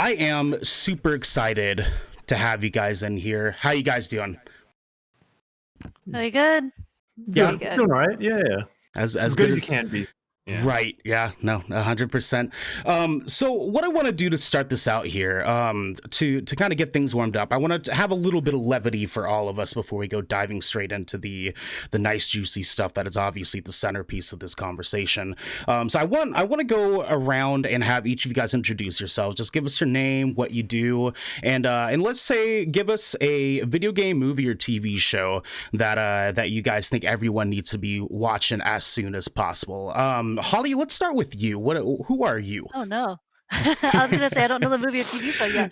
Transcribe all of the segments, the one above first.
I am super excited to have you guys in here. How you guys doing? Very good. Yeah, Very good. Doing all right. Yeah. As good good as as you can be. Yeah. Right. Yeah. No. 100%. So what I want to do to start this out here, to kind of get things warmed up, I want to have a little bit of levity for all of us before we go diving straight into the nice juicy stuff that is obviously the centerpiece of this conversation. So I want to go around and have each of you guys introduce yourselves. Just give us your name, what you do, and let's say give us a video game, movie, or TV show that you guys think everyone needs to be watching as soon as possible. Holly, let's start with you. Who are you? Oh no. I was gonna say I don't know the movie or TV show yet.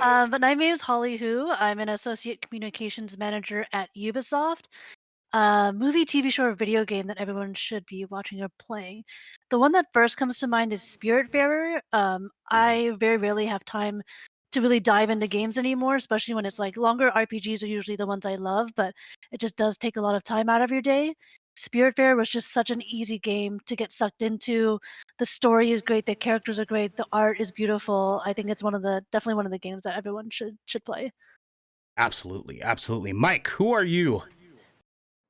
But my name is Holly Hua. I'm an associate communications manager at Ubisoft. Movie, TV show, or video game that everyone should be watching or playing. The one that first comes to mind is Spiritfarer. I very rarely have time to really dive into games anymore, especially when it's like longer RPGs are usually the ones I love, but it just does take a lot of time out of your day. Spiritfarer was just such an easy game to get sucked into. The story is great, the characters are great, the art is beautiful. I think it's definitely one of the games that everyone should play. Absolutely. Mike, who are you?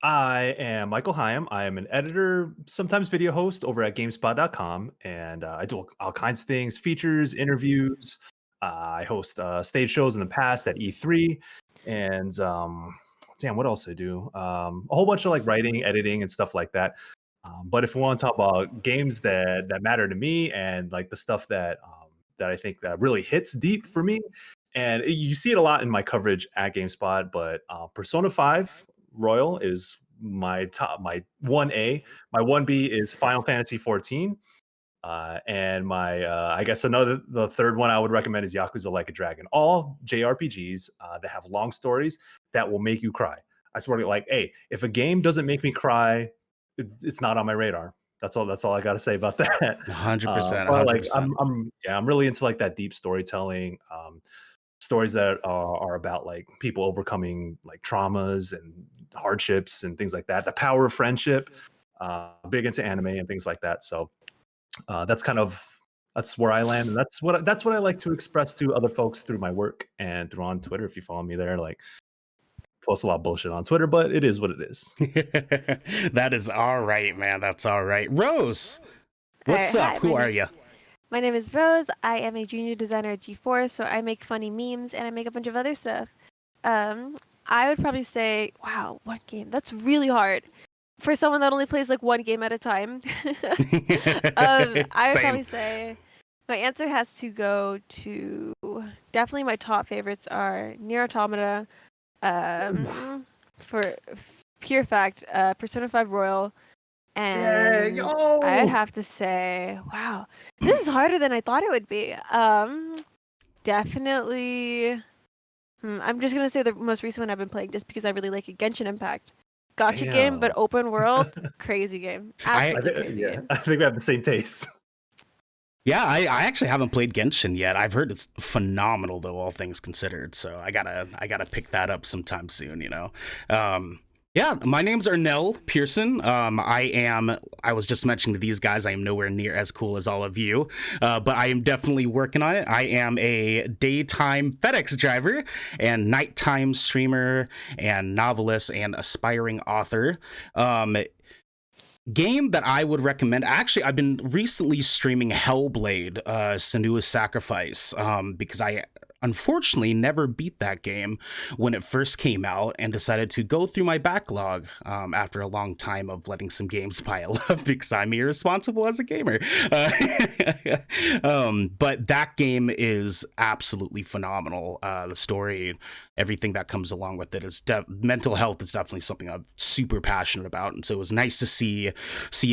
I am Michael Higham. I am an editor, sometimes video host over at Gamespot.com, and I do all kinds of things: features, interviews. I host stage shows in the past at E3, and damn, what else I do? A whole bunch of like writing, editing, and stuff like that. But if we want to talk about games that matter to me and like the stuff that I think that really hits deep for me, and you see it a lot in my coverage at GameSpot, but Persona 5 Royal is my 1A. My 1B is Final Fantasy 14. And my I guess the third one I would recommend is Yakuza Like a Dragon. All JRPGs that have long stories that will make you cry. I swear to, like, hey, if a game doesn't make me cry, it's not on my radar. That's all I got to say about that. 100%. But like 100%. I'm really into like that deep storytelling, stories that are about like people overcoming like traumas and hardships and things like that. The power of friendship. Big into anime and things like that. So that's where I land, and that's what I like to express to other folks through my work and through on Twitter. If you follow me there, like, post a lot of bullshit on Twitter, but it is what it is. That is all right, man. That's all right. Rose, what's up? Hi, Who are you? My name is Rose. I am a junior designer at G4, so I make funny memes and I make a bunch of other stuff. I would probably say, wow, what game? That's really hard for someone that only plays like one game at a time. I would probably say my answer has to go to definitely my top favorites are Nier Automata, for pure fact, Persona 5 Royal, and I'd have to say, wow, this is harder than I thought it would be. Definitely. I'm just gonna say the most recent one I've been playing just because I really like it, Genshin Impact. Gotcha game, but open world, crazy game. Absolutely crazy game. I think we have the same taste. Yeah, I actually haven't played Genshin yet. I've heard it's phenomenal, though, all things considered. So I gotta pick that up sometime soon. Yeah, my name's Ernell Pearson. I was just mentioning to these guys, I am nowhere near as cool as all of you, but I am definitely working on it. I am a daytime FedEx driver and nighttime streamer and novelist and aspiring author. Game that I would recommend. Actually, I've been recently streaming Hellblade, Senua's Sacrifice, because I unfortunately never beat that game when it first came out and decided to go through my backlog after a long time of letting some games pile up because I'm irresponsible as a gamer. But that game is absolutely phenomenal. The story, everything that comes along with it is mental health is definitely something I'm super passionate about, and so it was nice to see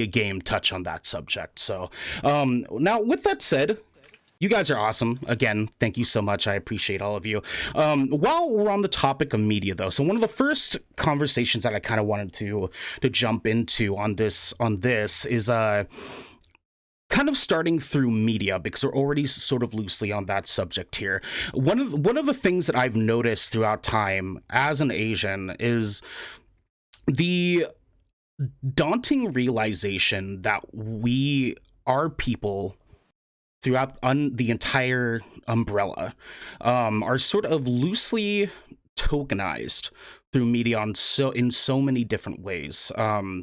a game touch on that subject. So now with that said, you guys are awesome. Again, thank you so much. I appreciate all of you. While we're on the topic of media, though, so one of the first conversations that I kind of wanted to jump into on this is kind of starting through media, because we're already sort of loosely on that subject here. One of the things that I've noticed throughout time as an Asian is the daunting realization that our people throughout the entire umbrella are sort of loosely tokenized through media in so many different ways,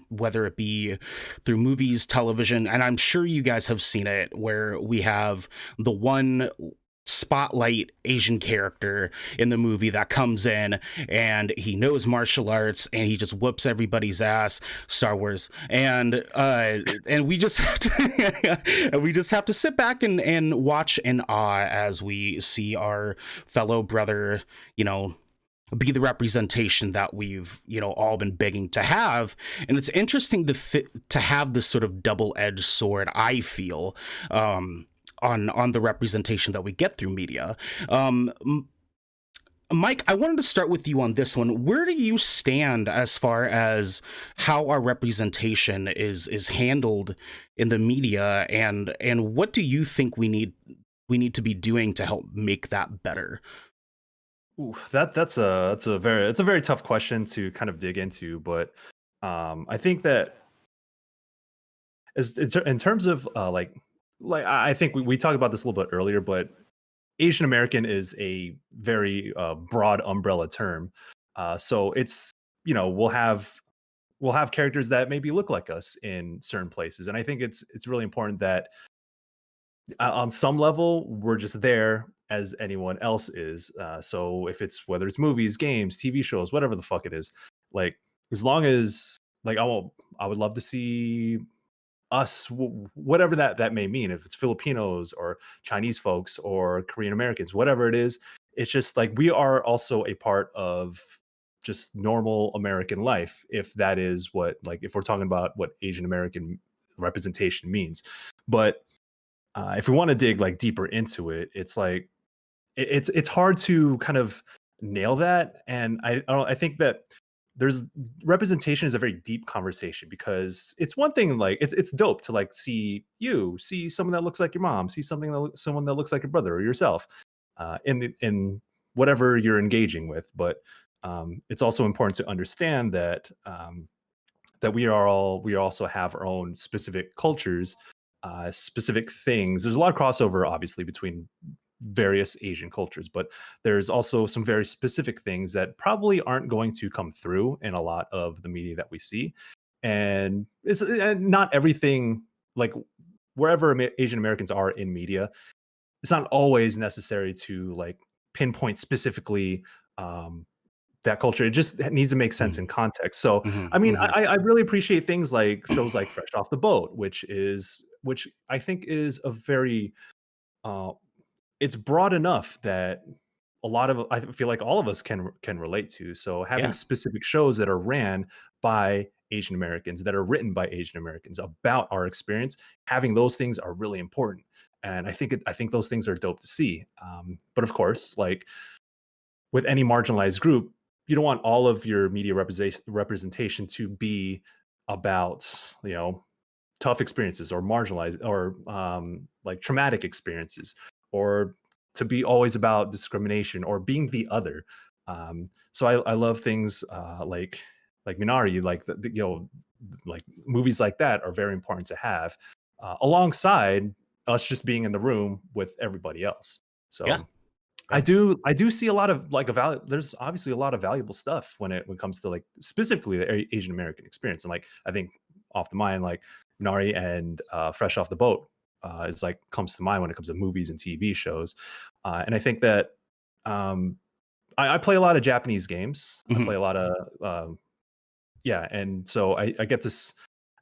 whether it be through movies, television, and I'm sure you guys have seen it, where we have the one spotlight Asian character in the movie that comes in and he knows martial arts and he just whoops everybody's ass. Star Wars, and we just have to and we just have to sit back and watch in awe as we see our fellow brother, be the representation that we've all been begging to have. And it's interesting to have this sort of double-edged sword, I feel, on the representation that we get through media. Mike, I wanted to start with you on this one. Where do you stand as far as how our representation is handled in the media, and what do you think we need to be doing to help make that better? Ooh, that's a very tough question to kind of dig into, but I think that in terms of I think we talked about this a little bit earlier, but Asian American is a very broad umbrella term. So it's we'll have characters that maybe look like us in certain places, and I think it's really important that on some level we're just there as anyone else is. So if it's whether it's movies, games, TV shows, whatever the fuck it is, like as long as I would love to see us, whatever that may mean, if it's Filipinos or Chinese folks or Korean Americans, whatever it is. It's just like we are also a part of just normal American life, if that is what, like, if we're talking about what Asian American representation means. But if we want to dig like deeper into it, it's like it's hard to kind of nail that. And I think that there's representation is a very deep conversation, because it's one thing, like it's dope to like see someone that looks like your mom, see someone that looks like your brother or yourself in whatever you're engaging with. But it's also important to understand that that we also have our own specific cultures, specific things. There's a lot of crossover, obviously, between various Asian cultures, but there's also some very specific things that probably aren't going to come through in a lot of the media that we see. And it's not everything, like wherever Asian Americans are in media, it's not always necessary to like pinpoint specifically that culture. It just needs to make sense in context. So, Mm-hmm, I mean, mm-hmm. I really appreciate things like shows like Fresh Off the Boat, which I think is a very it's broad enough that I feel like all of us can relate to. So having Yeah. specific shows that are ran by Asian Americans, that are written by Asian Americans about our experience, having those things are really important. And I think those things are dope to see. But of course, like with any marginalized group, you don't want all of your media representation to be about, tough experiences or marginalized or like traumatic experiences, or to be always about discrimination or being the other. So I love things like Minari, like like movies like that are very important to have alongside us just being in the room with everybody else. So Yeah. I do see a lot of like there's obviously a lot of valuable stuff when it comes to like specifically the Asian American experience. And like I think off the mind, like Nari and Fresh Off the Boat is like comes to mind when it comes to movies and TV shows. And I think that I play a lot of Japanese games. I play a lot of and so I get this.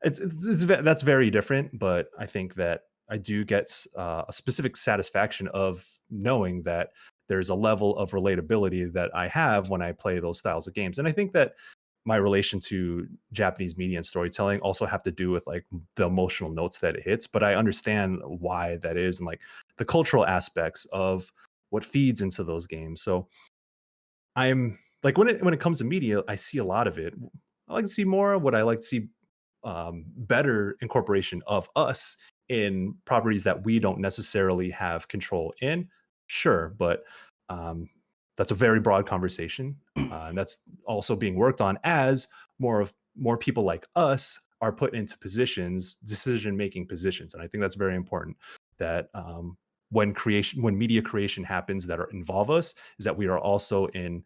That's very different, but I think that I do get a specific satisfaction of knowing that there's a level of relatability that I have when I play those styles of games. And I think that my relation to Japanese media and storytelling also have to do with like the emotional notes that it hits, but I understand why that is, and like the cultural aspects of what feeds into those games. So I'm like, when it comes to media, I see a lot of it. I like to see more. What I like to see better incorporation of us in properties that we don't necessarily have control in. Sure, but that's a very broad conversation, and that's also being worked on as more people like us are put into decision making positions, and I think that's very important. that when media creation happens that involve us, is that we are also in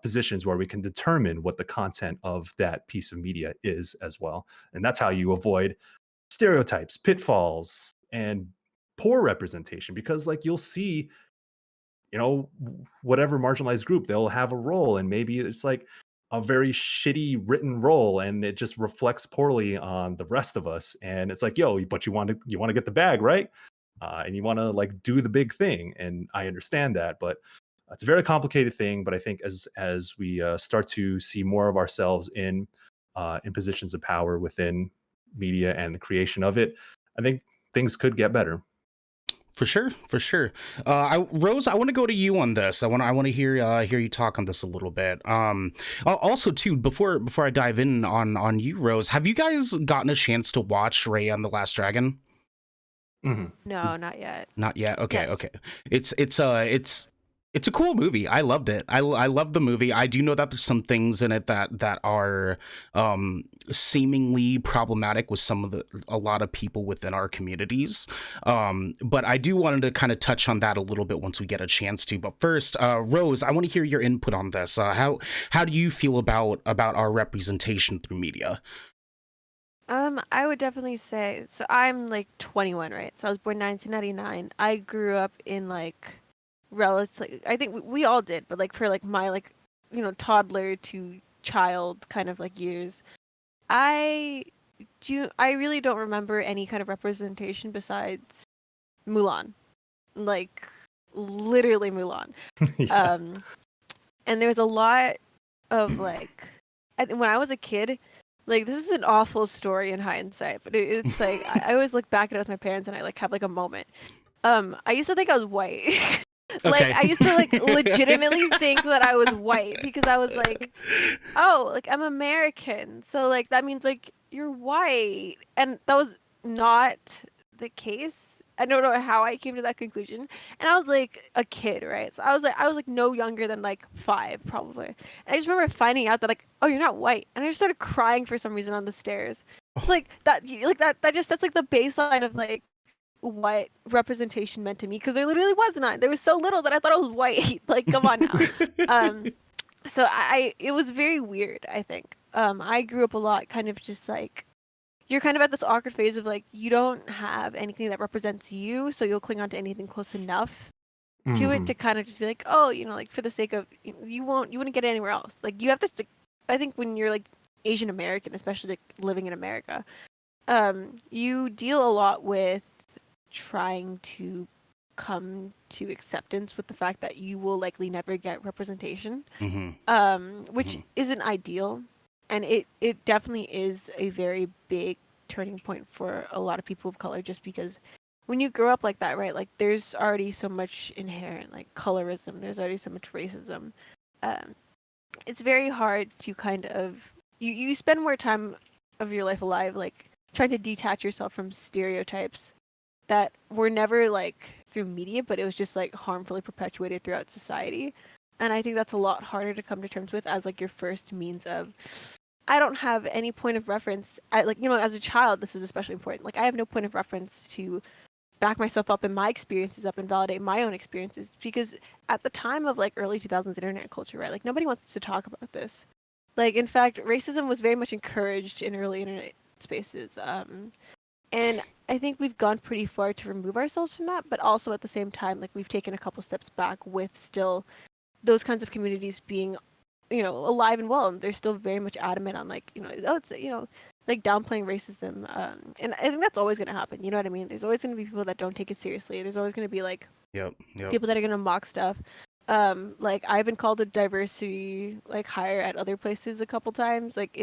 positions where we can determine what the content of that piece of media is as well. And that's how you avoid stereotypes, pitfalls, and poor representation, because like you'll see, whatever marginalized group, they'll have a role, and maybe it's like a very shitty written role, and it just reflects poorly on the rest of us. And it's like, yo, but you want to get the bag, right? And you want to like do the big thing. And I understand that, but it's a very complicated thing. But I think as we start to see more of ourselves in positions of power within media and the creation of it, I think things could get better. For sure, for sure. Rose, I want to go to you on this. I want to hear you talk on this a little bit. Also, too, before I dive in on you, Rose, have you guys gotten a chance to watch Raya and the Last Dragon? Mm-hmm. No, not yet. Not yet. Okay, Yes. okay. It's a cool movie. I loved it. I love the movie. I do know that there's some things in it that are seemingly problematic with a lot of people within our communities. But I do wanted to kind of touch on that a little bit once we get a chance to. But first, Rose, I want to hear your input on this. How do you feel about our representation through media? I would definitely say, so I'm like 21, right? So I was born 1999. I grew up in like relatively, I think we all did, but like for like my like, toddler to child kind of like years, I really don't remember any kind of representation besides Mulan, like literally Mulan. Yeah. And there was a lot of like, when I was a kid, like this is an awful story in hindsight, but it's like I always look back at it with my parents and I like have like a moment. I used to think I was white. Like Okay. I used to like legitimately think that I was white because I was like, oh, like I'm American, so like that means like you're white, and that was not the case. I don't know how I came to that conclusion, and I was like a kid, right? So I was like no younger than like 5 probably, and I just remember finding out that like, oh, you're not white, and I just started crying for some reason on the stairs. It's like that, that's like the baseline of like what representation meant to me, because there literally was none. There was so little that I thought I was white. Like, come on now. So it was very weird, I think. I grew up a lot kind of just like, you're kind of at this awkward phase of like, you don't have anything that represents you, so you'll cling on to anything close enough to it to kind of just be like, oh, like for the sake of, you wouldn't get anywhere else. Like you have to, I think when you're like Asian American, especially like living in America, you deal a lot with trying to come to acceptance with the fact that you will likely never get representation, which isn't ideal, and it definitely is a very big turning point for a lot of people of color, just because when you grow up like that, right, like there's already so much inherent like colorism, there's already so much racism. It's very hard to kind of you spend more time of your life alive like trying to detach yourself from stereotypes that were never like through media, but it was just like harmfully perpetuated throughout society. And I think that's a lot harder to come to terms with as like your first means of, I don't have any point of reference. As a child, this is especially important. Like I have no point of reference to back myself up and my experiences up and validate my own experiences, because at the time of like early 2000s internet culture, right, like nobody wants to talk about this. Like in fact, racism was very much encouraged in early internet spaces. And I think we've gone pretty far to remove ourselves from that, but also at the same time, like we've taken a couple steps back with still those kinds of communities being, alive and well, and they're still very much adamant on like, it's like downplaying racism. And I think that's always going to happen. You know what I mean? There's always going to be people that don't take it seriously. There's always going to be like people that are going to mock stuff. Like I've been called a diversity like hire at other places a couple times. Like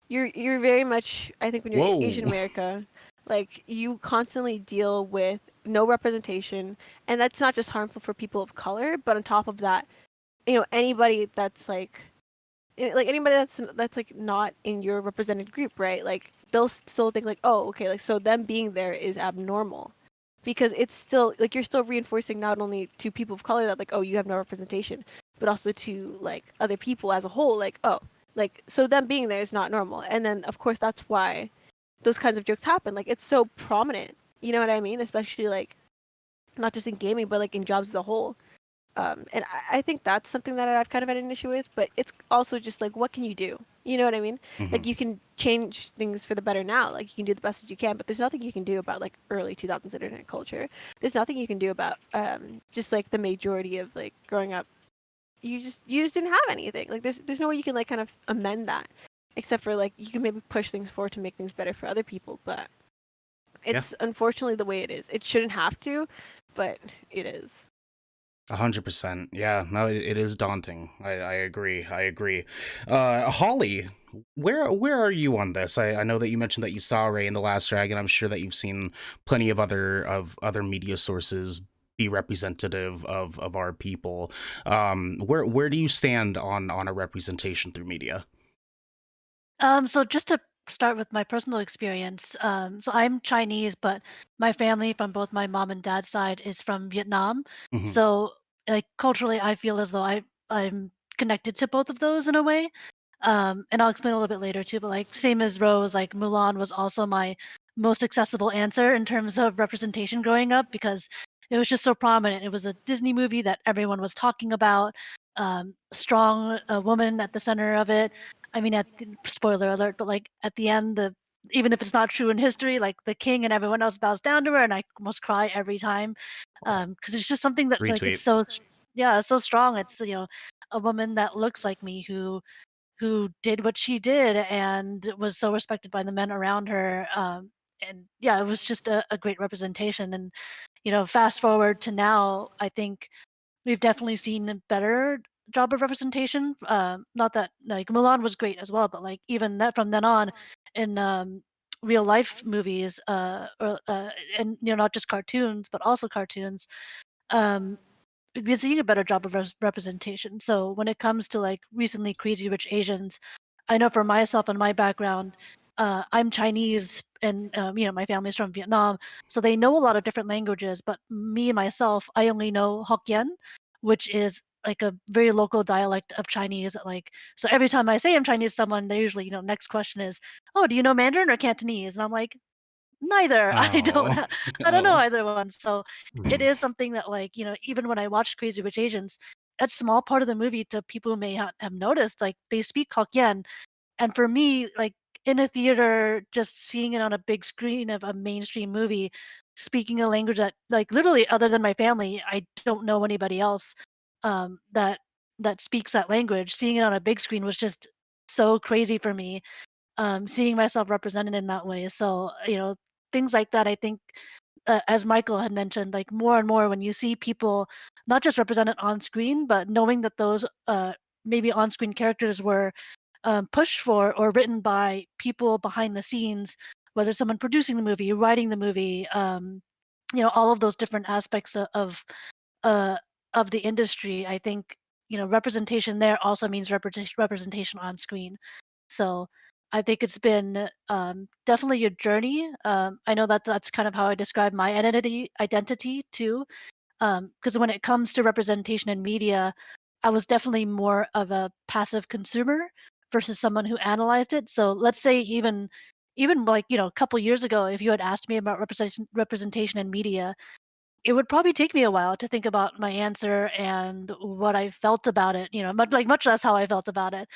you're very much, I think when you're Whoa. Asian America, like you constantly deal with no representation, and that's not just harmful for people of color, but on top of that, anybody that's like anybody that's like not in your represented group, right? Like they'll still think like, oh, okay, like so them being there is abnormal, because it's still like you're still reinforcing not only to people of color that like, oh, you have no representation, but also to like other people as a whole, like, oh, like so them being there is not normal. And then of course that's why those kinds of jokes happen. Like it's so prominent, you know what I mean? Especially like not just in gaming, but like in jobs as a whole. And I think that's something that I've kind of had an issue with, but it's also just like, what can you do? You know what I mean? Hmm. Like, you can change things for the better now. Like, you can do the best that you can, but there's nothing you can do about like early 2000s internet culture. There's nothing you can do about just like the majority of like growing up. You just didn't have anything. Like, there's no way you can like kind of amend that, except for like you can maybe push things forward to make things better for other people. But Yeah. it's unfortunately the way it is. It shouldn't have to, but it is. 100%. Yeah, no, it is daunting. I agree. I agree. Holly, where are you on this? I know that you mentioned that you saw Ray in The Last Dragon. I'm sure that you've seen plenty of other media sources be representative of our people. Where do you stand on a representation through media? So just to start with my personal experience, so I'm Chinese, but my family from both my mom and dad's side is from Vietnam. Hmm. So like culturally, I feel as though I'm connected to both of those in a way. And I'll explain a little bit later too. But like same as Rose, like Mulan was also my most accessible answer in terms of representation growing up because it was just so prominent. It was a Disney movie that everyone was talking about. Strong woman at the center of it. I mean, spoiler alert, but like at the end, the even if it's not true in history, like the king and everyone else bows down to her, and I almost cry every time because it's just something that's like it's Retweet. so yeah, it's so strong. It's a woman that looks like me who did what she did and was so respected by the men around her. And yeah, it was just a great representation. And fast forward to now, I think we've definitely seen a better job of representation. Not that like Mulan was great as well, but like even that from then on in real life movies, and not just cartoons, but also cartoons. Um, we've been seeing a better job of representation. So when it comes to like recently Crazy Rich Asians, I know for myself and my background, I'm Chinese and my family's from Vietnam, so they know a lot of different languages. But me myself, I only know Hokkien, which is like a very local dialect of Chinese. Like so, every time I say I'm Chinese to someone, they usually next question is, "Oh, do you know Mandarin or Cantonese?" And I'm like, neither. Oh. I don't know Oh. either one. So it is something that like, even when I watched Crazy Rich Asians, that small part of the movie to people who may not have noticed, like they speak Hokkien. And for me, like in a theater, just seeing it on a big screen of a mainstream movie, speaking a language that like literally other than my family, I don't know anybody else that speaks that language. Seeing it on a big screen was just so crazy for me, seeing myself represented in that way. So, things like that, I think, as Michael had mentioned, like more and more when you see people not just represented on screen, but knowing that those maybe on screen characters were pushed for or written by people behind the scenes, whether it's someone producing the movie, writing the movie, all of those different aspects uh, of the industry. I think representation there also means representation on screen. So I think it's been definitely a journey. I know that that's kind of how I describe my identity too. Because when it comes to representation in media, I was definitely more of a passive consumer versus someone who analyzed it. So let's say even like a couple years ago, if you had asked me about representation in media, it would probably take me a while to think about my answer and what I felt about it. Much less how I felt about it,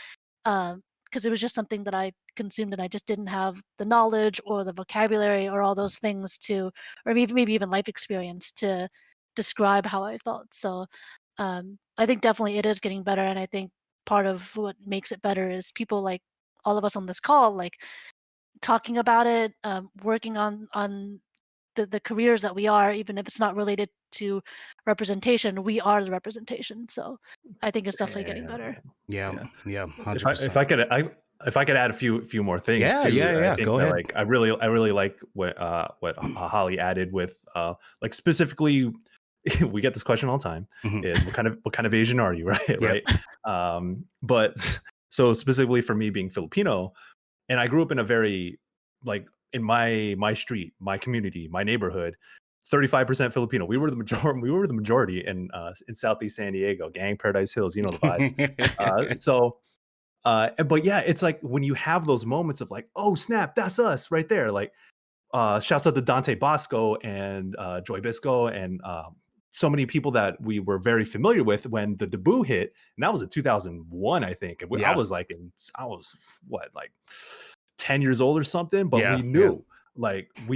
because it was just something that I consumed and I just didn't have the knowledge or the vocabulary or all those things to, or maybe even life experience to describe how I felt. So I think definitely it is getting better, and I think part of what makes it better is people like all of us on this call, like talking about it, working on the careers that we are, even if it's not related to representation, we are the representation. So I think it's definitely getting Yeah, better. Yeah. yeah. Yeah. If I if 100%. I could if I could add a few more things Yeah. too, Yeah. I Yeah. think Go that ahead. like I really like what Holly added with like specifically we get this question all the time Hmm. is what kind of Asian are you, right? Yep. Right. But so specifically for me being Filipino, and I grew up in a very like in my street, my community, my neighborhood, 35% Filipino. We were the majority in Southeast San Diego, gang Paradise Hills, you know the vibes. So but yeah, it's like when you have those moments of like, oh snap, that's us right there. Like shouts out to Dante Bosco and Joy Bisco and so many people that we were very familiar with when the debut hit, and that was in 2001, I think. I Yeah. was what, like 10 years old or something, but Yeah, we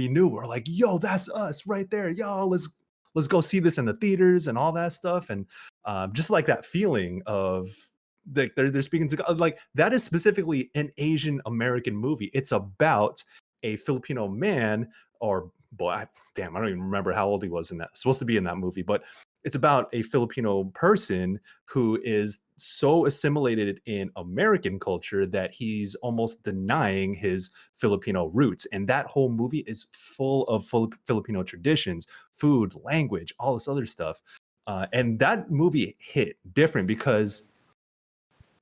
knew, we're like, yo, that's us right there. Yo, let's go see this in the theaters and all that stuff. And just like that feeling of they're speaking to God, like that is specifically an Asian American movie. It's about a Filipino man or boy, I don't even remember how old he was in that. Supposed to be in that movie, but it's about a Filipino person who is so assimilated in American culture that he's almost denying his Filipino roots. And that whole movie is full of Filipino traditions, food, language, all this other stuff. And that movie hit different because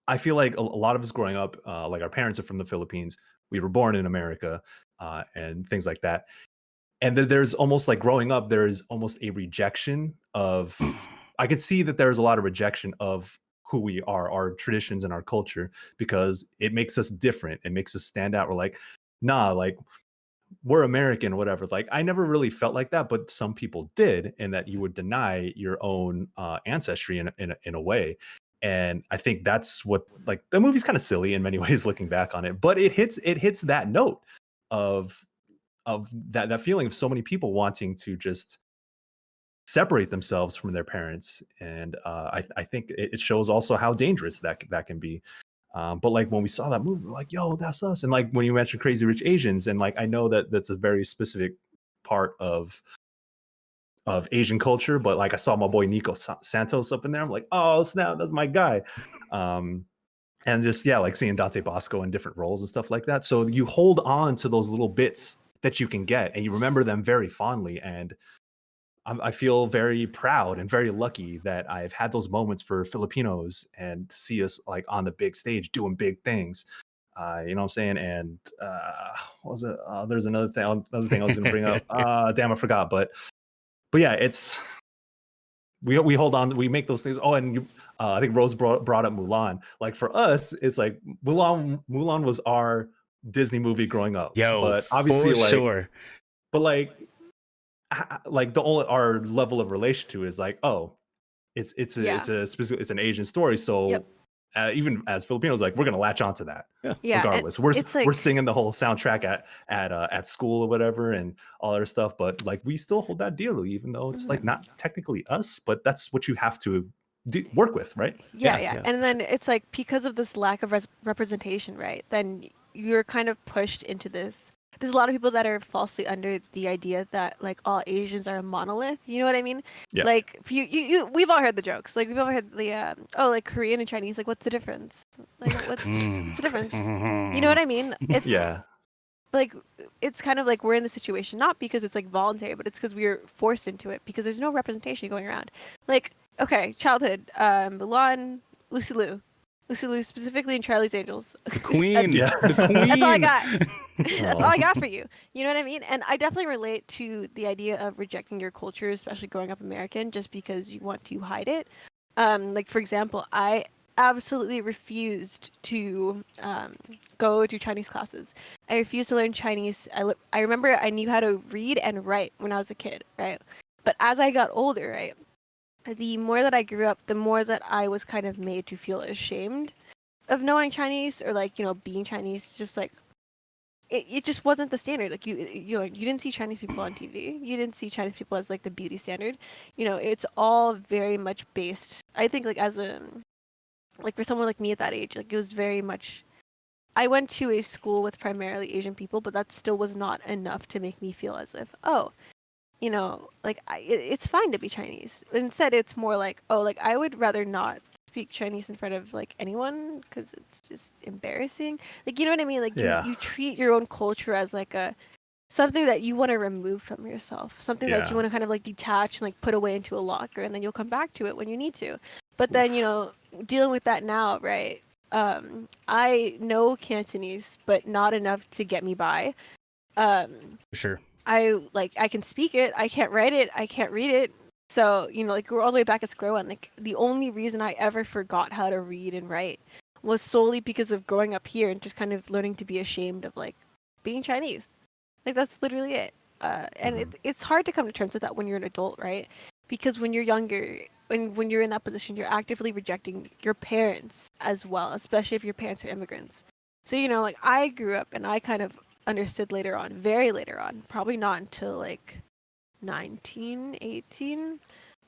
I feel like a lot of us growing up, like our parents are from the Philippines. We were born in America and things like that. And there's almost like growing up, there's almost a rejection of, I could see that there's a lot of rejection of who we are, our traditions and our culture, because it makes us different. It makes us stand out. We're like, nah, like we're American, whatever. Like I never really felt like that, but some people did, and that you would deny your own ancestry in a way. And I think that's what, like, the movie's kind of silly in many ways looking back on it, but it hits that note of that feeling of so many people wanting to just separate themselves from their parents. And I think it shows also how dangerous that can be. But like when we saw that movie, we're like, yo, that's us. And like when you mentioned Crazy Rich Asians, and like I know that that's a very specific part of Asian culture, but like I saw my boy Nico Santos up in there. I'm like, oh snap, that's my guy. And just like seeing Dante Bosco in different roles and stuff like that. So you hold on to those little bits that you can get, and you remember them very fondly. And I feel very proud and very lucky that I've had those moments for Filipinos and to see us like on the big stage doing big things. You know what I'm saying? And what was it? There's another thing I was going to bring up. Damn, I forgot. But yeah, it's we hold on, we make those things. Oh, and I think Rose brought up Mulan. Like for us, it's like Mulan was our Disney movie growing up. Yo, but obviously, for like, sure. but like the only our level of relation to is like, oh, it's a specific, it's an Asian story. So even as Filipinos, like we're gonna latch onto that. Yeah, Regardless, we're singing the whole soundtrack at school or whatever and all other stuff. But like we still hold that dearly, even though it's like not technically us, but that's what you have to work with, right? Yeah. And then it's like because of this lack of representation, right? Then you're kind of pushed into this. There's a lot of people that are falsely under the idea that like all Asians are a monolith. You know what I mean? Yeah. Like you we've all heard the jokes. Like we've all heard the like Korean and Chinese. Like what's the difference? Like what's the difference? You know what I mean? It's like it's kind of like we're in the situation not because it's like voluntary, but it's because we were forced into it because there's no representation going around. Like okay, childhood, Mulan, Lucy Liu specifically in Charlie's Angels. The Queen. The Queen. That's all I got. That's all I got for you. You know what I mean? And I definitely relate to the idea of rejecting your culture, especially growing up American, just because you want to hide it. Like for example, I absolutely refused to go to Chinese classes. I refused to learn Chinese. I remember I knew how to read and write when I was a kid, right? But as I got older, right, the more that I grew up, the more that I was kind of made to feel ashamed of knowing Chinese or like, you know, being Chinese. Just like it just wasn't the standard. Like you didn't see Chinese people on TV. You didn't see Chinese people as like the beauty standard. You know, it's all very much based. I think like as a like for someone like me at that age, like it was very much. I went to a school with primarily Asian people, but that still was not enough to make me feel as if you know, like it's fine to be Chinese. Instead, it's more like, oh, like I would rather not speak Chinese in front of like anyone because it's just embarrassing. Like, you know what I mean? Like you treat your own culture as like something that you want to remove from yourself, something that you want to kind of like detach and like put away into a locker, and then you'll come back to it when you need to. But then, you know, dealing with that now, right? I know Cantonese, but not enough to get me by. Sure. I can speak it, I can't write it, I can't read it. So, you know, like we're all the way back at square one. Like the only reason I ever forgot how to read and write was solely because of growing up here and just kind of learning to be ashamed of like being Chinese. Like that's literally it. And it's hard to come to terms with that when you're an adult, right? because when you're younger, when you're in that position, you're actively rejecting your parents as well, especially if your parents are immigrants. So, you know, like I grew up and I kind of understood later on, very later on, probably not until like 19, 18,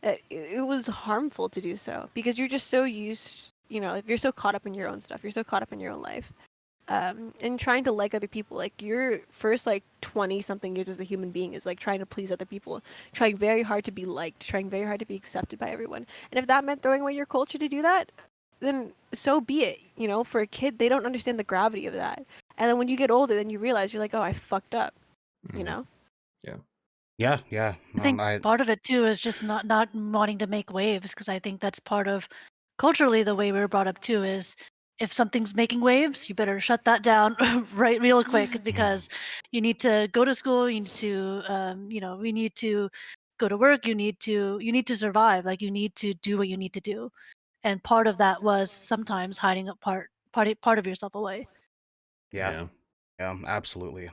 it was harmful to do so because you're just so used, you know, if you're so caught up in your own stuff, you're so caught up in your own life. And trying to like other people, like your first like 20 something years as a human being is like trying to please other people, trying very hard to be liked, trying very hard to be accepted by everyone. And if that meant throwing away your culture to do that, then so be it. You know, for a kid, they don't understand the gravity of that. And then when you get older, then you realize you're like, oh, I fucked up. You know? Yeah. I think part of it too is just not wanting to make waves, because I think that's part of culturally the way we were brought up too is if something's making waves, you better shut that down right real quick because you need to go to school, you need to we need to go to work, you need to survive, like you need to do what you need to do. And part of that was sometimes hiding a part of yourself away. Yeah, absolutely.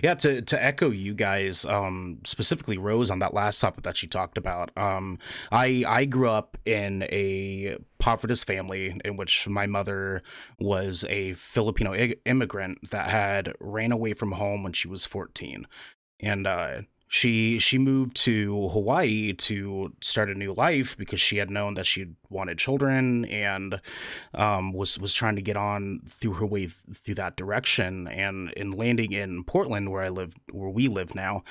Yeah, to echo you guys, specifically Rose on that last topic that she talked about. I grew up in a poverty family in which my mother was a Filipino immigrant that had ran away from home when she was 14, and she moved to Hawaii to start a new life because she had known that she wanted children and was trying to get on through her way through that direction. And in landing in Portland, where we live now,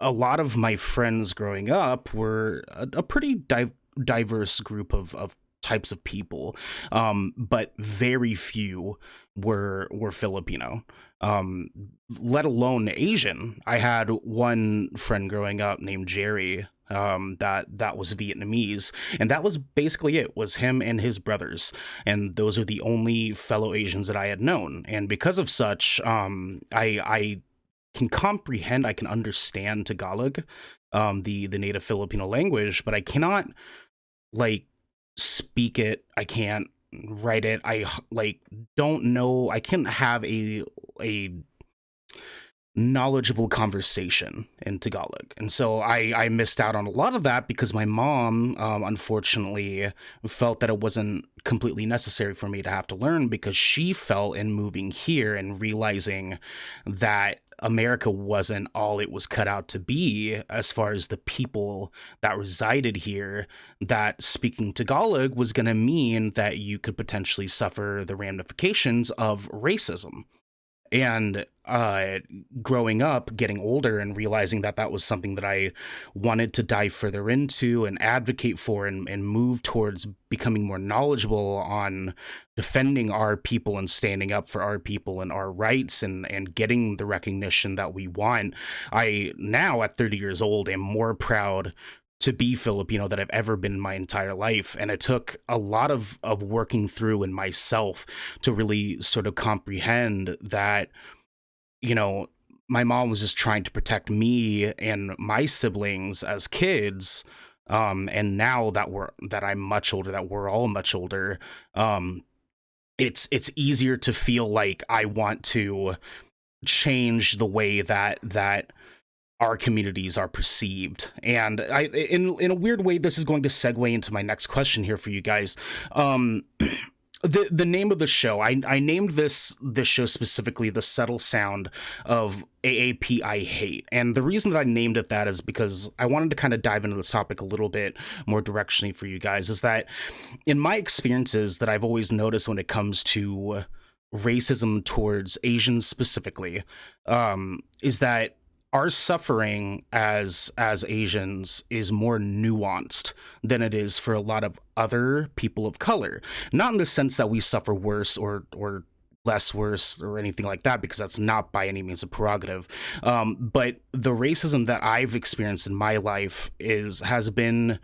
a lot of my friends growing up were a pretty diverse group of types of people, but very few were Filipino, let alone Asian. I had one friend growing up named Jerry, that was Vietnamese, and that was basically it. Was him and his brothers, and those are the only fellow Asians that I had known. And because of such, I can comprehend, I can understand Tagalog, the native Filipino language, but I cannot like speak it. I can't write it. I like don't know. I can't have a knowledgeable conversation in Tagalog. And so I missed out on a lot of that because my mom, unfortunately, felt that it wasn't completely necessary for me to have to learn, because she felt in moving here and realizing that America wasn't all it was cut out to be as far as the people that resided here, that speaking Tagalog was going to mean that you could potentially suffer the ramifications of racism. And growing up, getting older, and realizing that that was something that I wanted to dive further into and advocate for, and move towards becoming more knowledgeable on defending our people and standing up for our people and our rights, and getting the recognition that we want. I now, at 30 years old, am more proud to be Filipino than I've ever been in my entire life. And it took a lot of working through in myself to really sort of comprehend that, you know, my mom was just trying to protect me and my siblings as kids. And now that I'm much older, that we're all much older, it's easier to feel like I want to change the way that our communities are perceived. And in a weird way, this is going to segue into my next question here for you guys. The name of the show, I named this show specifically The Subtle Sound of AAPI Hate. And the reason that I named it that is because I wanted to kind of dive into this topic a little bit more directionally for you guys, is that in my experiences that I've always noticed when it comes to racism towards Asians specifically, is that our suffering as Asians is more nuanced than it is for a lot of other people of color. Not in the sense that we suffer worse or less worse or anything like that, because that's not by any means a prerogative. But the racism that I've experienced in my life has been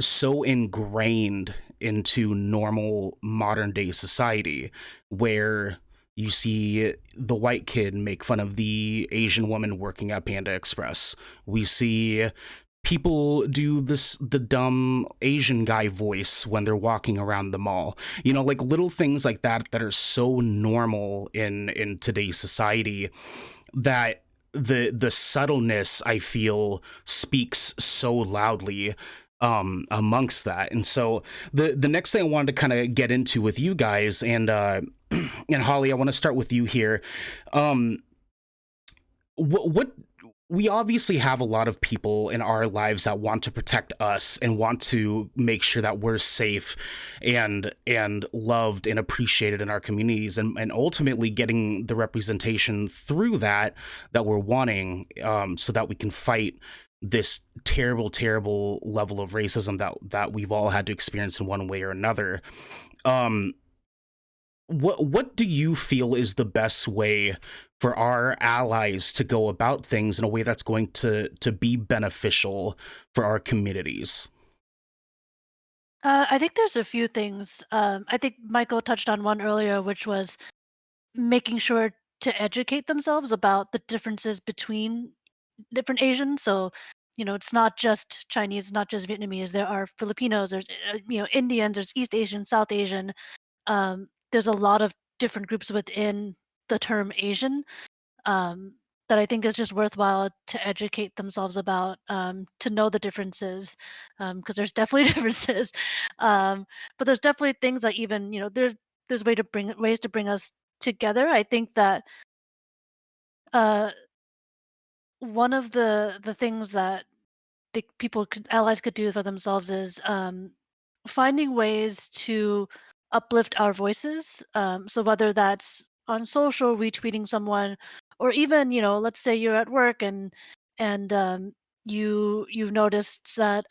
so ingrained into normal modern day society, where you see the white kid make fun of the Asian woman working at Panda Express. We see people do the dumb Asian guy voice when they're walking around the mall. You know, like little things like that are so normal in today's society that the subtleness, I feel, speaks so loudly amongst that. And so the next thing I wanted to kind of get into with you guys, and and Holly, I want to start with you here. um what we obviously have a lot of people in our lives that want to protect us and want to make sure that we're safe and loved and appreciated in our communities, and ultimately getting the representation through that we're wanting, so that we can fight this terrible level of racism that we've all had to experience in one way or another. um what do you feel is the best way for our allies to go about things in a way that's going to be beneficial for our communities? I think there's a few things. I think Michael touched on one earlier, which was making sure to educate themselves about the differences between different Asians. So, it's not just Chinese, it's not just Vietnamese. There are Filipinos, there's Indians, there's East Asian, South Asian. There's a lot of different groups within the term Asian, um, that I think is just worthwhile to educate themselves about, to know the differences, because there's definitely differences. But there's definitely things that even there's ways to bring us together. I think that uh, one of the things that allies could do for themselves is finding ways to uplift our voices. So whether that's on social, retweeting someone, or even let's say you're at work and you've noticed that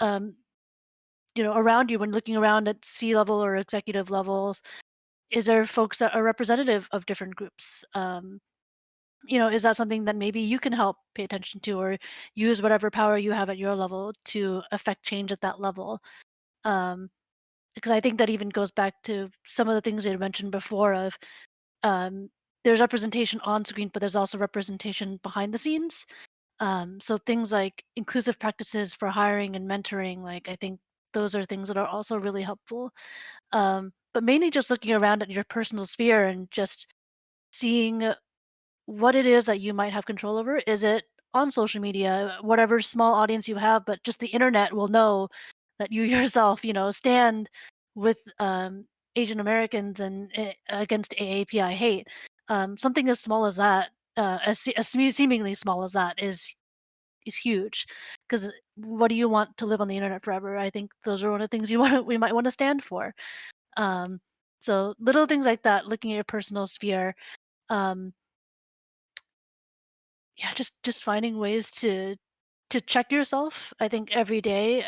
around you when looking around at C level or executive levels, is there folks that are representative of different groups? Is that something that maybe you can help pay attention to or use whatever power you have at your level to affect change at that level? Um, because I think that even goes back to some of the things you had mentioned before of um, there's representation on screen, but there's also representation behind the scenes. So things like inclusive practices for hiring and mentoring, like I think those are things that are also really helpful. But mainly just looking around at your personal sphere and just seeing what it is that you might have control over. Is it on social media, whatever small audience you have, but just the internet will know that you yourself, stand with Asian Americans and against AAPI hate. Something as small as that, seemingly small as that, is huge. Because what do you want to live on the internet forever? I think those are one of the things we might want to stand for. Um, so little things like that, looking at your personal sphere. Um, yeah, just finding ways to check yourself. I think every day,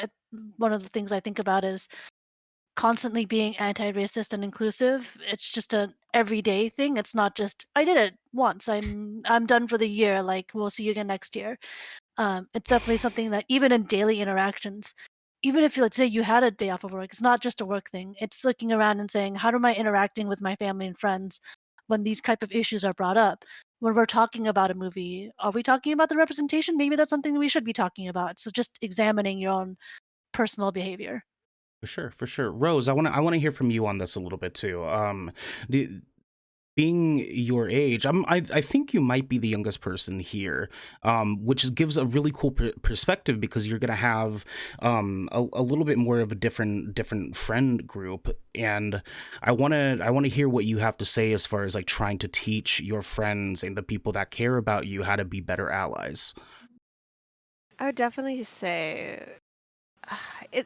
one of the things I think about is constantly being anti-racist and inclusive. It's just a everyday thing. It's not just I did it once. I'm done for the year. Like we'll see you again next year. It's definitely something that even in daily interactions, even if let's say you had a day off of work, it's not just a work thing. It's looking around and saying, how am I interacting with my family and friends when these type of issues are brought up? When we're talking about a movie, are we talking about the representation? Maybe that's something that we should be talking about. So just examining your own personal behavior. For sure, for sure. Rose, I want to hear from you on this a little bit too. Do, being your age, I think you might be the youngest person here, gives a really cool perspective, because you're gonna have a little bit more of a different friend group, and I wanna hear what you have to say as far as like trying to teach your friends and the people that care about you how to be better allies. I would definitely say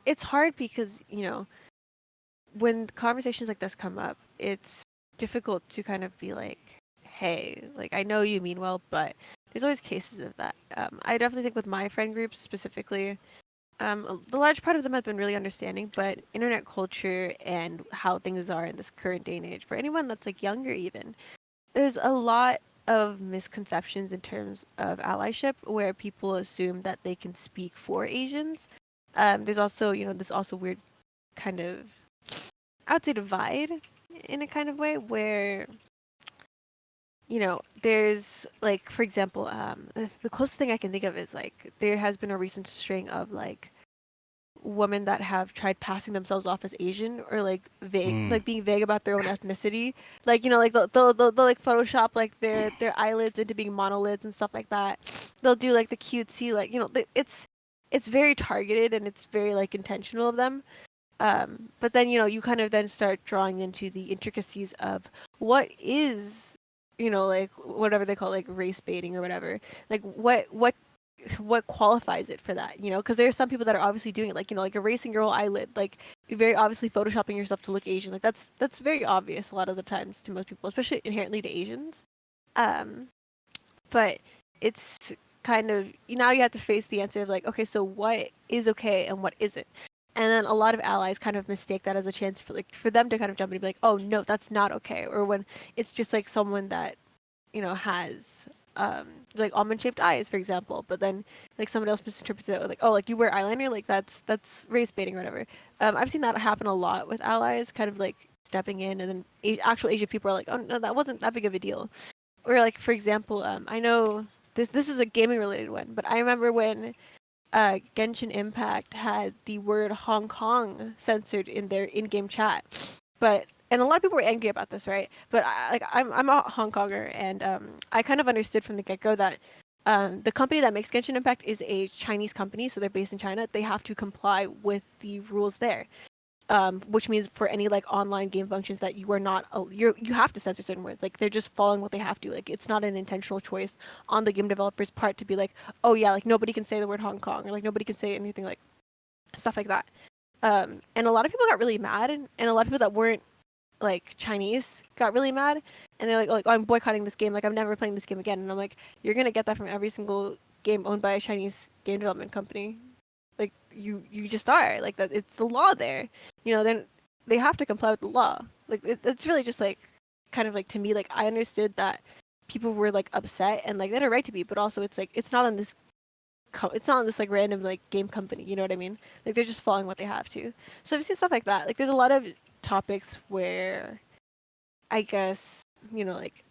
it's hard because, when conversations like this come up, it's difficult to kind of be like, hey, like, I know you mean well, but there's always cases of that. I definitely think with my friend groups specifically, the large part of them have been really understanding, but internet culture and how things are in this current day and age, for anyone that's like younger even, there's a lot of misconceptions in terms of allyship where people assume that they can speak for Asians. There's also, this also weird kind of, I would say, divide in a kind of way where, there's like, for example, the closest thing I can think of is like there has been a recent string of like women that have tried passing themselves off as Asian or like vague, Mm. like being vague about their own ethnicity. Like, you know, like they'll like Photoshop like their eyelids into being monolids and stuff like that. They'll do like the cutesy, like, you know, it's very targeted and it's very like intentional of them. But then, you know, you kind of then start drawing into the intricacies of what is, you know, like whatever they call like race baiting or whatever. Like what qualifies it for that, you know? Because there are some people that are obviously doing it, like, you know, like erasing your whole eyelid, like you're very obviously photoshopping yourself to look Asian. Like that's very obvious a lot of the times to most people, especially inherently to Asians. Um, but it's kind of now you have to face the answer of like, okay, so what is okay and what isn't? And then a lot of allies kind of mistake that as a chance for like for them to kind of jump in and be like, oh no, that's not okay. Or when it's just like someone that, you know, has like almond shaped eyes, for example, but then like someone else misinterprets it like, oh, like you wear eyeliner, like that's race baiting or whatever. I've seen that happen a lot with allies, kind of like stepping in, and then actual Asian people are like, oh no, that wasn't that big of a deal. Or like for example, I know this is a gaming related one, but I remember when Genshin Impact had the word Hong Kong censored in their in-game chat, but and a lot of people were angry about this, right? But I'm a Hong Konger, and I kind of understood from the get-go that the company that makes Genshin Impact is a Chinese company, so they're based in China. They have to comply with the rules there. Which means for any like online game functions that you are not you have to censor certain words. Like they're just following what they have to. Like it's not an intentional choice on the game developer's part to be like, oh yeah, like nobody can say the word Hong Kong or like nobody can say anything like stuff like that. And a lot of people got really mad, and a lot of people that weren't like Chinese got really mad, and they're like, oh, I'm boycotting this game. Like I'm never playing this game again. And I'm like, you're gonna get that from every single game owned by a Chinese game development company. Like you just are like that. It's the law there, you know. Then they have to comply with the law. Like it's really just like kind of like to me, like I understood that people were like upset and like they had a right to be, but also it's like it's not on this it's not on this like random like game company, you know what I mean? Like they're just following what they have to. So I've seen stuff like that. Like there's a lot of topics where I guess, you know, like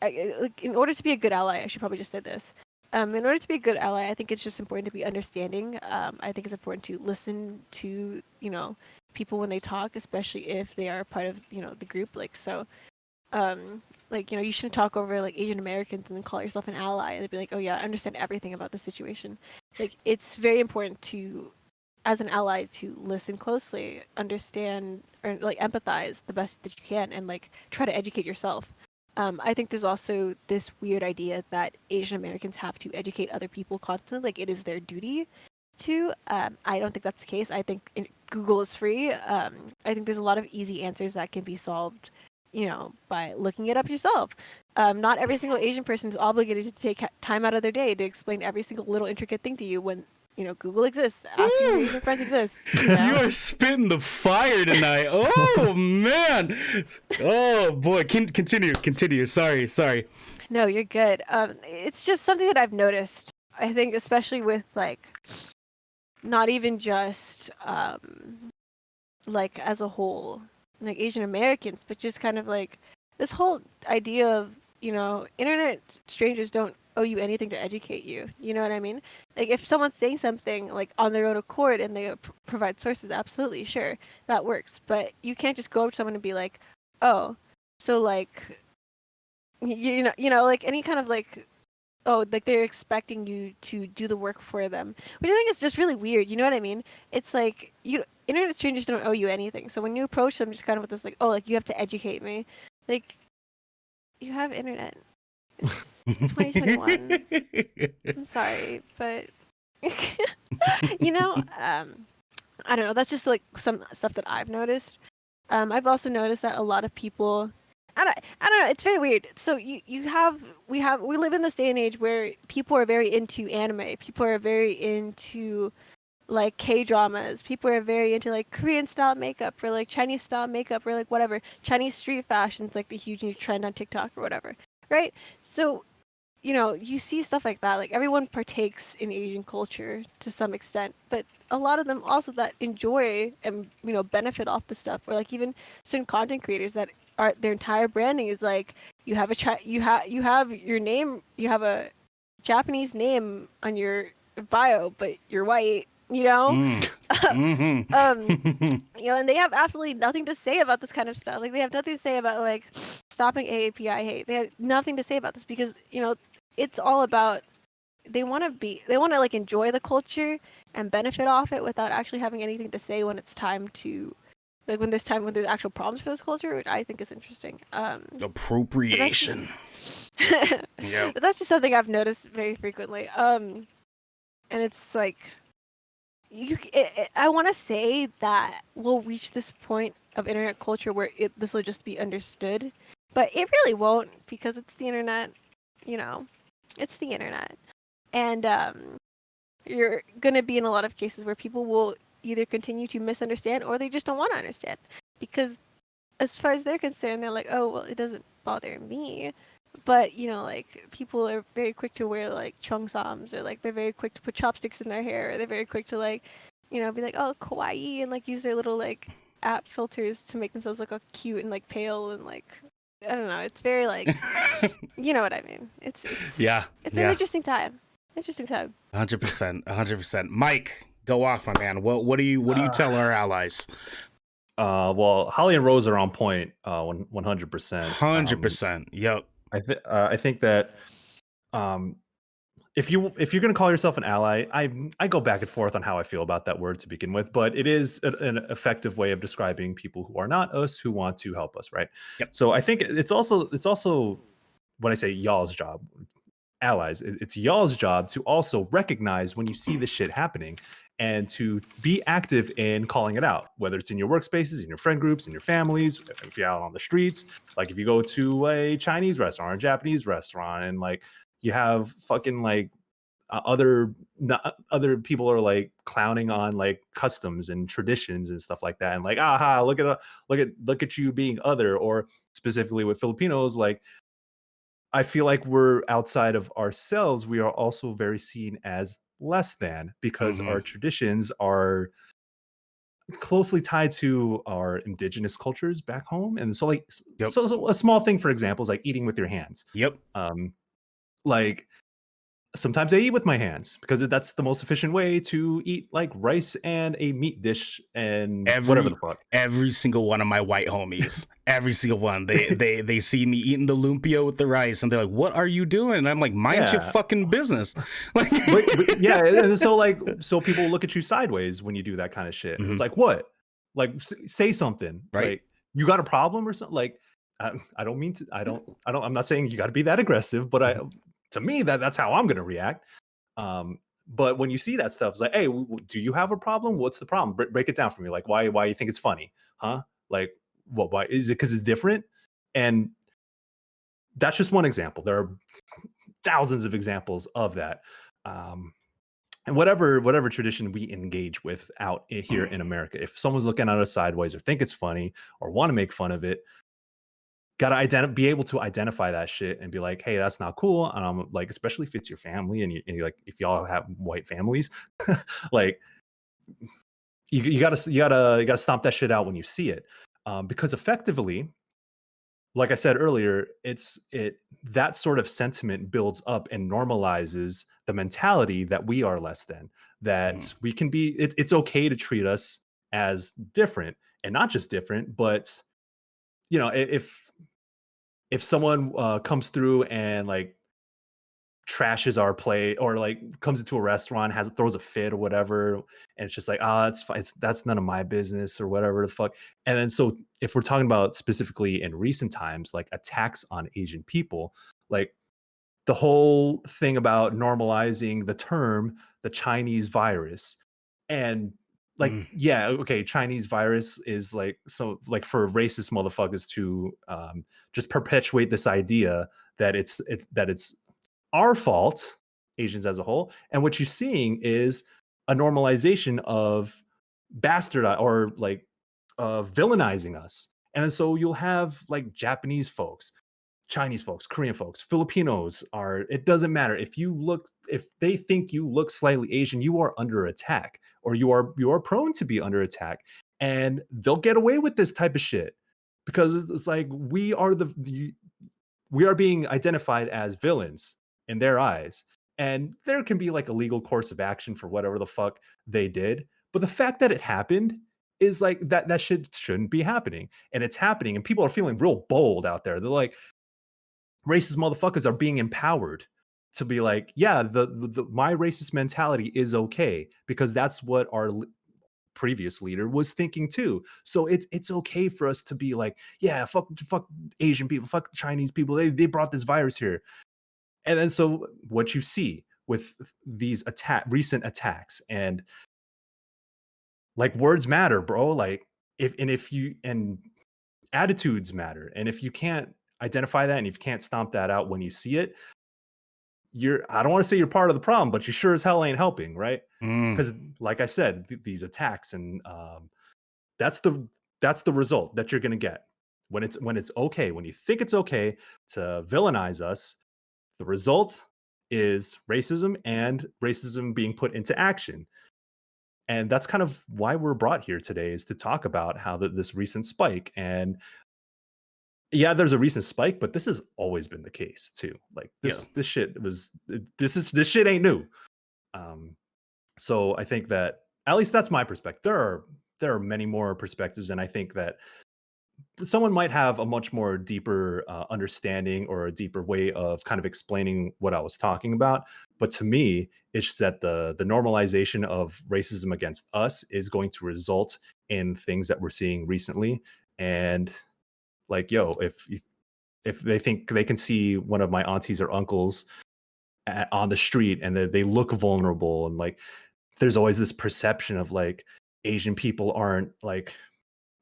in order to be a good ally, I should probably just say this. In order to be a good ally, I think it's just important to be understanding. I think it's important to listen to, you know, people when they talk, especially if they are part of, you know, the group. Like, so, like, you know, you shouldn't talk over like Asian Americans and then call yourself an ally and they'd be like, oh yeah, I understand everything about the situation. Like, it's very important to, as an ally, to listen closely, understand, or like empathize the best that you can, and like try to educate yourself. I think there's also this weird idea that Asian Americans have to educate other people constantly, like it is their duty to. I don't think that's the case. I think Google is free. I think there's a lot of easy answers that can be solved, you know, by looking it up yourself. Not every single Asian person is obligated to take time out of their day to explain every single little intricate thing to you when, you know, Google exists. Asking your Asian friends exists. You know? You are spitting the fire tonight. Oh man. Oh boy. Continue. Sorry. No, you're good. It's just something that I've noticed. I think especially with like not even just like as a whole, like Asian Americans, but just kind of like this whole idea of, you know, internet strangers don't owe you anything to educate you. You know what I mean? Like if someone's saying something like on their own accord and they provide sources, absolutely, sure, that works. But you can't just go up to someone and be like, oh, so like you know, like any kind of like, oh, like they're expecting you to do the work for them, which I think is just really weird. You know what I mean? It's like internet strangers don't owe you anything. So when you approach them, just kind of with this like, oh, like you have to educate me, like you have internet. It's 2021. I'm sorry, but you know, I don't know. That's just like some stuff that I've noticed. I've also noticed that a lot of people, I don't know. It's very weird. So we live in this day and age where people are very into anime. People are very into like K-dramas. People are very into like Korean style makeup or like Chinese style makeup or like whatever. Chinese street fashion's like the huge new trend on TikTok or whatever, right? So, you know, you see stuff like that. Like everyone partakes in Asian culture to some extent, but a lot of them also that enjoy and, you know, benefit off the stuff, or like even certain content creators that are their entire branding is like you have you have your name, you have a Japanese name on your bio, but you're white. you know? Mm-hmm. You know, and they have absolutely nothing to say about this kind of stuff. Like, they have nothing to say about, like, stopping AAPI hate. They have nothing to say about this because, you know, it's all about they want to like enjoy the culture and benefit off it without actually having anything to say when it's time to, like, when there's actual problems for this culture, which I think is interesting. Appropriation. Yep. But that's just something I've noticed very frequently. And it's like, I want to say that we'll reach this point of internet culture where this will just be understood, but it really won't because it's the internet. You know, it's the internet, and you're gonna be in a lot of cases where people will either continue to misunderstand or they just don't want to understand because, as far as they're concerned, they're like, oh well, it doesn't bother me. But, you know, like, people are very quick to wear, like, cheongsams, or, like, they're very quick to put chopsticks in their hair, or they're very quick to, like, you know, be like, oh, kawaii, and, like, use their little, like, app filters to make themselves look all cute and, like, pale, and, like, I don't know, it's very, like, you know what I mean. It's Yeah. It's an interesting time. 100%. 100%. Mike, go off, my man. What do you tell our allies? Well, Holly and Rose are on point, 100%. 100%. Yep. I think that if you're going to call yourself an ally, I go back and forth on how I feel about that word to begin with, but it is an effective way of describing people who are not us, who want to help us, right? Yep. So I think it's also when I say y'all's job, allies, it's y'all's job to also recognize when you see this shit happening and to be active in calling it out, whether it's in your workspaces, in your friend groups, in your families, if you're out on the streets. Like, if you go to a Chinese restaurant or a Japanese restaurant and, like, you have fucking, like, other people are, like, clowning on, like, customs and traditions and stuff like that, and, like, aha, look at you being other. Or specifically with Filipinos, like, I feel like we're outside of ourselves. We are also very seen as less than because our traditions are closely tied to our indigenous cultures back home. And so, like, so a small thing, for example, is like eating with your hands. Yep. Like, sometimes I eat with my hands because that's the most efficient way to eat, like, rice and a meat dish and whatever the fuck. Every single one of my white homies, every single one, they see me eating the lumpia with the rice and they're like, "What are you doing?" And I'm like, "Mind your fucking business." but yeah, and so people look at you sideways when you do that kind of shit. It's like, what? Like, say something. Right. Like, you got a problem or something? Like, I don't mean to. I'm not saying you got to be that aggressive, but to me, that's how I'm going to react. But when you see that stuff, it's like, hey, do you have a problem? What's the problem? Break it down for me. Like, why you think it's funny? Huh? Like, what? Why is it? Because it's different? And that's just one example. There are thousands of examples of that. And whatever tradition we engage with out here in America, if someone's looking at us sideways or think it's funny or want to make fun of it, gotta be able to identify that shit and be like, hey, that's not cool. And I'm like, especially if it's your family and you like, if y'all have white families, like, you gotta stomp that shit out when you see it, because effectively, like I said earlier, that sort of sentiment builds up and normalizes the mentality that we are less than, that we can be. It's okay to treat us as different, and not just different, but, you know, if someone comes through and, like, trashes our plate, or, like, comes into a restaurant, throws a fit or whatever, and it's just like, it's fine, that's none of my business or whatever the fuck. And then, so if we're talking about specifically in recent times, like, attacks on Asian people, like, the whole thing about normalizing the term the Chinese virus, and, like, yeah, okay, Chinese virus is, like, so, like, for racist motherfuckers to just perpetuate this idea that it's our fault, Asians as a whole. And what you're seeing is a normalization of bastard, or, like, villainizing us. And so you'll have, like, Japanese folks, Chinese folks, Korean folks, Filipinos it doesn't matter. If they think you look slightly Asian, you are under attack, or you are prone to be under attack. And they'll get away with this type of shit because it's like, we are being identified as villains in their eyes. And there can be like a legal course of action for whatever the fuck they did. But the fact that it happened is like that shit shouldn't be happening. And it's happening. And people are feeling real bold out there. They're like, racist motherfuckers are being empowered to be like, yeah, the my racist mentality is okay because that's what our previous leader was thinking too. So it's okay for us to be like, yeah, fuck Asian people, fuck Chinese people. They brought this virus here. And then so what you see with these recent attacks, and like words matter, bro. Like if you and attitudes matter. And if you can't identify that and if you can't stomp that out when you see it, I don't want to say you're part of the problem, but you sure as hell ain't helping, right? Because like I said, these attacks and that's the result that you're gonna get when it's okay, when you think it's okay to villainize us. The result is racism and racism being put into action. And that's kind of why we're brought here today, is to talk about how this recent spike. And yeah, there's a recent spike, but this has always been the case too. Like this shit ain't new. So I think that at least that's my perspective. There are many more perspectives, and I think that someone might have a much more deeper understanding or a deeper way of kind of explaining what I was talking about. But to me, it's just that the normalization of racism against us is going to result in things that we're seeing recently. And like, yo, if they think they can see one of my aunties or uncles on the street and they look vulnerable, and like there's always this perception of like Asian people aren't like,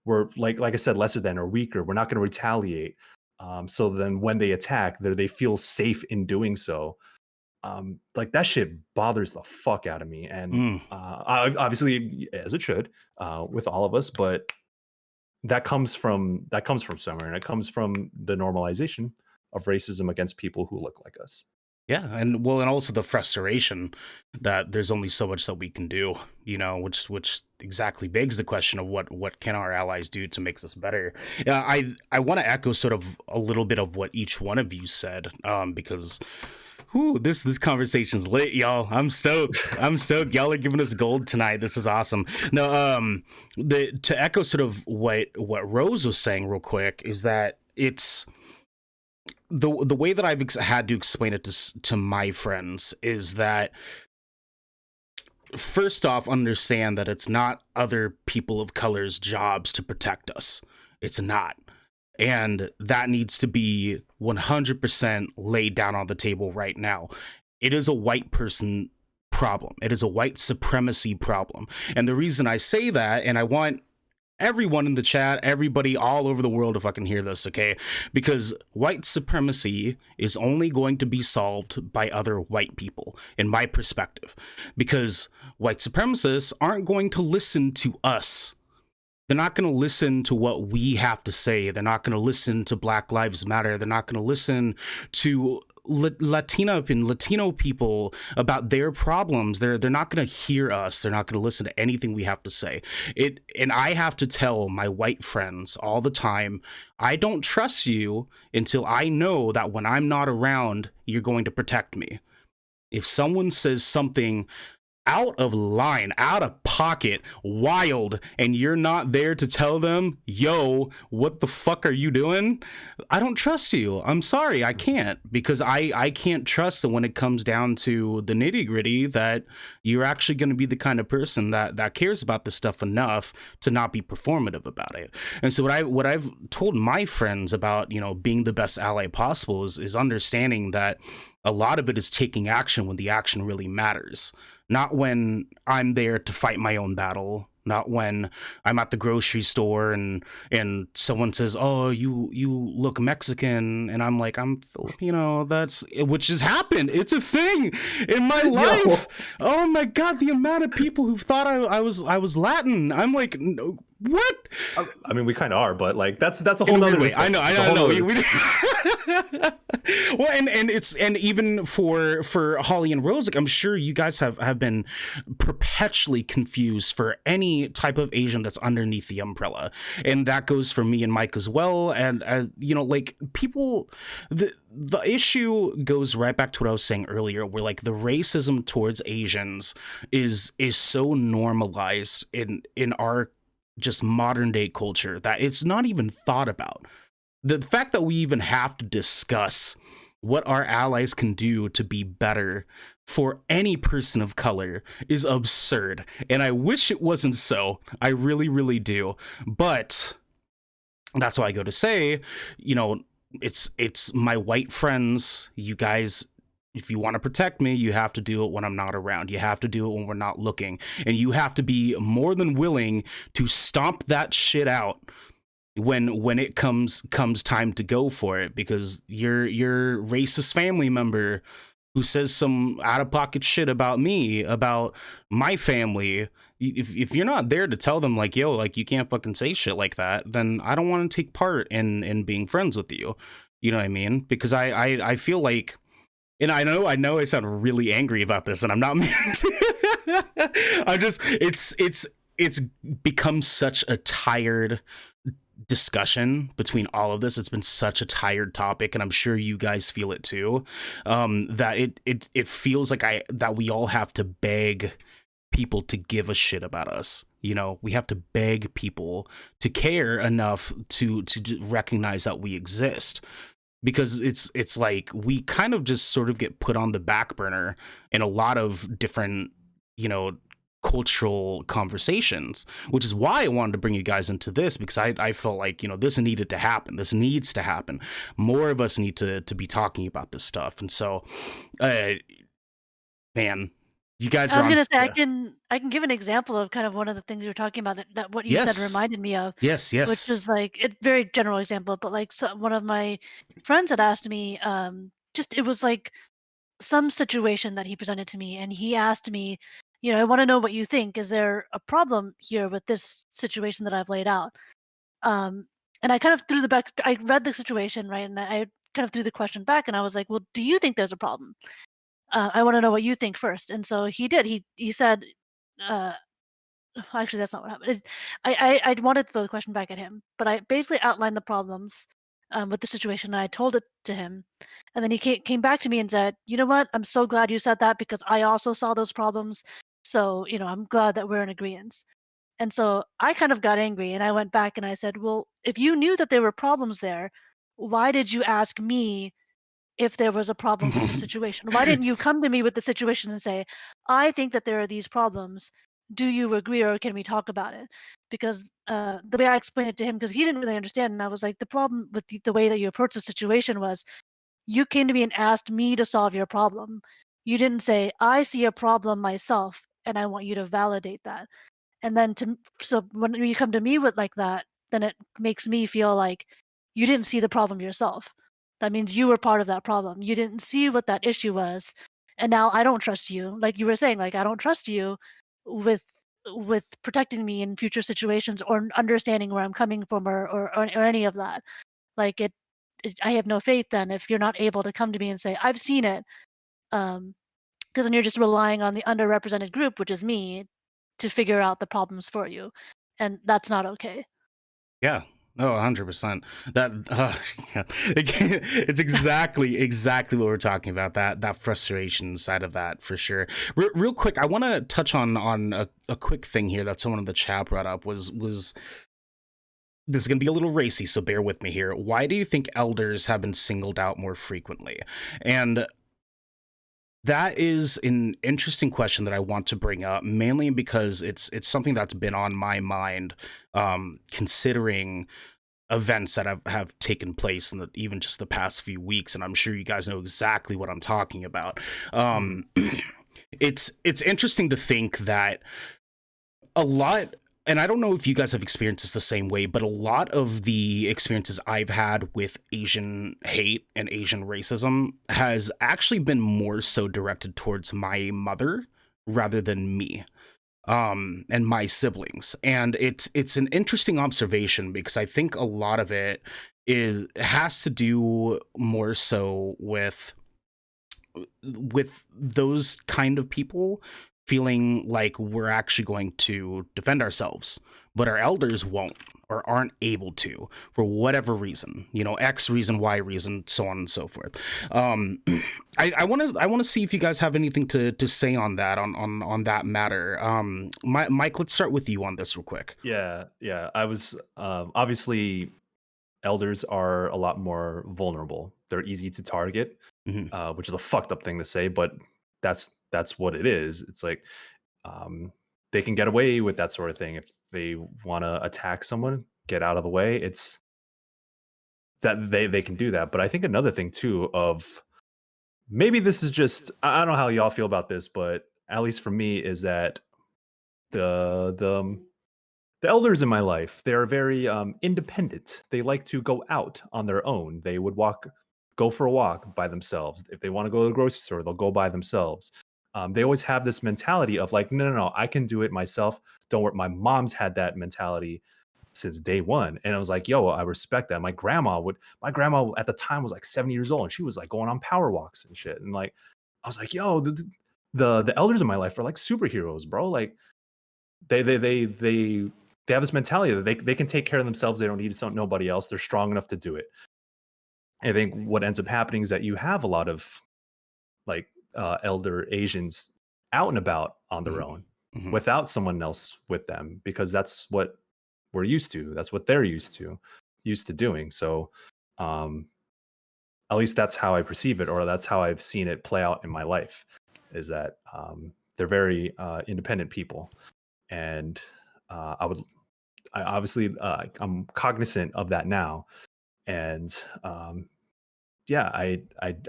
we're like I said, lesser than or weaker, we're not going to retaliate. So then when they attack, they feel safe in doing so. Like that shit bothers the fuck out of me. And obviously, as it should, with all of us, but that comes from somewhere, and it comes from the normalization of racism against people who look like us. Yeah, and also the frustration that there's only so much that we can do, which exactly begs the question of what can our allies do to make this better. I want to echo sort of a little bit of what each one of you said, because this conversation's lit, y'all. I'm stoked. Y'all are giving us gold tonight. This is awesome. No, to echo sort of what Rose was saying real quick is that it's the way that I've had to explain it to my friends is that, first off, understand that it's not other people of color's jobs to protect us. It's not. And that needs to be 100% laid down on the table right now. It is a white person problem. It is a white supremacy problem. And the reason I say that, and I want everyone in the chat, everybody all over the world to fucking hear this, okay? Because white supremacy is only going to be solved by other white people, in my perspective. Because white supremacists aren't going to listen to us. They're not going to listen to what we have to say. They're not going to listen to Black Lives Matter. They're not going to listen to Latino people about their problems. They're not going to hear us. They're not going to listen to anything we have to say. And I have to tell my white friends all the time, I don't trust you until I know that when I'm not around, you're going to protect me. If someone says something out of line, out of pocket, wild, and you're not there to tell them, yo, what the fuck are you doing? I don't trust you. I'm sorry, I can't, because I can't trust that when it comes down to the nitty gritty that you're actually going to be the kind of person that cares about this stuff enough to not be performative about it. And so what I've told my friends about, being the best ally possible is understanding that a lot of it is taking action when the action really matters. Not when I'm there to fight my own battle. Not when I'm at the grocery store and someone says, "Oh, you look Mexican," and I'm like, "I'm Filipino." Which has happened. It's a thing in my life. Oh my god, the amount of people who thought I was Latin. I'm like, no, what? I mean, we kind of are, but like that's a whole nother way. I know. Well, and even for Holly and Rose, like, I'm sure you guys have been perpetually confused for any type of Asian that's underneath the umbrella, and that goes for me and Mike as well. And you know, like, people, the issue goes right back to what I was saying earlier, where like the racism towards Asians is so normalized in our just modern day culture that it's not even thought about. The fact that we even have to discuss what our allies can do to be better for any person of color is absurd. And I wish it wasn't so. I really, really do. But that's why I go to say, you know, it's my white friends. You guys, if you want to protect me, you have to do it when I'm not around. You have to do it when we're not looking. And you have to be more than willing to stomp that shit out when it comes time to go for it, because your racist family member who says some out of pocket shit about me, about my family, if you're not there to tell them like, yo, like, you can't fucking say shit like that, then I don't want to take part in being friends with you. You know what I mean? Because I feel like, and I know I sound really angry about this, and I'm not I just, it's become such a tired discussion between all of this. It's been such a tired topic, and I'm sure you guys feel it too, that it feels like that we all have to beg people to give a shit about us. You know, we have to beg people to care enough to recognize that we exist, because it's like we kind of just sort of get put on the back burner in a lot of different, you know, cultural conversations, which is why I wanted to bring you guys into this, because I felt like, you know, this needed to happen. This needs to happen. More of us need to be talking about this stuff. And so, man, you guys I was are gonna say, yeah. I can give an example of kind of one of the things you were talking about that what you said Yes. reminded me of, Yes. which Yes. was like a very general example, but like, one of my friends had asked me, just, it was like some situation that he presented to me, and he asked me, you know, I want to know what you think. Is there a problem here with this situation that I've laid out? Um, and I kind of threw the back. I read the situation, right, and I kind of threw the question back, and I was like, well, do you think there's a problem? I want to know what you think first. And so he did. He said, uh, actually, that's not what happened. I wanted to throw the question back at him, but I basically outlined the problems, with the situation, and I told it to him, and then he came back to me and said, "You know what? I'm so glad you said that, because I also saw those problems. So, you know, I'm glad that we're in agreement." And so I kind of got angry, and I went back and I said, "Well, if you knew that there were problems there, why did you ask me if there was a problem with the situation? Why didn't you come to me with the situation and say, 'I think that there are these problems. Do you agree, or can we talk about it?'" Because the way I explained it to him, because he didn't really understand, and I was like, the problem with the way that you approach the situation was, you came to me and asked me to solve your problem. You didn't say, "I see a problem myself, and I want you to validate that." And then so when you come to me with like that, then it makes me feel like you didn't see the problem yourself. That means you were part of that problem. You didn't see what that issue was, and now I don't trust you. Like you were saying, like, I don't trust you with protecting me in future situations, or understanding where I'm coming from, or any of that. Like I have no faith then if you're not able to come to me and say, "I've seen it," because then you're just relying on the underrepresented group, which is me, to figure out the problems for you, and that's not okay. Yeah. No, 100%. That yeah. It's exactly what we're talking about. That frustration side of that, for sure. Real quick, I want to touch on a quick thing here that someone in the chat brought up. Was this is going to be a little racy, so bear with me here. Why do you think elders have been singled out more frequently? And that is an interesting question that I want to bring up, mainly because it's something that's been on my mind, considering events that have taken place in even just the past few weeks, and I'm sure you guys know exactly what I'm talking about. Mhm. It's interesting to think that a lot, and I don't know if you guys have experienced this the same way, but a lot of the experiences I've had with Asian hate and Asian racism has actually been more so directed towards my mother rather than me. and my siblings. And it's an interesting observation because I think a lot of it has to do more so with those kind of people feeling like we're actually going to defend ourselves, but our elders won't or aren't able to for whatever reason, X reason, Y reason, so on and so forth. I want to see if you guys have anything to say on that, on that matter. Mike, let's start with you on this real quick. Yeah. I was obviously elders are a lot more vulnerable. They're easy to target, which is a fucked up thing to say, but that's what it is. It's like they can get away with that sort of thing if they want to attack someone, get out of the way. It's that they can do that. But I think another thing too of maybe this is just I don't know how y'all feel about this, but at least for me is that the elders in my life, they're very independent. They like to go out on their own. They would go for a walk by themselves. If they want to go to the grocery store, they'll go by themselves. They always have this mentality of like, no, I can do it myself. Don't worry. My mom's had that mentality since day one. And I was like, yo, I respect that. My grandma at the time was like 70 years old and she was like going on power walks and shit. And like, I was like, yo, the elders in my life are like superheroes, bro. Like they have this mentality that they can take care of themselves. They don't need nobody else. They're strong enough to do it. I think what ends up happening is that you have a lot of like elder Asians out and about on their own without someone else with them, because that's what we're used to. That's what they're used to doing. So at least that's how I perceive it, or that's how I've seen it play out in my life, is that they're very independent people. And I'm cognizant of that now. And I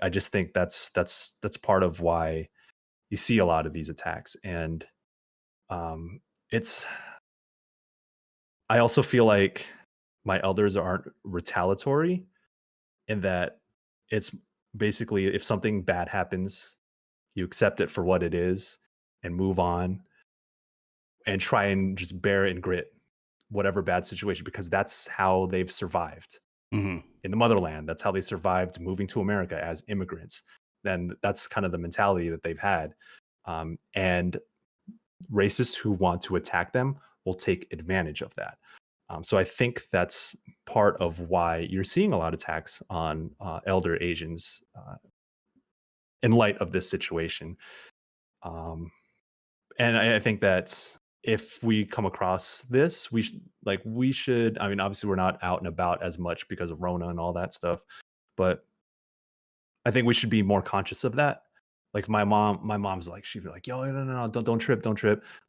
just think that's part of why you see a lot of these attacks. And I also feel like my elders aren't retaliatory, in that it's basically if something bad happens, you accept it for what it is and move on and try and just bear it and grit whatever bad situation, because that's how they've survived in the motherland. That's how they survived moving to America as immigrants. Then that's kind of the mentality that they've had. And racists who want to attack them will take advantage of that. So I think that's part of why you're seeing a lot of attacks on elder Asians in light of this situation. And I think that if we come across this, we should, I mean, obviously we're not out and about as much because of Rona and all that stuff, but I think we should be more conscious of that. Like my mom's like, she'd be like, yo, no, don't trip.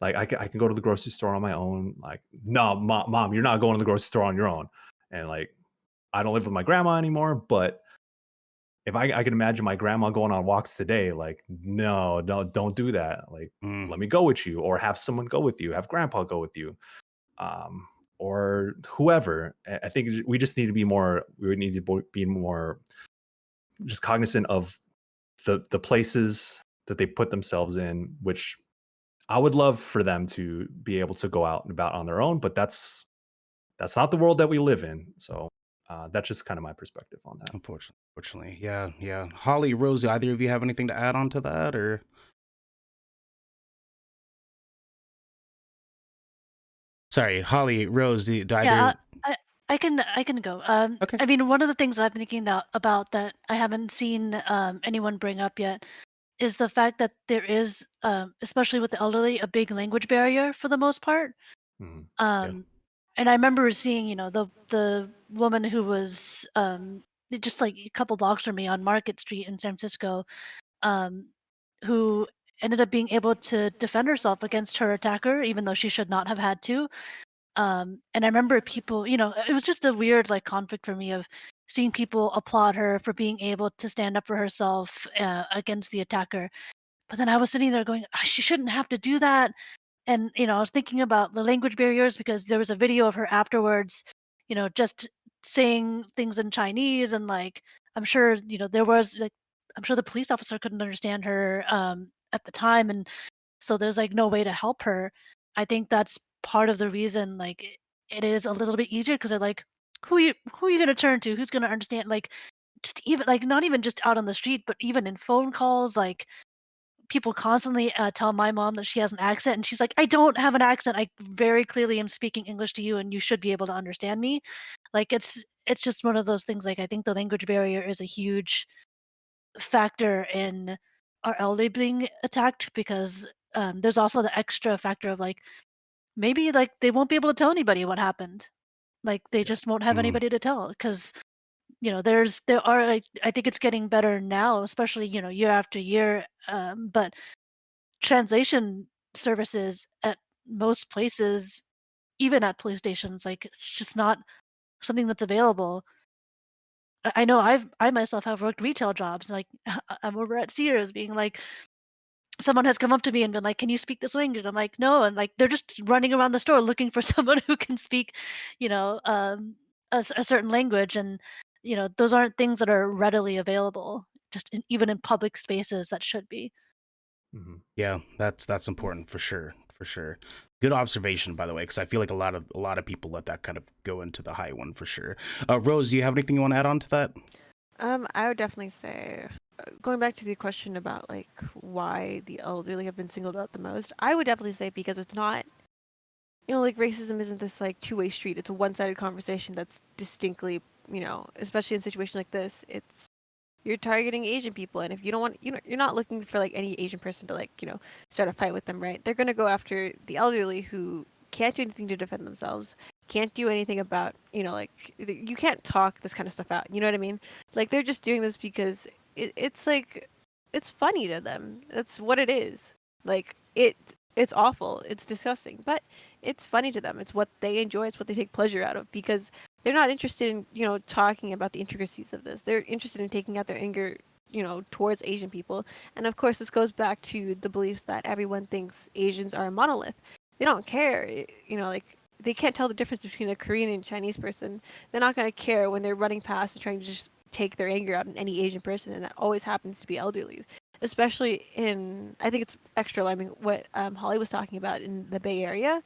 Like I can go to the grocery store on my own. Like, no, mom, you're not going to the grocery store on your own. And like, I don't live with my grandma anymore, but if I can imagine my grandma going on walks today, like, no, don't do that. Like, let me go with you, or have someone go with you, have grandpa go with you, or whoever. I think we just need to be more, just cognizant of the places that they put themselves in, which I would love for them to be able to go out and about on their own, but that's not the world that we live in. So that's just kind of my perspective on that. Unfortunately. Yeah. Holly, Rose, either of you have anything to add on to that, or? Sorry, Holly, Rose, do either? Yeah, I can go. Okay. I mean, one of the things I'm thinking about that I haven't seen anyone bring up yet is the fact that there is, especially with the elderly, a big language barrier for the most part. And I remember seeing, the woman who was just like a couple blocks from me on Market Street in San Francisco, who ended up being able to defend herself against her attacker, even though she should not have had to. And I remember people, it was just a weird like conflict for me of seeing people applaud her for being able to stand up for herself against the attacker. But then I was sitting there going, "Ah, she shouldn't have to do that." And I was thinking about the language barriers because there was a video of her afterwards, just saying things in Chinese, and like I'm sure there was like I'm sure the police officer couldn't understand her at the time, and so there's like no way to help her. I think that's part of the reason, like, it is a little bit easier because 'cause they're like, who are you gonna turn to? Who's gonna understand?" Like, just even like, not even just out on the street, but even in phone calls, like, people constantly, tell my mom that she has an accent, and she's like, "I don't have an accent. I very clearly am speaking English to you, and you should be able to understand me." Like, it's just one of those things, like, I think the language barrier is a huge factor in our elderly being attacked because, there's also the extra factor of, like, maybe, like, they won't be able to tell anybody what happened. Like, they Yeah. just won't have Mhm. anybody to tell because, there are, like, I think it's getting better now, especially, year after year, but translation services at most places, even at police stations, like, it's just not something that's available. I know I myself have worked retail jobs, like, I'm over at Sears being like, someone has come up to me and been like, "Can you speak this language?" And I'm like, "No," and, like, they're just running around the store looking for someone who can speak, you know, um, a certain language, and, those aren't things that are readily available, just even in public spaces that should be. Mhm. Yeah, that's important for sure, for sure. Good observation, by the way, because I feel like a lot of people let that kind of go into the high one for sure. Rose, do you have anything you want to add on to that? I would definitely say, going back to the question about like why the elderly have been singled out the most, I would definitely say because it's not, like racism isn't this like two-way street. It's a one-sided conversation that's distinctly, especially in a situation like this, it's you're targeting Asian people, and if you don't want, you're not looking for like any Asian person to like, start a fight with them, right? They're gonna go after the elderly who can't do anything to defend themselves, can't do anything about, like you can't talk this kind of stuff out. You know what I mean? Like they're just doing this because it's like it's funny to them. That's what it is. Like it's awful. It's disgusting, but it's funny to them. It's what they enjoy. It's what they take pleasure out of because they're not interested in talking about the intricacies of this. They're interested in taking out their anger towards Asian people. And of course this goes back to the belief that everyone thinks Asians are a monolith. They don't care. Like they can't tell the difference between a Korean and Chinese person. They're not going to care when they're running past and trying to just take their anger out on any Asian person, and that always happens to be elderly, especially in, I think it's extra alarming what Holly was talking about in the Bay Area.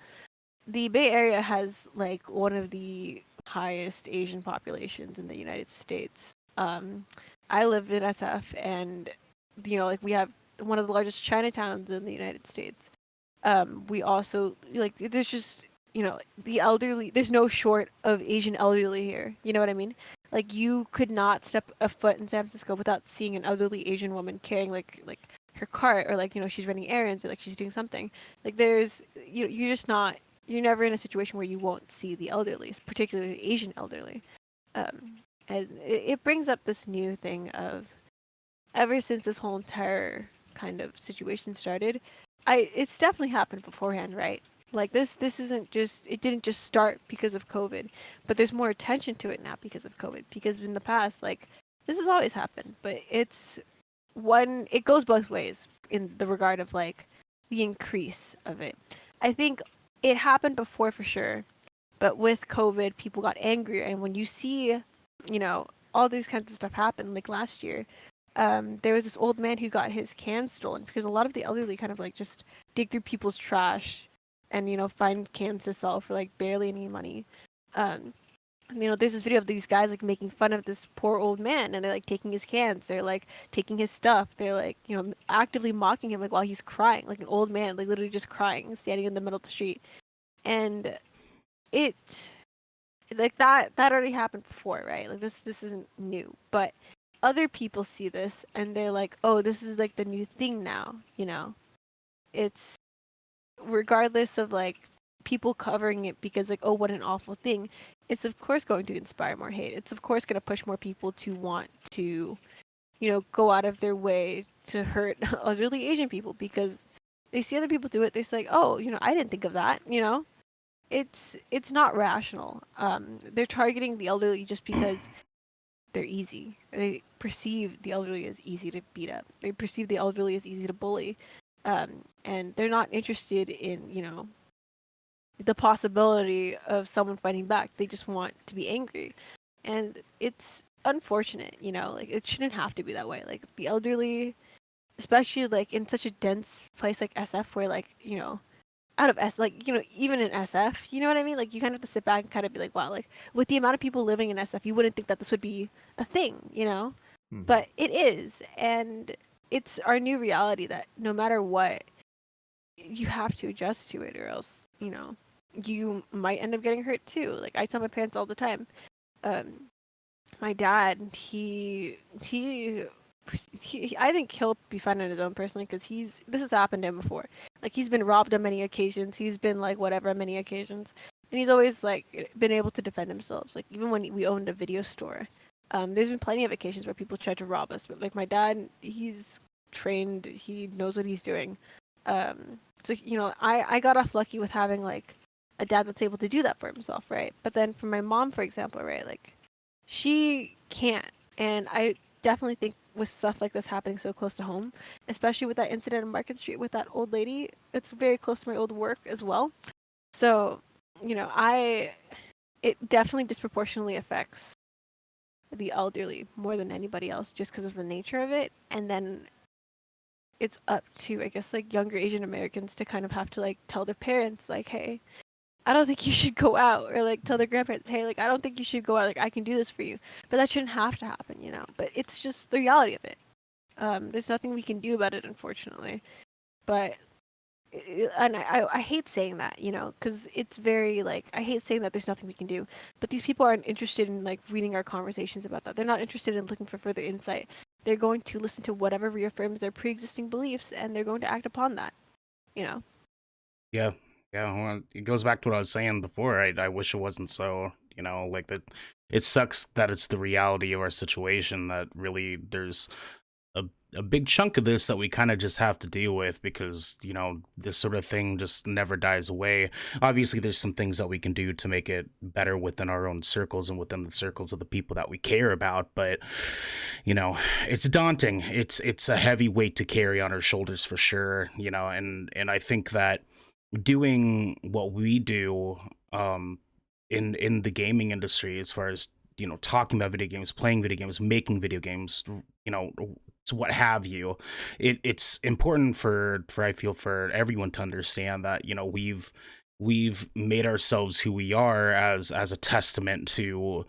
The Bay Area has like one of the highest Asian populations in the United States. I live in SF, and like we have one of the largest Chinatowns in the United States. We also like there's just the elderly. There's no short of Asian elderly here. You know what I mean? Like you could not step a foot in San Francisco without seeing an elderly Asian woman carrying like her cart, or like she's running errands, or like she's doing something. Like there's you're just not, you're never in a situation where you won't see the elderly, particularly the Asian elderly. And it brings up this new thing of, ever since this whole entire kind of situation started, it's definitely happened beforehand, right? Like this isn't just, it didn't just start because of COVID, but there's more attention to it now because of COVID. Because in the past, like this has always happened, but it goes both ways in the regard of like the increase of it. I think it happened before for sure, but with COVID, people got angrier, and when you see, all these kinds of stuff happen, like last year, there was this old man who got his cans stolen because a lot of the elderly kind of like just dig through people's trash and find cans to sell for like barely any money. Um, there's this video of these guys like making fun of this poor old man, and they're like taking his cans, they're like taking his stuff, they're like actively mocking him like while he's crying, like an old man, like literally just crying, standing in the middle of the street. And it like that already happened before, right? Like this isn't new, but other people see this and they're like, oh, this is like the new thing now. It's, regardless of like people covering it because like, oh, what an awful thing, it's of course going to inspire more hate. It's of course going to push more people to want to go out of their way to hurt elderly Asian people because they see other people do it. They say like, oh, I didn't think of that. It's not rational. They're targeting the elderly just because they're easy. They perceive the elderly as easy to beat up. They perceive the elderly as easy to bully, and they're not interested in the possibility of someone fighting back. They just want to be angry, and it's unfortunate. Like it shouldn't have to be that way. Like the elderly, especially like in such a dense place like SF, where like out of like, even in SF, you know what I mean? Like, you kind of have to sit back and kind of be like, wow, like with the amount of people living in SF, you wouldn't think that this would be a thing, but it is. And it's our new reality that no matter what, you have to adjust to it, or else, you might end up getting hurt too. Like, I tell my parents all the time, um, my dad, I think he'll be fine on his own personally, because this has happened to him before. Like, he's been robbed on many occasions. He's been like whatever on many occasions, and he's always like been able to defend himself. Like, even when we owned a video store, there's been plenty of occasions where people tried to rob us. But like, my dad, he's trained. He knows what he's doing. So I got off lucky with having like a dad that's able to do that for himself, right? But then for my mom, for example, right, like she can't, and I definitely think with stuff like this happening so close to home, especially with that incident on Market Street with that old lady, it's very close to my old work as well. So, it definitely disproportionately affects the elderly more than anybody else, just because of the nature of it. And then it's up to, I guess, like younger Asian Americans to kind of have to like tell their parents, like, hey, I don't think you should go out, or like tell their grandparents, hey, like, I don't think you should go out, like, I can do this for you. But that shouldn't have to happen, but it's just the reality of it. There's nothing we can do about it, unfortunately. But and I hate saying that, because it's very like, I hate saying that there's nothing we can do, but these people aren't interested in like reading our conversations about that. They're not interested in looking for further insight. They're going to listen to whatever reaffirms their pre-existing beliefs, and they're going to act upon that. Yeah, well, it goes back to what I was saying before. I wish it wasn't so, like that. It sucks that it's the reality of our situation, that really there's a big chunk of this that we kind of just have to deal with, because this sort of thing just never dies away. Obviously there's some things that we can do to make it better within our own circles and within the circles of the people that we care about, but it's daunting. It's a heavy weight to carry on our shoulders for sure. And I think that doing what we do in the gaming industry, as far as talking about video games, playing video games, making video games, what have you, it's important for I feel, for everyone to understand that we've made ourselves who we are as a testament to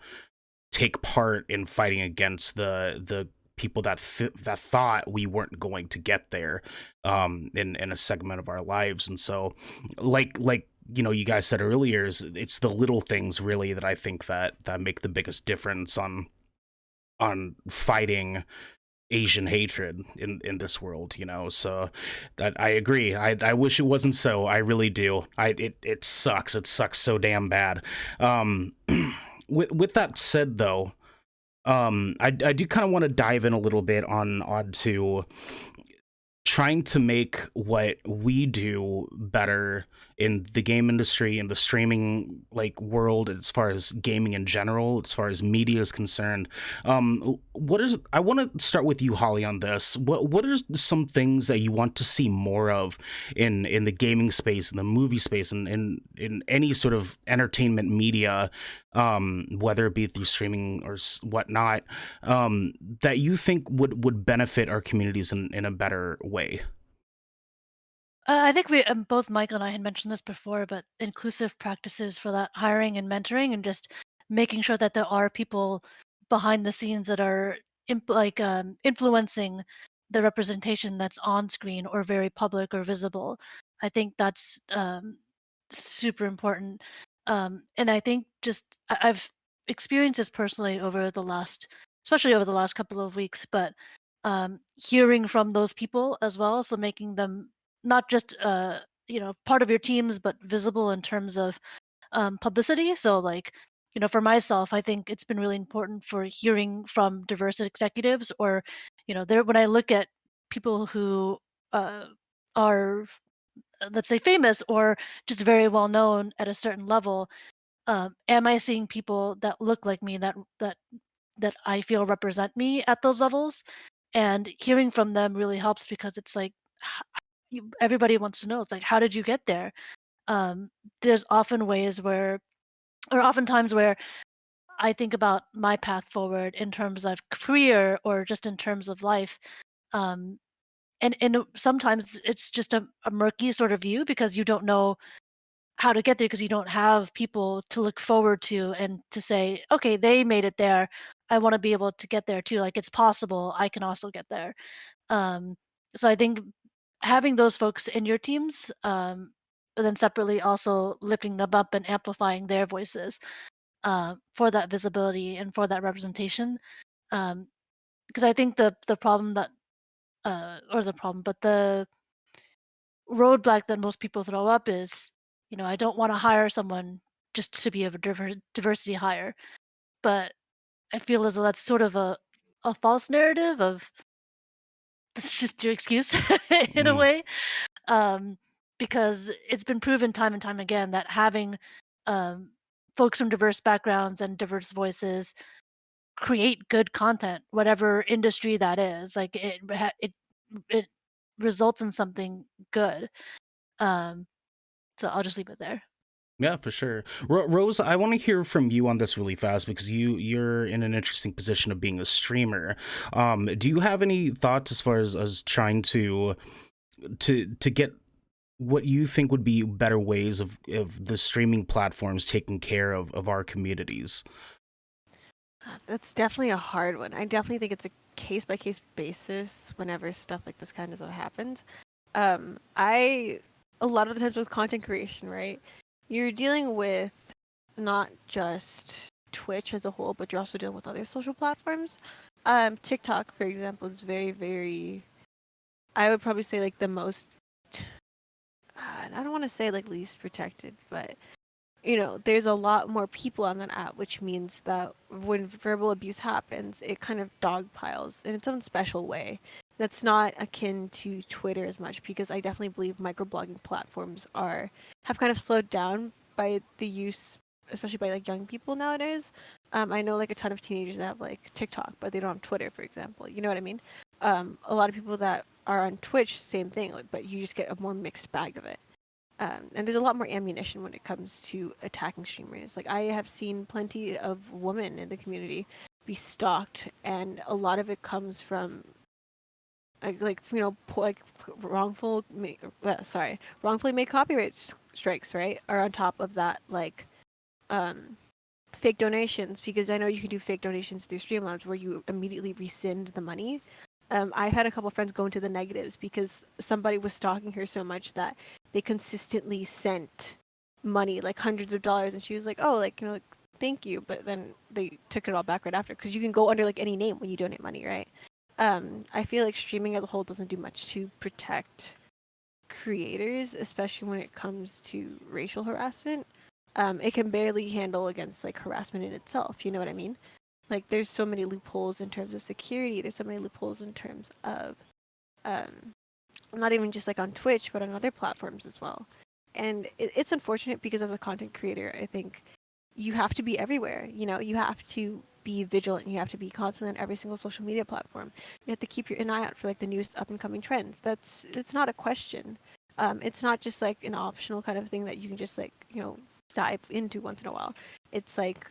take part in fighting against the people that thought we weren't going to get there in a segment of our lives. And so like you guys said earlier, it's the little things really that I think that make the biggest difference on fighting Asian hatred in this world, so that I agree. I wish it wasn't so. I really do. It sucks. It sucks so damn bad. With that said though, I do kind of want to dive in a little bit on to trying to make what we do better in the game industry and the streaming like world, as far as gaming in general, as far as media is concerned. I want to start with you, Holly, on this. What are some things that you want to see more of in the gaming space, in the movie space, and in any sort of entertainment media, whether it be through streaming or whatnot, that you think would benefit our communities in a better way? I think we both Michael and I had mentioned this before, but inclusive practices for that hiring and mentoring, and just making sure that there are people behind the scenes that are influencing the representation that's on screen or very public or visible. I think that's super important. And I think just I've experienced this personally over the last, especially over the last couple of weeks, but hearing from those people as well, so making them not just part of your teams, but visible in terms of publicity. So like, for myself, I think it's been really important for hearing from diverse executives, or there, when I look at people who uh, are, let's say, famous or just very well known at a certain level, am I seeing people that look like me, that I feel represent me at those levels? And hearing from them really helps, because it's like, everybody wants to know, it's like, how did you get there? There's often ways where, or oftentimes where, I think about my path forward in terms of career or just in terms of life. Um, and sometimes it's just a murky sort of view because you don't know how to get there because you don't have people to look forward to and to say, okay, they made it there. I want to be able to get there too. Like it's possible. I can also get there. Um, so I think having those folks in your teams, but then separately also lifting them up and amplifying their voices for that visibility and for that representation. Because I think the problem that or the problem, but the roadblock that most people throw up is, I don't want to hire someone just to be a diversity hire. But I feel as though that's sort of a false narrative of that's just your excuse in a Mm. way. Um, because it's been proven time and time again that having um, folks from diverse backgrounds and diverse voices create good content, whatever industry that is. Like it results in something good. Um, so I'll just leave it there. Yeah, for sure. Rose, I want to hear from you on this really fast because you're in an interesting position of being a streamer. Do you have any thoughts as far as trying to get what you think would be better ways of the streaming platforms taking care of our communities? That's definitely a hard one. I definitely think it's a case by case basis whenever stuff like this kind of stuff happens. I a lot of the times with content creation, right? You're dealing with not just Twitch as a whole, but you're also dealing with other social platforms. TikTok, for example, is very, very. I would probably say like the most. I don't want to say like least protected, but there's a lot more people on that app, which means that when verbal abuse happens, it kind of dogpiles in its own special way. That's not akin to Twitter as much because I definitely believe microblogging platforms have kind of slowed down by the use, especially by like young people nowadays. I know like a ton of teenagers that have like TikTok, but they don't have Twitter, for example. You know what I mean? A lot of people that are on Twitch, same thing, but you just get a more mixed bag of it. And there's a lot more ammunition when it comes to attacking streamers. Like I have seen plenty of women in the community be stalked, and a lot of it comes from wrongfully made copyright strikes, right? Are on top of that, like um, fake donations, because I know you can do fake donations through Streamlabs where you immediately rescind the money. I've had a couple friends go into the negatives because somebody was stalking her so much that they consistently sent money, like hundreds of dollars, and she was like, "Oh, like like, thank you," but then they took it all back right after because you can go under like any name when you donate money, right? I feel like streaming as a whole doesn't do much to protect creators, especially when it comes to racial harassment. It can barely handle against like harassment in itself. You know what I mean? Like there's so many loopholes in terms of security. There's so many loopholes in terms of um, not even just like on Twitch, but on other platforms as well. And it's unfortunate because as a content creator, I think you have to be everywhere. You have to be vigilant. You have to be constant on every single social media platform. You have to keep an eye out for like the newest up and coming trends. It's not a question. It's not just like an optional kind of thing that you can just like dive into once in a while. It's like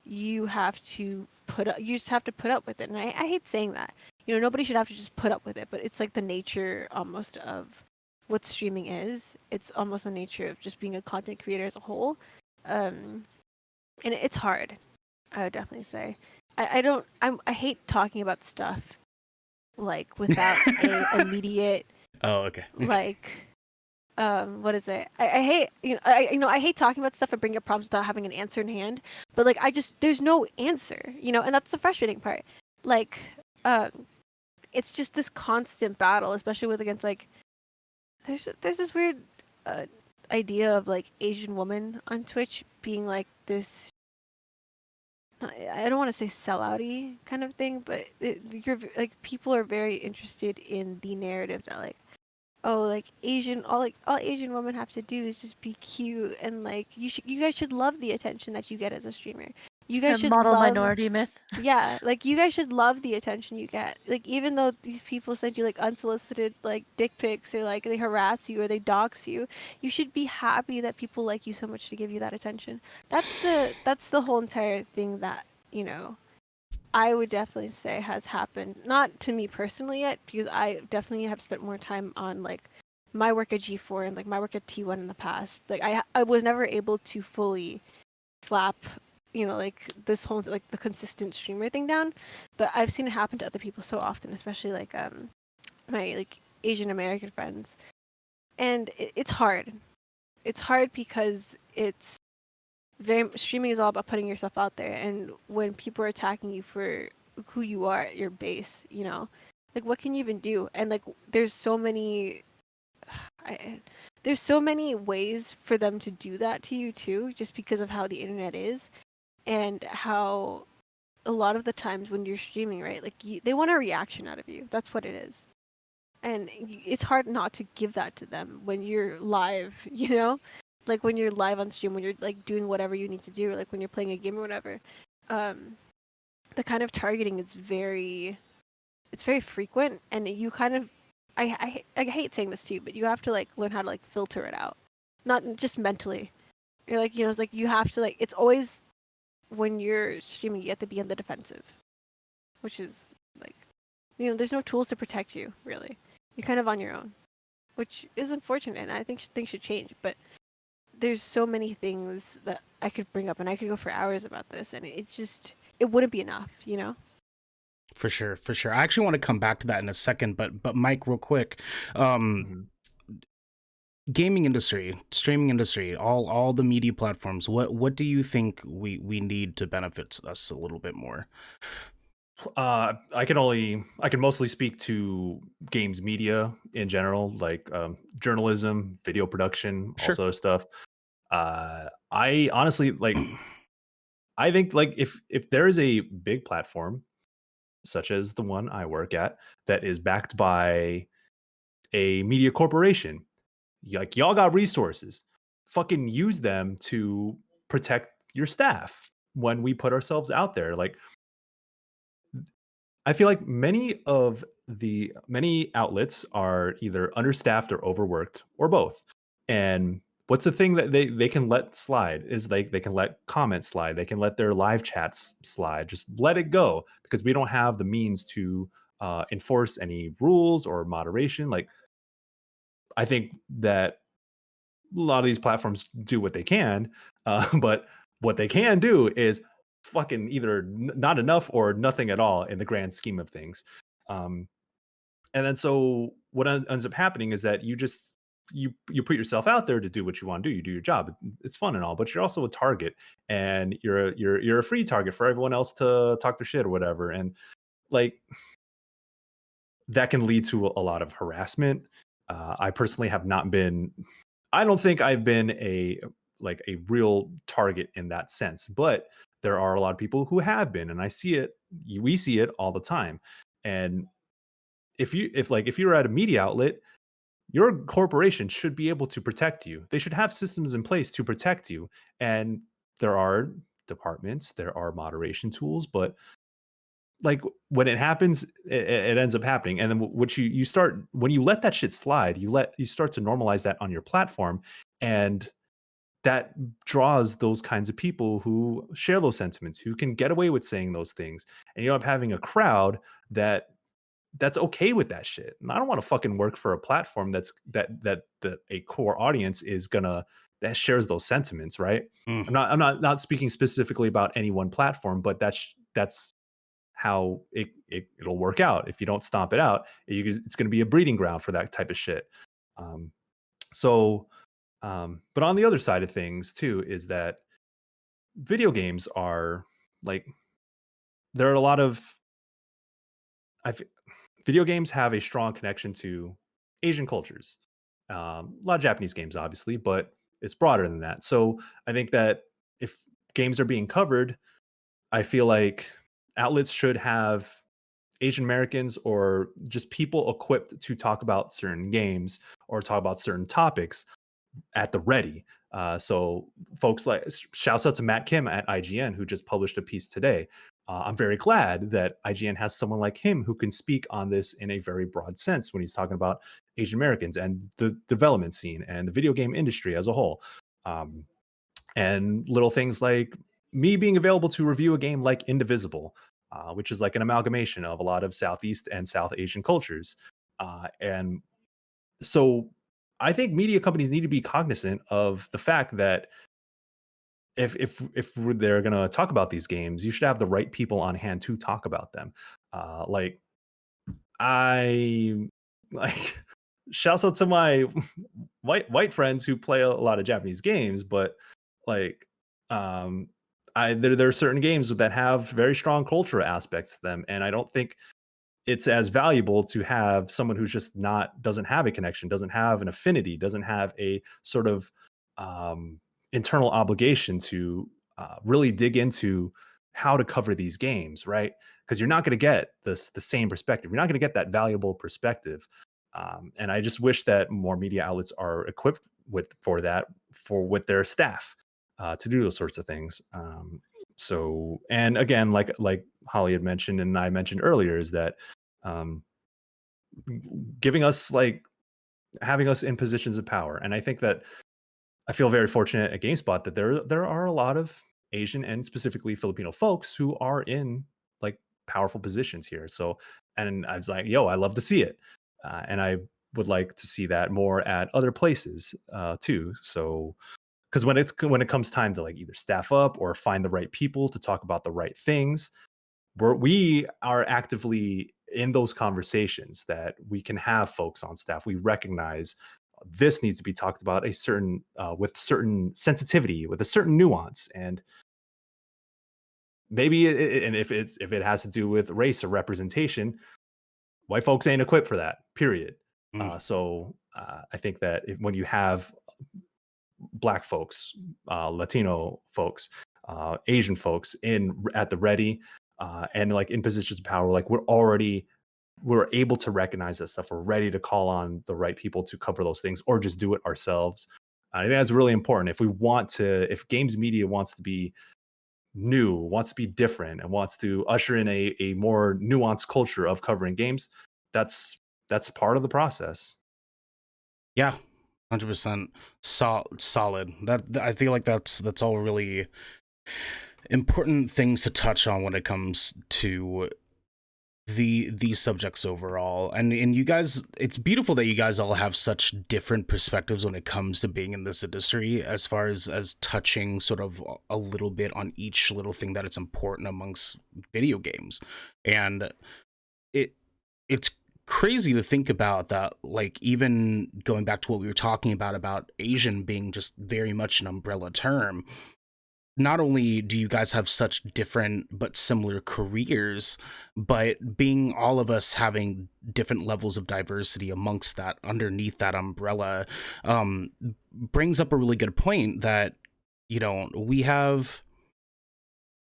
you just have to put up with it. And I hate saying that. Nobody should have to just put up with it, but it's like the nature almost of what streaming is. It's almost the nature of just being a content creator as a whole. And it's hard, I would definitely say. I hate talking about stuff like without a immediate Oh, okay. like what is it? I hate I hate talking about stuff and bring up problems without having an answer in hand. But like there's no answer, and that's the frustrating part. Like it's just this constant battle, especially with against like there's this weird idea of like Asian woman on Twitch being like this. I don't want to say sellouty kind of thing, but you're like people are very interested in the narrative that like oh like all Asian women have to do is just be cute and like you guys should love the attention that you get as a streamer. You guys The should model love minority myth. yeah, like you guys should love the attention you get. Like even though these people send you like unsolicited like dick pics or like they harass you or they dox you, you should be happy that people like you so much to give you that attention. That's the whole entire thing that, I would definitely say has happened. Not to me personally yet, because I definitely have spent more time on like my work at G4 and like my work at T1 in the past. Like I was never able to fully slap, like this whole like the consistent streamer thing down, but I've seen it happen to other people so often, especially like my like Asian American friends, and it's hard. It's hard because it's very streaming is all about putting yourself out there, and when people are attacking you for who you are at your base, like what can you even do? And like there's so many I, there's so many ways for them to do that to you too, just because of how the internet is and how a lot of the times when you're streaming, right, like they want a reaction out of you. That's what it is. And it's hard not to give that to them when you're live, like when you're live on stream, when you're like doing whatever you need to do, or like when you're playing a game or whatever. The kind of targeting is it's very frequent, and you kind of, I hate saying this to you, but you have to like learn how to like filter it out, not just mentally. You're like, it's like you have to like, it's always when you're streaming, you have to be on the defensive, which is like, there's no tools to protect you really. You're kind of on your own, which is unfortunate, and I think things should change. But there's so many things that I could bring up, and I could go for hours about this, and it wouldn't be enough, For sure, for sure. I actually want to come back to that in a second, but Mike, real quick, gaming industry, streaming industry, all the media platforms. What do you think we need to benefit us a little bit more? I can mostly speak to games media in general, like journalism, video production, all Sure. sort of stuff. I honestly like. I think like if there is a big platform such as the one I work at that is backed by a media corporation, like y'all got resources, fucking use them to protect your staff when we put ourselves out there. Like I feel like many outlets are either understaffed or overworked or both. And what's the thing that they can let slide is like they can let comments slide, they can let their live chats slide, just let it go because we don't have the means to enforce any rules or moderation. Like I think that a lot of these platforms do what they can, but what they can do is fucking either not enough or nothing at all in the grand scheme of things. Um, and then so what ends up happening is that you put yourself out there to do what you want to do. You do your job. It's fun and all, but you're also a target, and you're a free target for everyone else to talk their shit or whatever. And like that can lead to a lot of harassment. I personally have not been. I don't think I've been a real target in that sense, but there are a lot of people who have been, and I see it. We see it all the time. And if you're at a media outlet, your corporation should be able to protect you. They should have systems in place to protect you. And there are departments, there are moderation tools, but like when it happens, it ends up happening. And then what you start when you let that shit slide, you start to normalize that on your platform, and that draws those kinds of people who share those sentiments, who can get away with saying those things, and you end up having a crowd that's okay with that shit. And I don't want to fucking work for a platform that a core audience is gonna that shares those sentiments, right? Mm. I'm not speaking specifically about any one platform, but that's how it'll work out. If you don't stomp it out, it's going to be a breeding ground for that type of shit. Um, so, but on the other side of things too, is that video games are like, there are a lot of, video games have a strong connection to Asian cultures. A lot of Japanese games, obviously, but it's broader than that. So I think that if games are being covered, I feel like outlets should have Asian Americans or just people equipped to talk about certain games or talk about certain topics at the ready. So folks like, shouts out to Matt Kim at IGN who just published a piece today. I'm very glad that IGN has someone like him who can speak on this in a very broad sense when he's talking about Asian Americans and the development scene and the video game industry as a whole. And little things like me being available to review a game like Indivisible, which is like an amalgamation of a lot of Southeast and South Asian cultures. And so I think media companies need to be cognizant of the fact that if they're going to talk about these games, you should have the right people on hand to talk about them. Like I like shouts out to my white friends who play a lot of Japanese games, but like um there are certain games that have very strong cultural aspects to them, and I don't think it's as valuable to have someone who's just not doesn't have a connection, doesn't have an affinity, doesn't have a sort of um, internal obligation to really dig into how to cover these games, right? Because you're not going to get the same perspective. You're not going to get that valuable perspective. And I just wish that more media outlets are equipped with their staff to do those sorts of things. So, and again, like Holly had mentioned and I mentioned earlier, is that um, giving us like having us in positions of power. And I think that I feel very fortunate at GameSpot that there are a lot of Asian and specifically Filipino folks who are in like powerful positions here. So, and I was like, yo, I love to see it, and I would like to see that more at other places too. So, because when it comes time to like either staff up or find the right people to talk about the right things, we are actively in those conversations that we can have folks on staff. We recognize this needs to be talked about a certain with certain sensitivity, with a certain nuance, and maybe and if it has to do with race or representation, white folks ain't equipped for that. Period. So I think that when you have Black folks, Latino folks, Asian folks at the ready, and like in positions of power, like we're able to recognize that stuff. We're ready to call on the right people to cover those things, or just do it ourselves. I think that's really important. If games media wants to be new, wants to be different, and wants to usher in a more nuanced culture of covering games, that's part of the process. Yeah, 100% solid. That I feel like that's all really important things to touch on when it comes to these subjects overall. And you guys, it's beautiful that you guys all have such different perspectives when it comes to being in this industry, as far as touching sort of a little bit on each little thing that it's important amongst video games. And it's crazy to think about that, like even going back to what we were talking about Asian being just very much an umbrella term. Not only do you guys have such different but similar careers, but being all of us having different levels of diversity amongst that, underneath that umbrella, brings up a really good point that, you know, we have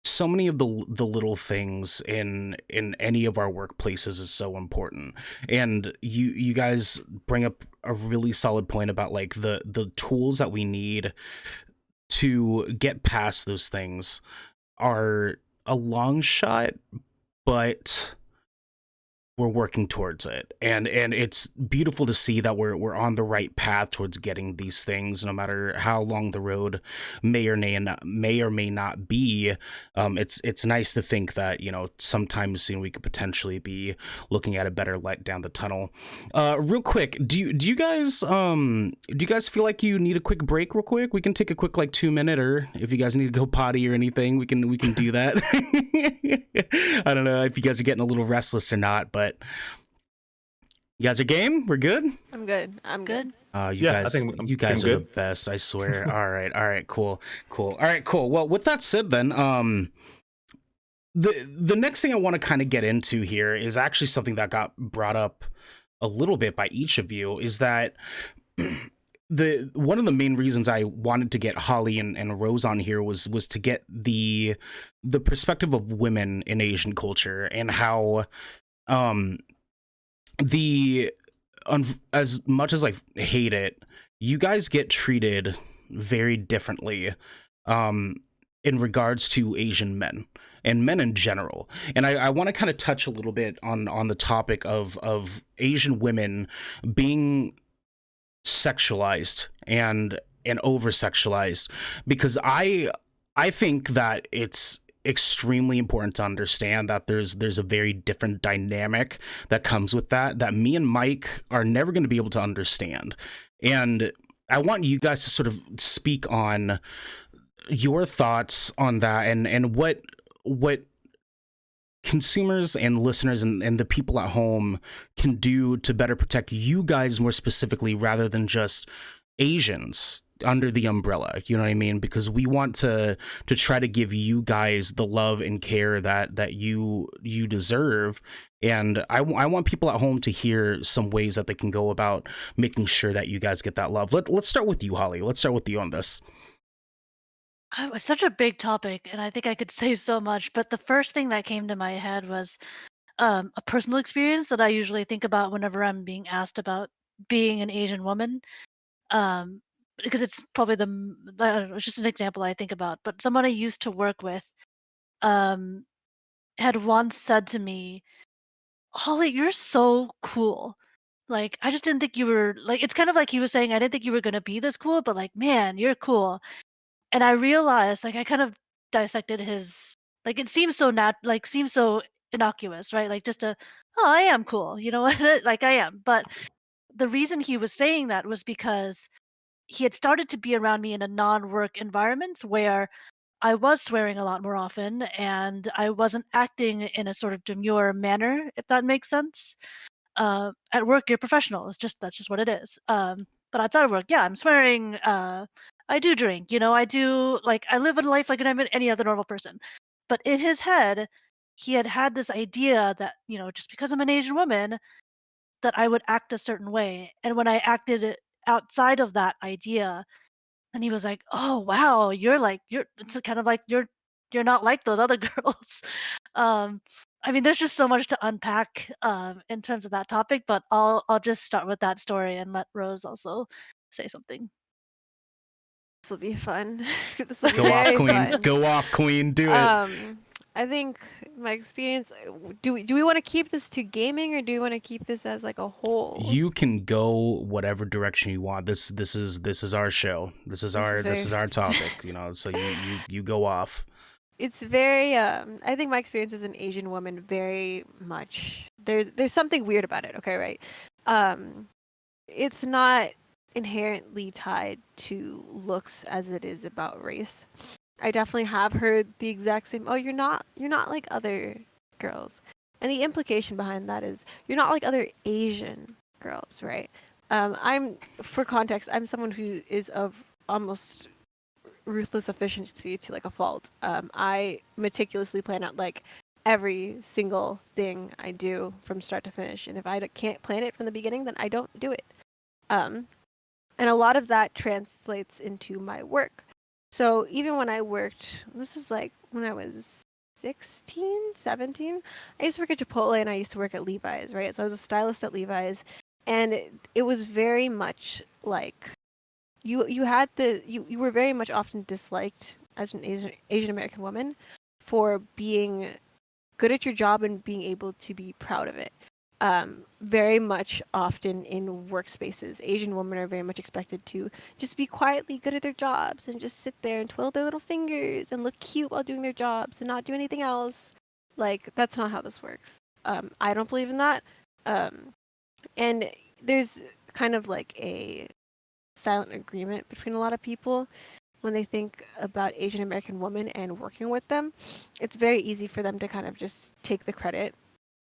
so many of the little things in any of our workplaces is so important. And you guys bring up a really solid point about like the tools that we need to get past those things are a long shot, but we're working towards it, and it's beautiful to see that we're on the right path towards getting these things, no matter how long the road may or may not be. It's nice to think that, you know, sometime soon we could potentially be looking at a better light down the tunnel. Real quick, do you guys feel like you need a quick break? Real quick, we can take a quick like 2-minute, or if you guys need to go potty or anything, we can do that. I don't know if you guys are getting a little restless or not, but you guys are game? We're good? I'm good. I'm good. You guys, you guys are the best, I swear. All right, cool. All right, cool. Well, with that said, then, the next thing I want to kind of get into here is actually something that got brought up a little bit by each of you. Is that one of the main reasons I wanted to get Holly and Rose on here was to get the perspective of women in Asian culture, and how as much as I hate it, you guys get treated very differently in regards to Asian men and men in general. And I want to kind of touch a little bit on the topic of Asian women being sexualized and over sexualized, because I think that it's extremely important to understand that there's a very different dynamic that comes with that me and Mike are never going to be able to understand. And I want you guys to sort of speak on your thoughts on that, and what consumers and listeners and the people at home can do to better protect you guys more specifically, rather than just Asians under the umbrella. You know what I mean? Because we want to try to give you guys the love and care that you deserve. And I want people at home to hear some ways that they can go about making sure that you guys get that love. Let's start with you, Holly. Let's start with you on this. It was such a big topic, and I think I could say so much. But the first thing that came to my head was a personal experience that I usually think about whenever I'm being asked about being an Asian woman. Um, because it's probably I don't know, it's just an example I think about. But someone I used to work with um, had once said to me, "Holly, you're so cool. Like, I just didn't think you were like." It's kind of like he was saying, "I didn't think you were gonna be this cool, but like, man, you're cool." And I realized, like, I kind of dissected his like, it seems so seems so innocuous, right? Like, just a, "Oh, I am cool." You know what? Like, I am. But the reason he was saying that was because he had started to be around me in a non-work environment where I was swearing a lot more often, and I wasn't acting in a sort of demure manner, if that makes sense. At work, you're professional. That's just what it is. But outside of work, yeah, I'm swearing. I do drink. I do like I live a life like I'm any other normal person. But in his head, he had this idea that just because I'm an Asian woman, that I would act a certain way. And when I acted outside of that idea, and he was like, "Oh wow, you're." It's kind of like you're not like those other girls. Um, I mean, there's just so much to unpack in terms of that topic, but I'll just start with that story and let Rose also say something. This will be fun. This will be Go off, very Queen. fun. Go off, Queen. Do it. I think my experience. Do we want to keep this to gaming, or do we want to keep this as like a whole? You can go whatever direction you want. This is our show. This is our topic. So you go off. It's very. I think my experience as an Asian woman very much. There's something weird about it. Okay, right. It's not inherently tied to looks as it is about race. I definitely have heard the exact same, "Oh, you're not like other girls." And the implication behind that is you're not like other Asian girls, right? For context, I'm someone who is of almost ruthless efficiency to like a fault. I meticulously plan out like every single thing I do from start to finish, and if I can't plan it from the beginning, then I don't do it. Um, and a lot of that translates into my work. So even when I worked, this is like when I was 16, 17, I used to work at Chipotle and I used to work at Levi's, right? So I was a stylist at Levi's, and it was very much like you were very much often disliked as an Asian American woman for being good at your job and being able to be proud of it. Very much often in workspaces, Asian women are very much expected to just be quietly good at their jobs and just sit there and twiddle their little fingers and look cute while doing their jobs and not do anything else. Like, that's not how this works. I don't believe in that. And there's kind of like a silent agreement between a lot of people when they think about Asian American women and working with them. It's very easy for them to kind of just take the credit,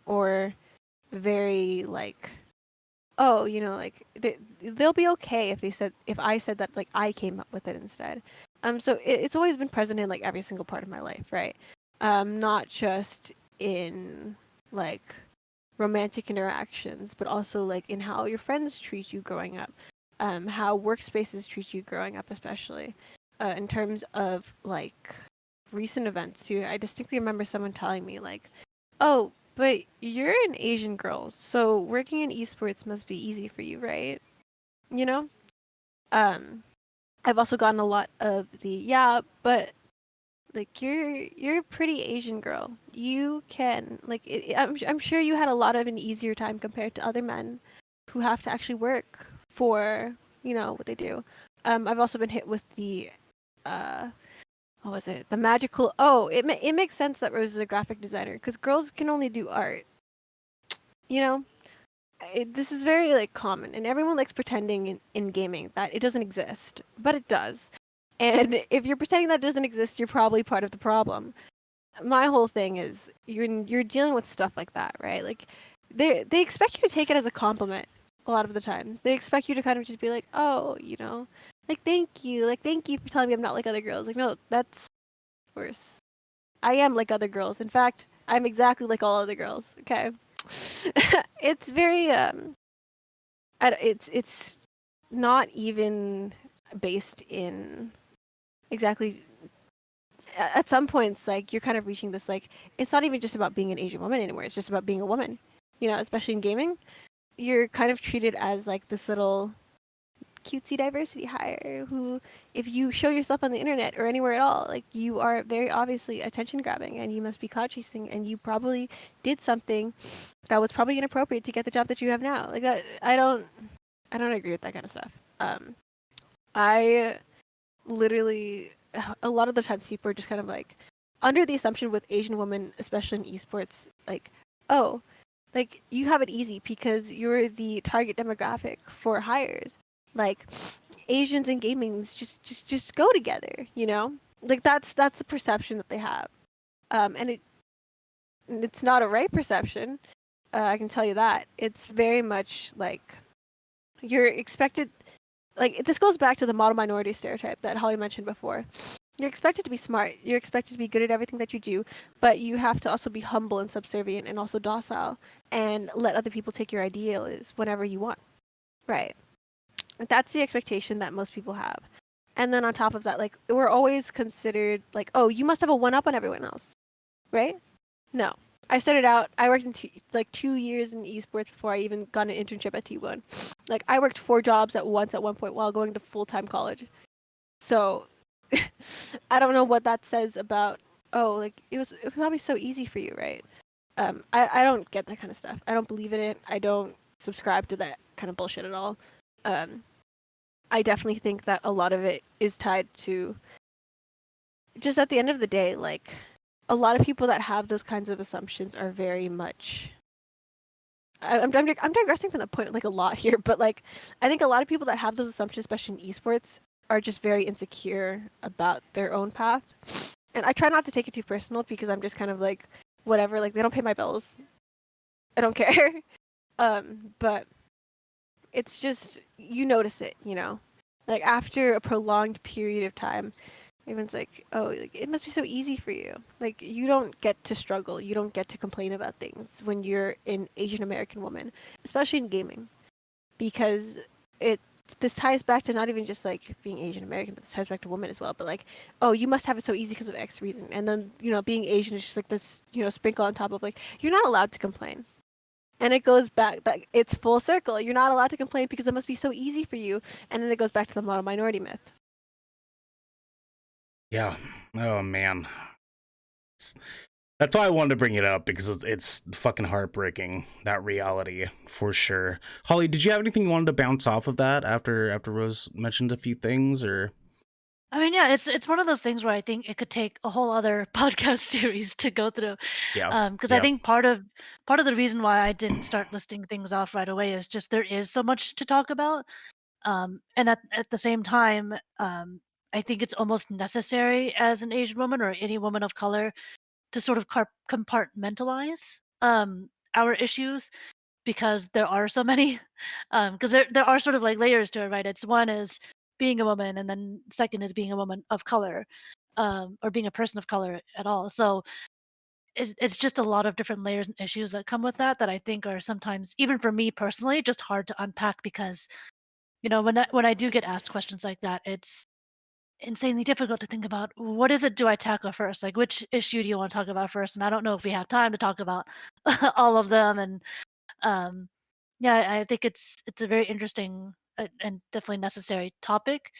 or very like, oh, like they'll be okay if I said that, like, I came up with it instead. So it's always been present in like every single part of my life, right? Not just in like romantic interactions, but also like in how your friends treat you growing up, how workspaces treat you growing up, especially in terms of like recent events too. I distinctly remember someone telling me like, "Oh, but you're an Asian girl, so working in esports must be easy for you, right?" You know? Um, I've also gotten a lot of the, "Yeah, but like you're a pretty Asian girl. You can like I'm sure you had a lot of an easier time compared to other men who have to actually work for what they do." I've also been hit with the uh what was it? The magical. Oh, it makes sense that Rose is a graphic designer because girls can only do art. You know, this is very like common, and everyone likes pretending in gaming that it doesn't exist, but it does. And if you're pretending that doesn't exist, you're probably part of the problem. My whole thing is you're dealing with stuff like that, right? Like they expect you to take it as a compliment a lot of the times. They expect you to kind of just be like, "Oh, like thank you. Like thank you for telling me I'm not like other girls." Like no, that's worse. I am like other girls. In fact, I'm exactly like all other girls. Okay. It's very it's not even based in exactly at some points, like you're kind of reaching this like it's not even just about being an Asian woman anymore. It's just about being a woman. Especially in gaming, you're kind of treated as like this little cutesy diversity hire who, if you show yourself on the internet or anywhere at all, like you are very obviously attention grabbing and you must be cloud chasing and you probably did something that was probably inappropriate to get the job that you have now. Like that, I don't agree with that kind of stuff. I literally a lot of the times people are just kind of like under the assumption with Asian women, especially in esports, like, oh, like you have it easy because you're the target demographic for hires. Like Asians and gaming just go together. Like that's the perception that they have. And it's not a right perception. I can tell you that. It's very much like you're expected, like this goes back to the model minority stereotype that Holly mentioned before. You're expected to be smart. You're expected to be good at everything that you do, but you have to also be humble and subservient and also docile and let other people take your ideas whenever you want. Right. That's the expectation that most people have. And then on top of that, like we're always considered like, oh, you must have a one up on everyone else. Right? No. I started out, I worked in 2 years in esports before I even got an internship at T1. Like I worked 4 jobs at once at one point while going to full-time college. So I don't know what that says about, oh, like it was probably so easy for you, right? I don't get that kind of stuff. I don't believe in it. I don't subscribe to that kind of bullshit at all. I definitely think that a lot of it is tied to just at the end of the day, like a lot of people that have those kinds of assumptions are very much. I'm digressing from the point like a lot here, but like I think a lot of people that have those assumptions, especially in esports, are just very insecure about their own path. And I try not to take it too personal because I'm just kind of like whatever, like they don't pay my bills. I don't care. But it's just you notice it, Like after a prolonged period of time, everyone's like, "Oh, like, it must be so easy for you. Like you don't get to struggle, you don't get to complain about things when you're an Asian American woman, especially in gaming, because this ties back to not even just like being Asian American, but this ties back to women as well. But like, oh, you must have it so easy because of X reason, and then being Asian is just like this, sprinkle on top of like you're not allowed to complain." And it goes back that it's full circle. You're not allowed to complain because it must be so easy for you. And then it goes back to the model minority myth. Yeah. Oh man. That's why I wanted to bring it up because it's fucking heartbreaking, that reality for sure. Holly, did you have anything you wanted to bounce off of that after Rose mentioned a few things or? I mean, yeah, it's one of those things where I think it could take a whole other podcast series to go through. Yeah. Because I think part of the reason why I didn't start listing things off right away is just there is so much to talk about. And at the same time, I think it's almost necessary as an Asian woman or any woman of color to sort of compartmentalize our issues because there are so many. Because there are sort of like layers to it, right? It's one is being a woman, and then second is being a woman of color, or being a person of color at all. So it's just a lot of different layers and issues that come with that that I think are sometimes, even for me personally, just hard to unpack because when I do get asked questions like that, it's insanely difficult to think about what is it do I tackle first? Like which issue do you want to talk about first? And I don't know if we have time to talk about all of them. And um, yeah, I think it's a very interesting and definitely necessary topic.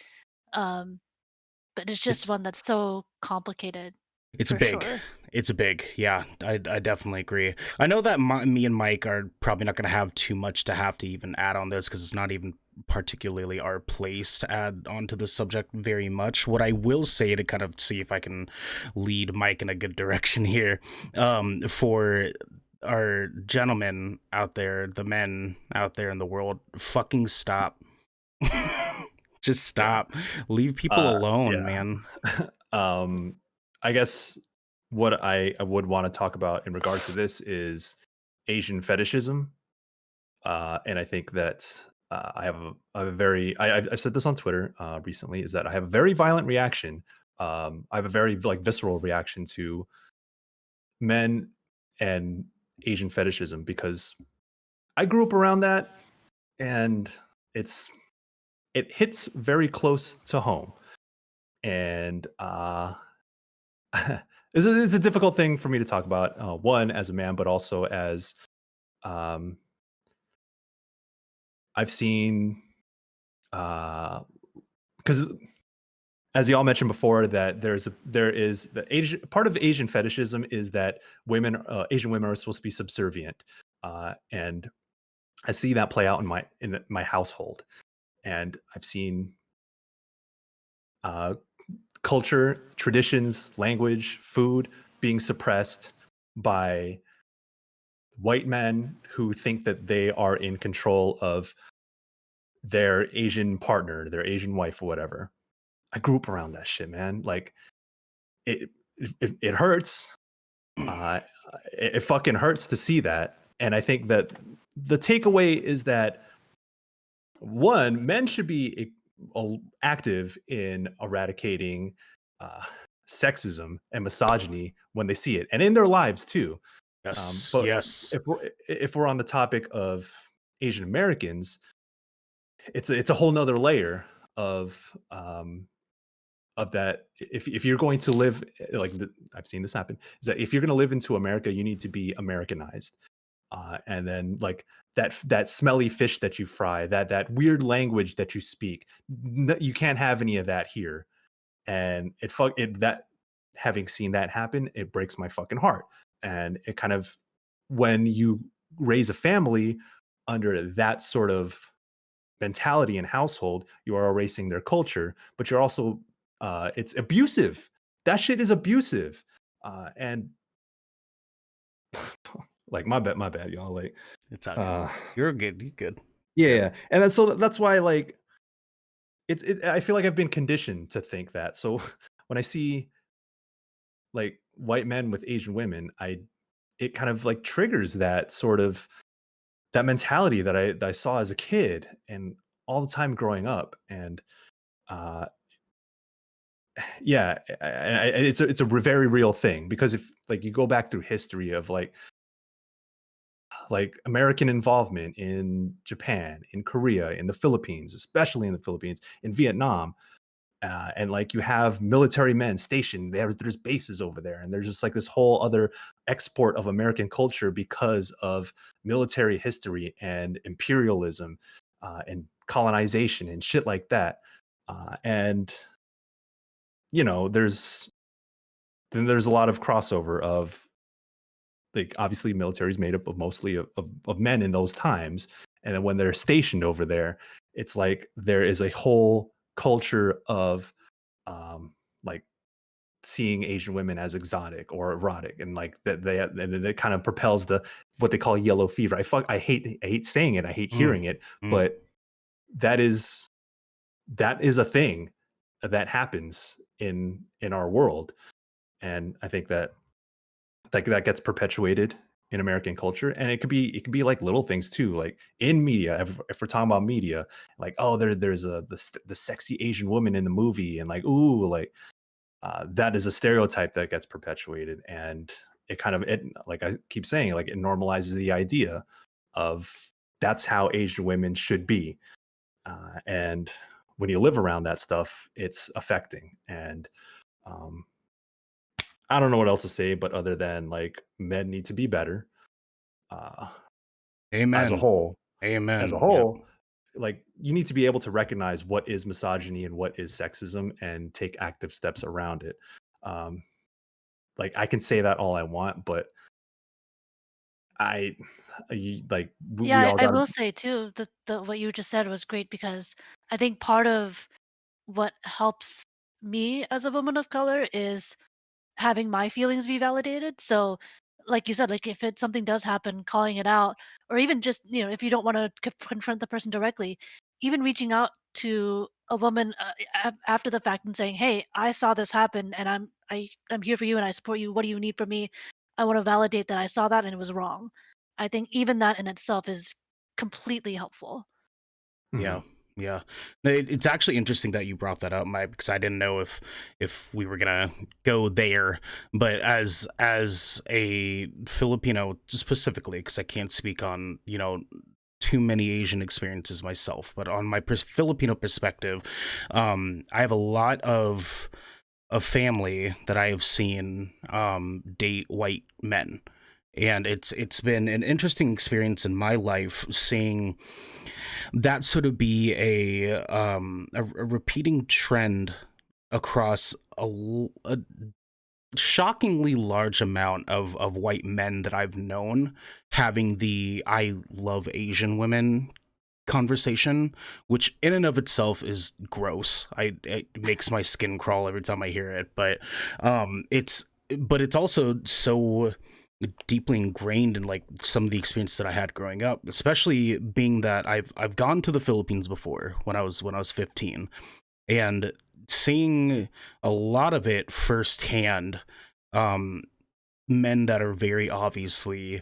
Um, but it's just It's one that's so complicated it's for big. sure. It's big. Yeah, I definitely agree. I know that me and Mike are probably not going to have too much to have to even add on this because it's not even particularly our place to add onto the subject very much. What I will say, to kind of see if I can lead Mike in a good direction here, for our gentlemen out there, the men out there in the world, fucking stop. Just stop. Leave people alone, man. I guess what I would want to talk about in regards to this is Asian fetishism. And I think that I have a very I've said this on Twitter recently, is that I have a very violent reaction. I have a very like visceral reaction to men and Asian fetishism, because I grew up around that, and it hits very close to home. And it's a difficult thing for me to talk about, one, as a man, but also as um, I've seen, because as y'all mentioned before, that there is the Asian part of Asian fetishism is that Asian women are supposed to be subservient, and I see that play out in my household, and I've seen culture, traditions, language, food being suppressed by white men who think that they are in control of their Asian partner, their Asian wife, or whatever. I grew up around that shit, man. Like it hurts. It fucking hurts to see that. And I think that the takeaway is that, one, men should be active in eradicating sexism and misogyny when they see it, and in their lives too. Yes, But yes. if we're on the topic of Asian Americans, it's a whole nother layer of that. If you're going to live I've seen this happen, is that if you're going to live into America, you need to be Americanized. And then like that smelly fish that you fry, that weird language that you speak, you can't have any of that here. And that, having seen that happen, it breaks my fucking heart. And it kind of, when you raise a family under that sort of mentality and household, you are erasing their culture, but you're also it's abusive. That shit is abusive. And like my bad, y'all. Like It's all good. You're good. You're good. yeah. And that's why, like, I feel like I've been conditioned to think that. So when I see like white men with Asian women, it kind of like triggers that sort of that mentality that I saw as a kid and all the time growing up. And uh yeah, it's a very real thing, because if like you go back through history of like American involvement in Japan, in Korea, in the Philippines, especially in the Philippines, in Vietnam, and like you have military men stationed there. There's bases over there, and there's just like this whole other export of American culture because of military history and imperialism, and colonization and shit like that. And you know, there's a lot of crossover of, like, obviously military is made up of mostly of men in those times, and then when they're stationed over there, it's like there is a whole culture of like seeing Asian women as exotic or erotic, and like that and it kind of propels the what they call yellow fever. I hate saying it, I hate hearing it, but that is a thing that happens in our world. And I think that that gets perpetuated in American culture, and it could be like little things too, like in media. If we're talking about media, like, oh, there's the sexy Asian woman in the movie, and like, ooh, like that is a stereotype that gets perpetuated, and it like I keep saying, like, it normalizes the idea of that's how Asian women should be, and when you live around that stuff, it's affecting. And I don't know what else to say, but other than like men need to be better. Amen. As a whole, Amen. Yep. Like, you need to be able to recognize what is misogyny and what is sexism and take active steps around it. Like, I can say that all I want, but I like we Yeah, all I got. will say too that what you just said was great because I think part of what helps me as a woman of color is having my feelings be validated. So, like you said, like if something does happen, calling it out, or even just if you don't want to confront the person directly, even reaching out to a woman after the fact and saying, "Hey, I saw this happen, and I'm here for you, and I support you. What do you need from me? I want to validate that I saw that and it was wrong." I think even that in itself is completely helpful. Yeah, Mhm. yeah. No, it's actually interesting that you brought that up, Mike, because I didn't know if we were gonna go there. But as a Filipino specifically, because I can't speak on too many Asian experiences myself, but on my Filipino perspective, I have a lot of family that I have seen date white men, and it's been an interesting experience in my life seeing that sort of be a repeating trend across a shockingly large amount of white men that I've known having the "I love Asian women" conversation, which in and of itself is gross. It makes my skin crawl every time I hear it, but it's also so deeply ingrained in like some of the experiences that I had growing up, especially being that I've gone to the Philippines before when I was 15, and seeing a lot of it firsthand. um Men that are very obviously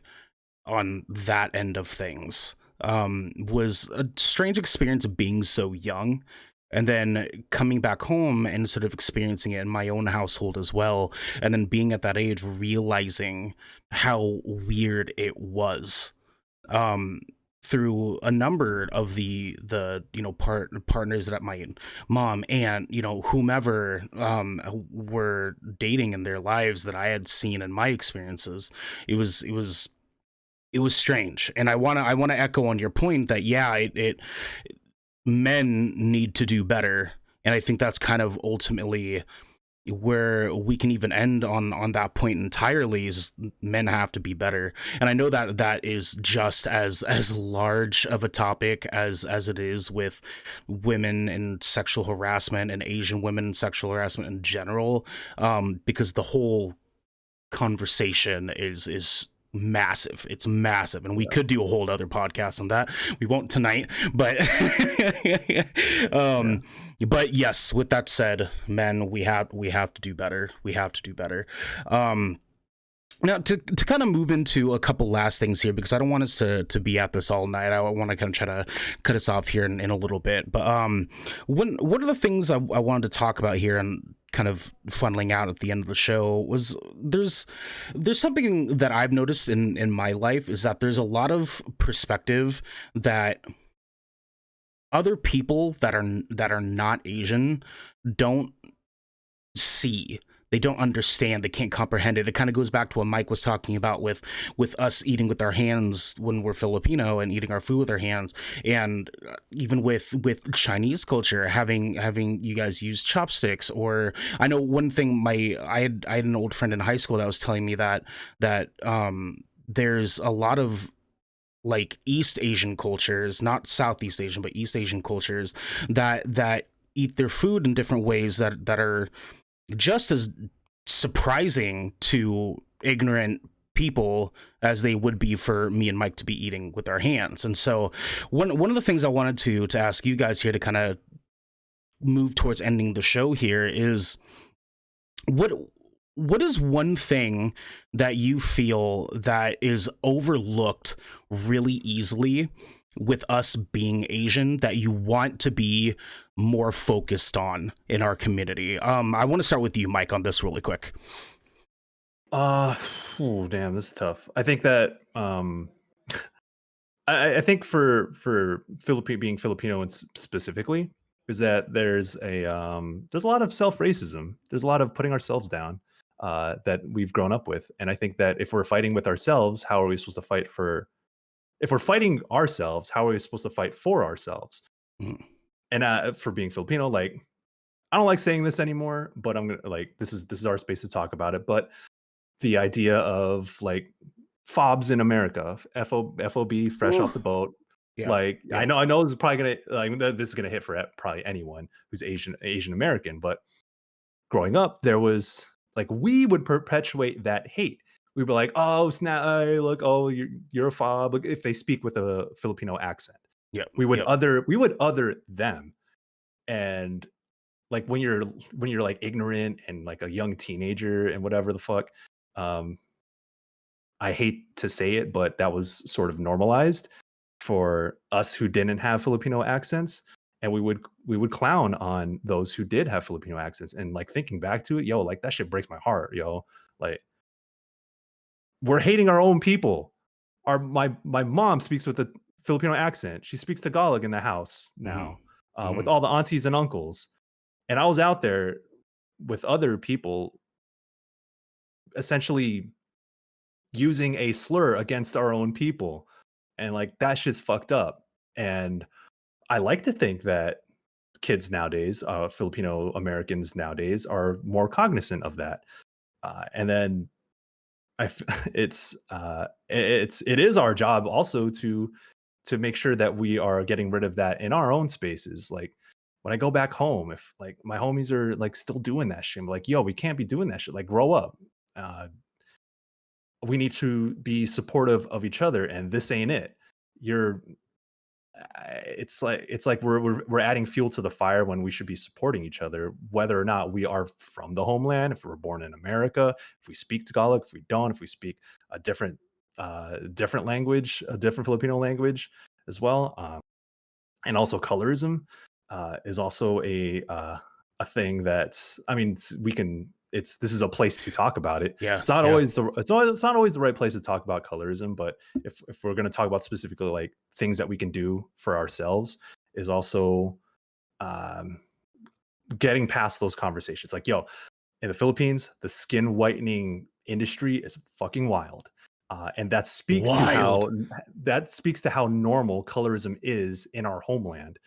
on that end of things was a strange experience of being so young, and then coming back home and sort of experiencing it in my own household as well, and then being at that age realizing how weird it was, um through a number of the partners that my mom, aunt, whomever were dating in their lives that I had seen in my experiences. It was strange, and I want to echo on your point that yeah, it men need to do better, and I think that's kind of ultimately where we can even end on that point entirely, is men have to be better. And I know that that is just as large of a topic as it is with women and sexual harassment and Asian women and sexual harassment in general, because the whole conversation is massive. It's massive, and we could do a whole other podcast on that. We won't tonight, but Yeah. but yes, with that said, men, we have to do better. We have to do better. Now, to kind of move into a couple last things here, because I don't want us to be at this all night. I want to kind of try to cut us off here in a little bit. But one of the things I wanted to talk about here and kind of funneling out at the end of the show was there's something that I've noticed in my life, is that there's a lot of perspective that other people that are not Asian don't see. They don't understand. They can't comprehend it. It kind of goes back to what Mike was talking about with us eating with our hands when we're Filipino and eating our food with our hands, and even with Chinese culture, having you guys use chopsticks. Or I know one thing, I had an old friend in high school that was telling me that there's a lot of like East Asian cultures, not Southeast Asian, but East Asian cultures that eat their food in different ways that are just as surprising to ignorant people as they would be for me and Mike to be eating with our hands. And so one of the things I wanted to ask you guys here to kind of move towards ending the show here is what what is one thing that you feel that is overlooked really easily with us being Asian that you want to be more focused on in our community? I want to start with you, Mike, on this really quick. Uh, damn, this is tough. I think that I think for Philippine being Filipino and specifically is that there's a lot of self racism. There's a lot of putting ourselves down that we've grown up with, and I think that if we're fighting with ourselves, how are we supposed to fight for? If we're fighting ourselves, how are we supposed to fight for ourselves? Mm. And for being Filipino, like I don't like saying this anymore, but I'm gonna like this is our space to talk about it. But the idea of like FOBs in America, FOB, fresh off the boat. Yeah. Like Yeah. I know this is probably gonna this is gonna hit for probably anyone who's Asian American, but growing up there was like we would perpetuate that hate. We were like, oh snap, look, oh you're a fob. Look, if they speak with a Filipino accent, Yeah. we would Yep. other them. And like when you're like ignorant and like a young teenager and whatever the fuck, I hate to say it, but that was sort of normalized for us who didn't have Filipino accents, and we would clown on those who did have Filipino accents. And like thinking back to it, yo, like that shit breaks my heart, yo. Like we're hating our own people. My mom speaks with a Filipino accent. She speaks Tagalog in the house now, with all the aunties and uncles. And I was out there with other people, essentially using a slur against our own people, and like that shit's fucked up. And I like to think that kids nowadays, Filipino Americans nowadays, are more cognizant of that. And then it is our job also to make sure that we are getting rid of that in our own spaces. Like when I go back home, if like my homies are like still doing that shit, I'm like, yo, we can't be doing that shit. Like grow up. We need to be supportive of each other, and this ain't it. You're it's like we're adding fuel to the fire when we should be supporting each other, whether or not we are from the homeland, if we're born in America, if we speak Tagalog, if we don't, if we speak a different language, a different Filipino language as well. And also colorism is also a thing that, I mean, we can, this is a place to talk about it. Yeah. It's not always the right place to talk about colorism, but if we're going to talk about specifically like things that we can do for ourselves, is also getting past those conversations. Like, yo, in the Philippines, the skin whitening industry is fucking wild. And that speaks to how normal colorism is in our homeland.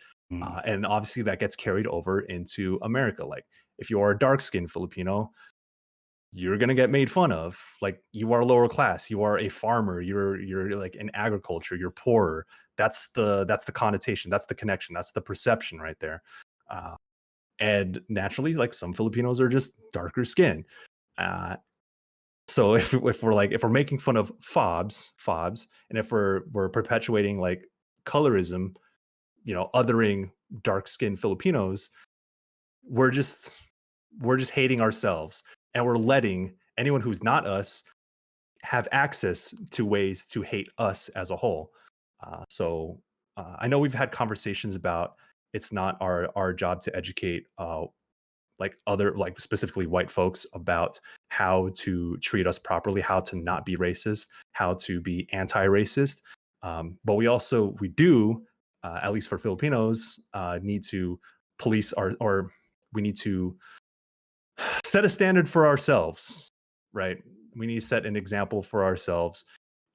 And obviously that gets carried over into America. Like if you are a dark-skinned Filipino, you're gonna get made fun of. Like you are lower class, you are a farmer, you're like in agriculture, you're poorer. That's the connotation, that's the connection, that's the perception right there. And naturally, like some Filipinos are just darker skin. So if we're making fun of fobs, and if we're perpetuating like colorism, othering dark-skinned Filipinos, we're just hating ourselves, and we're letting anyone who's not us have access to ways to hate us as a whole. So I know we've had conversations about it's not our job to educate like other, like specifically white folks, about how to treat us properly, how to not be racist, how to be anti-racist. But we do, at least for Filipinos, need to police or we need to set a standard for ourselves, right? We need to set an example for ourselves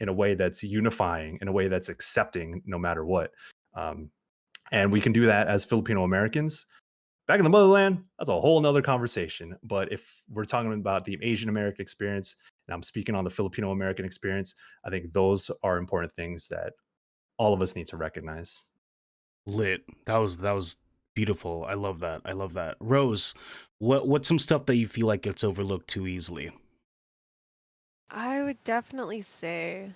in a way that's unifying, in a way that's accepting, no matter what. And we can do that as Filipino Americans. Back in the motherland, that's a whole nother conversation. But if we're talking about the Asian American experience, and I'm speaking on the Filipino American experience, I think those are important things that all of us need to recognize. Lit. That was beautiful. I love that. Rose, what's some stuff that you feel like gets overlooked too easily? I would definitely say,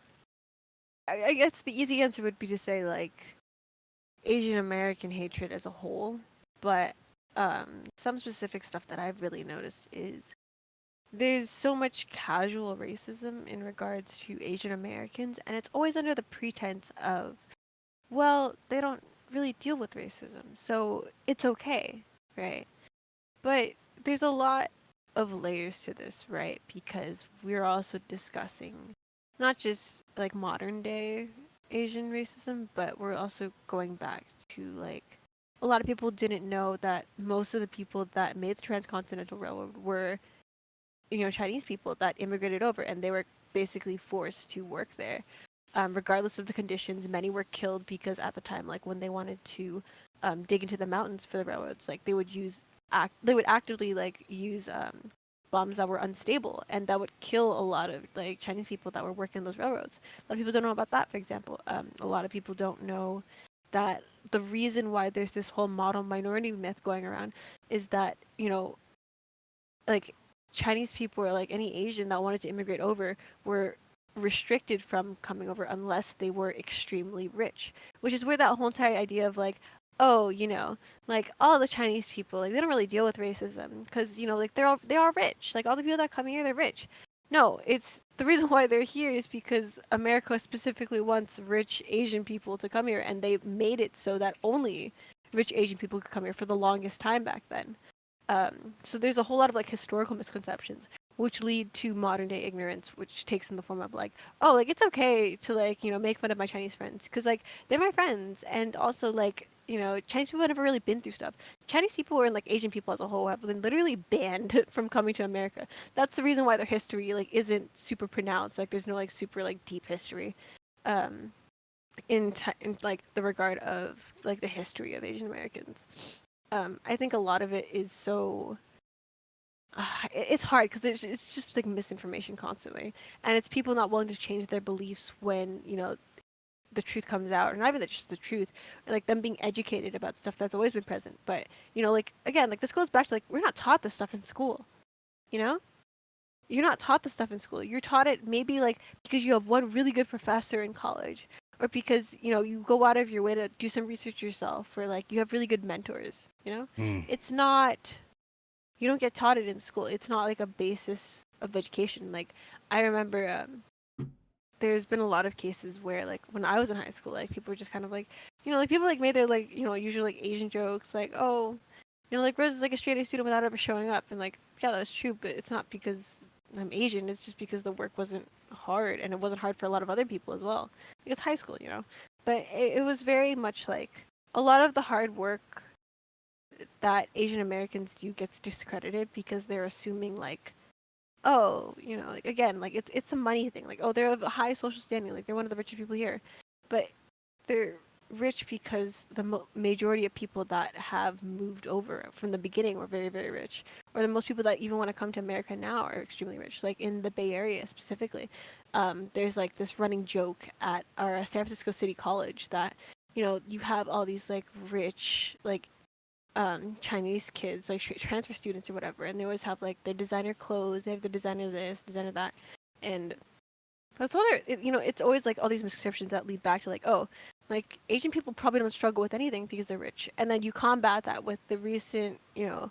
I guess the easy answer would be to say like Asian American hatred as a whole, but some specific stuff that I've really noticed is there's so much casual racism in regards to Asian Americans, and it's always under the pretense of, well, they don't really deal with racism, so it's okay, right? But there's a lot of layers to this, right? Because we're also discussing not just like modern day Asian racism, but we're also going back to like a lot of people didn't know that most of the people that made the Transcontinental Railroad were, Chinese people that immigrated over, and they were basically forced to work there. Regardless of the conditions, many were killed because at the time, like when they wanted to dig into the mountains for the railroads, like they would actively like use bombs that were unstable and that would kill a lot of like Chinese people that were working those railroads. A lot of people don't know about that, for example. A lot of people don't know that the reason why there's this whole model minority myth going around is that, you know, like Chinese people or like any Asian that wanted to immigrate over were restricted from coming over unless they were extremely rich, which is where that whole entire idea of like, oh, you know, like all the Chinese people, like they don't really deal with racism because, you know, like they are rich. Like all the people that come here, they're rich. No, it's the reason why they're here is because America specifically wants rich Asian people to come here, and they made it so that only rich Asian people could come here for the longest time back then. So there's a whole lot of like historical misconceptions which lead to modern day ignorance, which takes in the form of like, oh, like it's okay to like, you know, make fun of my Chinese friends because like they're my friends, and also like, you know, Chinese people have never really been through stuff. Chinese people and like Asian people as a whole have been literally banned from coming to America. That's the reason why their history like isn't super pronounced. Like there's no like super like deep history, um, in like the regard of like the history of Asian Americans. I think a lot of it is so it's hard because it's just like misinformation constantly, and it's people not willing to change their beliefs when, you know, the truth comes out, or not even just the truth, or like them being educated about stuff that's always been present. But, you know, like again, like this goes back to like we're not taught this stuff in school, you know. You're not taught this stuff in school. You're taught it maybe like because you have one really good professor in college, or because, you know, you go out of your way to do some research yourself, or like you have really good mentors. You know, it's not, you don't get taught it in school. It's not like a basis of education. Like I remember there's been a lot of cases where like when I was in high school, like people were just kind of like, you know, like people like made their like, you know, usually like Asian jokes like, oh, you know, like Rose is like a straight A student without ever showing up, and like yeah, that's true, but it's not because I'm Asian. It's just because the work wasn't hard, and it wasn't hard for a lot of other people as well. It's high school, you know, but it was very much like a lot of the hard work that Asian Americans do gets discredited because they're assuming like, oh, you know, like again, like it's a money thing. Like, oh, they're of a high social standing, like they're one of the richest people here, but they're rich because the majority of people that have moved over from the beginning were very, very rich, or the most people that even want to come to America now are extremely rich. Like in the Bay Area specifically, there's like this running joke at our San Francisco City College that, you know, you have all these like rich like Chinese kids, like transfer students or whatever, and they always have like their designer clothes, they have the designer this, designer that, and that's all they're, you know, it's always like all these misconceptions that lead back to like, oh, like Asian people probably don't struggle with anything because they're rich, and then you combat that with the recent, you know,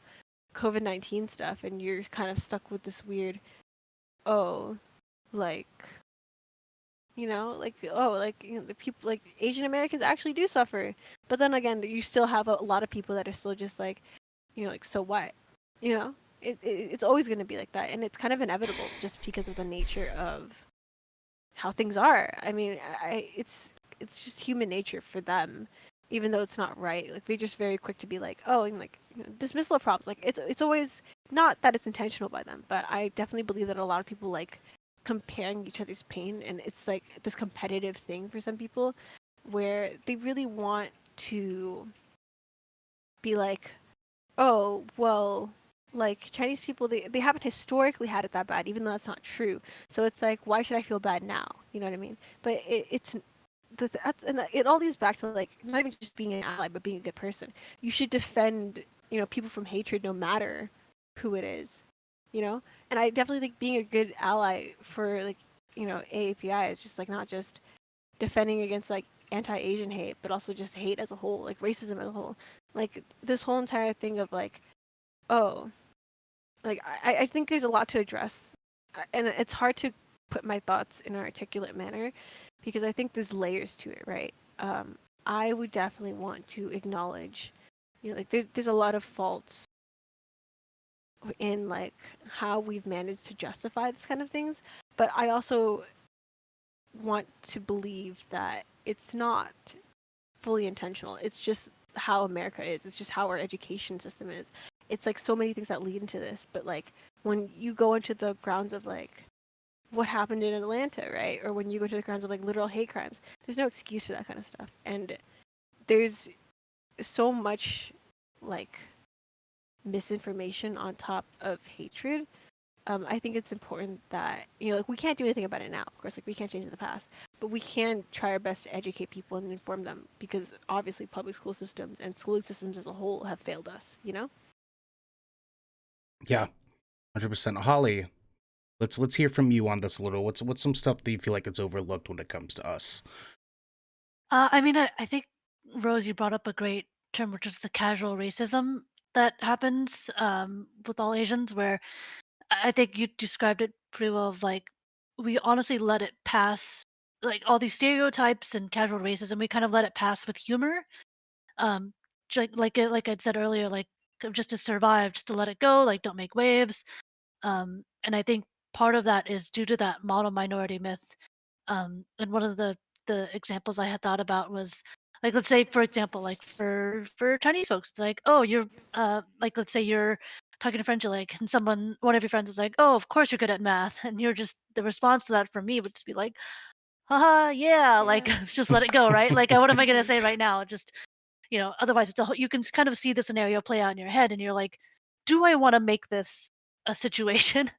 COVID-19 stuff, and you're kind of stuck with this weird, oh, like, you know, like, oh, like, you know, the people like Asian Americans actually do suffer, but then again, you still have a lot of people that are still just like, you know, like, so what, you know, it's always going to be like that, and it's kind of inevitable just because of the nature of how things are. I mean, it's just human nature for them, even though it's not right. Like they're just very quick to be like, oh, and like, you know, dismissal of problems. Like it's always not that it's intentional by them, but I definitely believe that a lot of people like comparing each other's pain, and it's like this competitive thing for some people where they really want to be like, oh, well, like Chinese people, they haven't historically had it that bad, even though that's not true. So it's like, why should I feel bad now? You know what I mean? But it's and it all leads back to like not even just being an ally, but being a good person. You should defend, you know, people from hatred, no matter who it is. You know, and I definitely think being a good ally for like, you know, AAPI is just like not just defending against like anti-Asian hate, but also just hate as a whole, like racism as a whole. Like this whole entire thing of like, oh, like I think there's a lot to address, and it's hard to put my thoughts in an articulate manner because I think there's layers to it, right? I would definitely want to acknowledge, you know, like there's a lot of faults in like how we've managed to justify this kind of things, but I also want to believe that it's not fully intentional. It's just how America is. It's just how our education system is. It's like so many things that lead into this, but like when you go into the grounds of like what happened in Atlanta, right? Or when you go to the grounds of like literal hate crimes, there's no excuse for that kind of stuff. And there's so much like misinformation on top of hatred I think it's important that, like, we can't do anything about it now. Of course, like, we can't change the past, but we can try our best to educate people and inform them, because obviously public school systems and schooling systems as a whole have failed us, Yeah, 100%. Holly, let's hear from you on this a little. What's some stuff that you feel like it's overlooked when it comes to us? I think, Rose, you brought up a great term, which is the casual racism that happens with all Asians, where I think you described it pretty well. Of like, we honestly let it pass, like all these stereotypes and casual racism. We kind of let it pass with humor. Um, like I'd said earlier, like just to survive, just to let it go, like don't make waves. And I think part of that is due to that model minority myth. And one of the examples I had thought about was, like, let's say for example, like for Chinese folks, it's like, oh, you're like, let's say you're talking to friends, you're like, and one of your friends is like, oh, of course you're good at math, and you're just, the response to that for me would just be like, haha, yeah, like Yeah. let's just let it go, right? Like, what am I gonna say right now? Just, otherwise it's a whole, you can kind of see the scenario play out in your head, and you're like, do I want to make this a situation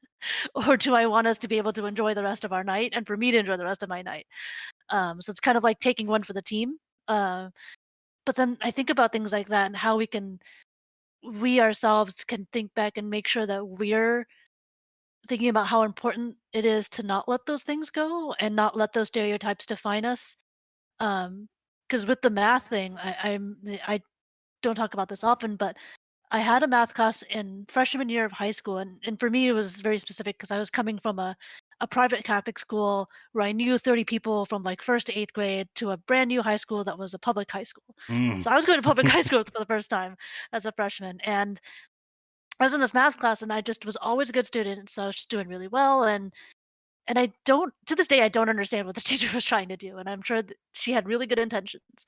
or do I want us to be able to enjoy the rest of our night and for me to enjoy the rest of my night? So it's kind of like taking one for the team. Uh, but then I think about things like that and how we ourselves can think back and make sure that we're thinking about how important it is to not let those things go and not let those stereotypes define us. Because with the math thing, I don't talk about this often, but I had a math class in freshman year of high school, and for me, it was very specific because I was coming from a private Catholic school where I knew 30 people from like first to eighth grade to a brand new high school that was a public high school. Mm. So I was going to public high school for the first time as a freshman, and I was in this math class, and I just was always a good student, so I was just doing really well, and I don't, to this day, I don't understand what the teacher was trying to do, and I'm sure that she had really good intentions.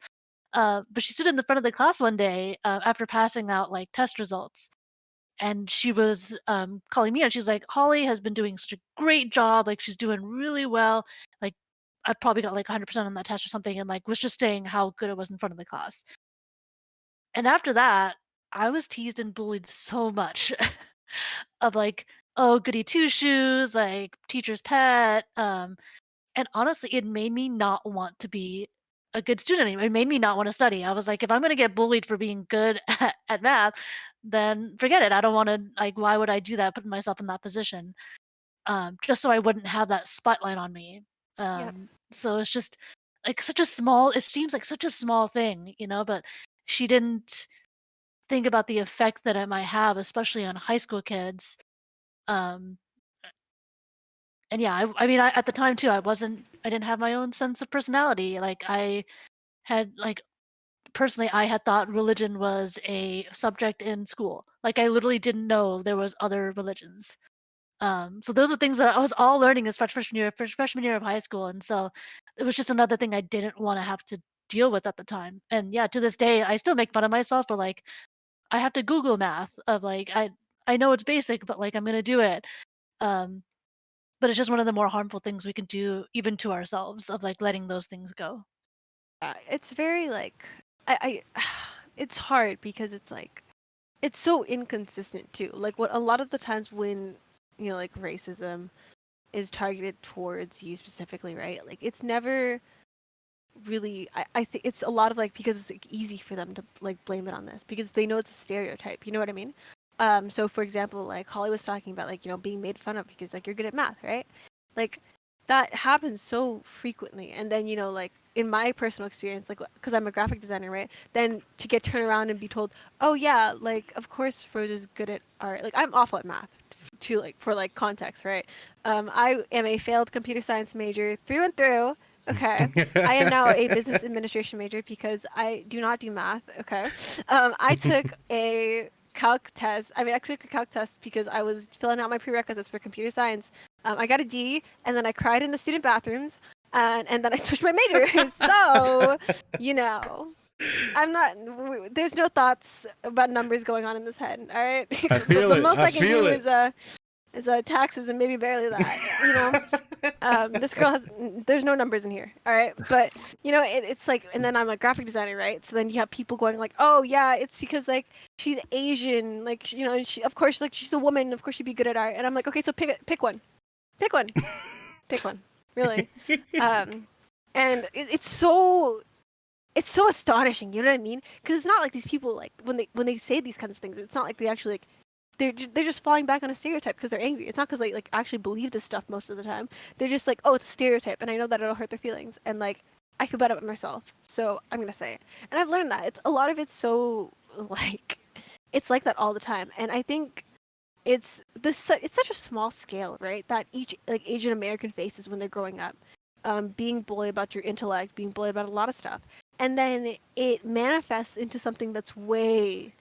But she stood in the front of the class one day after passing out like test results, and she was calling me, and she's like, Holly has been doing such a great job, like she's doing really well, like I probably got like 100% on that test or something, and like was just saying how good it was in front of the class. And after that, I was teased and bullied so much of like, oh, goody two shoes, like teacher's pet. And honestly, it made me not want to be a good student anymore. It made me not want to study. I was like, if I'm going to get bullied for being good at math, then forget it. I don't want to, like, why would I do that, putting myself in that position? Just so I wouldn't have that spotlight on me. Yep. So it's just like such a small, it seems like such a small thing, but she didn't think about the effect that it might have, especially on high school kids. Um, and yeah, I mean, at the time too, I didn't have my own sense of personality. Like I had, like, personally, I had thought religion was a subject in school. Like I literally didn't know there was other religions. So those are things that I was all learning as freshman year of high school, and so it was just another thing I didn't want to have to deal with at the time. And yeah, to this day, I still make fun of myself for like, I have to Google math of like, I know it's basic, but like I'm gonna do it. Um, but it's just one of the more harmful things we can do even to ourselves, of like letting those things go. It's very like I it's hard because it's like it's so inconsistent too. Like what a lot of the times when like racism is targeted towards you specifically, right? Like it's never really I think it's a lot of like because it's like, easy for them to like blame it on this because they know it's a stereotype. You know what I mean? So for example, like Holly was talking about like being made fun of because like you're good at math, right? Like that happens so frequently, and then like in my personal experience, like because I'm a graphic designer, right? Then to get turned around and be told, oh yeah, like of course Rose is good at art. Like I'm awful at math. To like for like context, right? I am a failed computer science major through and through. Okay. I am now a business administration major because I do not do math. Okay. I took a calc test. I mean, I took a calc test because I was filling out my prerequisites for computer science. I got a D, and then I cried in the student bathrooms, and then I switched my major. So, I'm not. There's no thoughts about numbers going on in this head. All right. I feel the it. most I I can feel do it. is taxes and maybe barely that. This girl has, there's no numbers in here, all right? But, you know, it's like, and then I'm a graphic designer, right? So then you have people going like, oh, yeah, it's because, like, she's Asian, like, you know, and she, of course, like, she's a woman, of course she'd be good at art. And I'm like, okay, so pick one. Pick one. Pick one. Really. And it's so astonishing, you know what I mean? Because it's not like these people, like, when they say these kinds of things, it's not like they actually, like, they're just falling back on a stereotype because they're angry. It's not because they like actually believe this stuff most of the time. They're just like, oh, it's a stereotype, and I know that it'll hurt their feelings, and like I feel bad about myself, so I'm gonna say it. And I've learned that it's a lot of it's so like it's like that all the time, and I think it's such a small scale, right? That each like Asian American faces when they're growing up, being bullied about your intellect, being bullied about a lot of stuff, and then it manifests into something that's way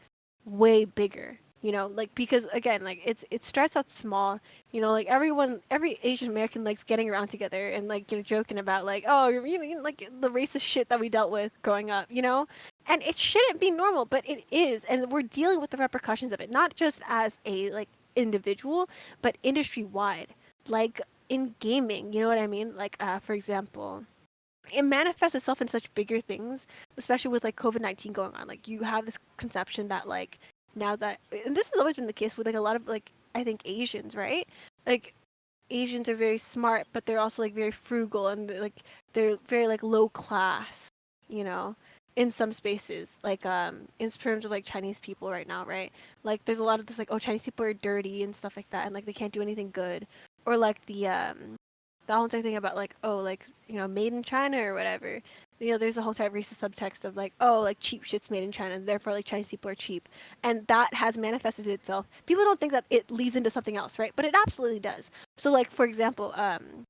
bigger, you know, like because again, like it starts out small, you know, like every Asian American likes getting around together and like, you know, joking about like, oh, you know, like the racist shit that we dealt with growing up, you know, and it shouldn't be normal, but it is, and we're dealing with the repercussions of it, not just as a like individual, but industry wide, like in gaming, you know what I mean? Like for example, it manifests itself in such bigger things, especially with like COVID-19 going on. Like you have this conception that like now that, and this has always been the case with like a lot of like I think Asians, right? Like Asians are very smart, but they're also like very frugal and they're very like low class, you know, in some spaces. Like in terms of like Chinese people right now, right? Like there's a lot of this like, oh, Chinese people are dirty and stuff like that, and like they can't do anything good, or like the whole entire thing about like, oh, like, you know, made in China or whatever. You know, there's a whole type of racist subtext of like, oh, like cheap shit's made in China, and therefore like Chinese people are cheap, and that has manifested itself. People don't think that it leads into something else, right? But it absolutely does. So like for example,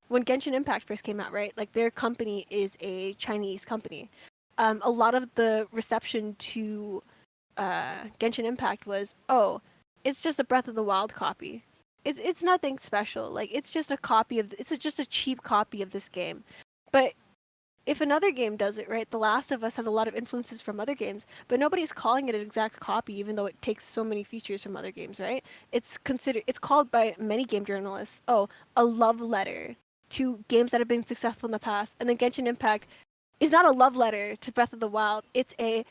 when Genshin Impact first came out, right? Like their company is a Chinese company. A lot of the reception to Genshin Impact was, oh, it's just a Breath of the Wild copy. It's nothing special. Like it's just a copy of just a cheap copy of this game. But if another game does it, right? The Last of Us has a lot of influences from other games, but nobody's calling it an exact copy, even though it takes so many features from other games, right? It's called by many game journalists, oh, a love letter to games that have been successful in the past. And then Genshin Impact is not a love letter to Breath of the Wild. It's a,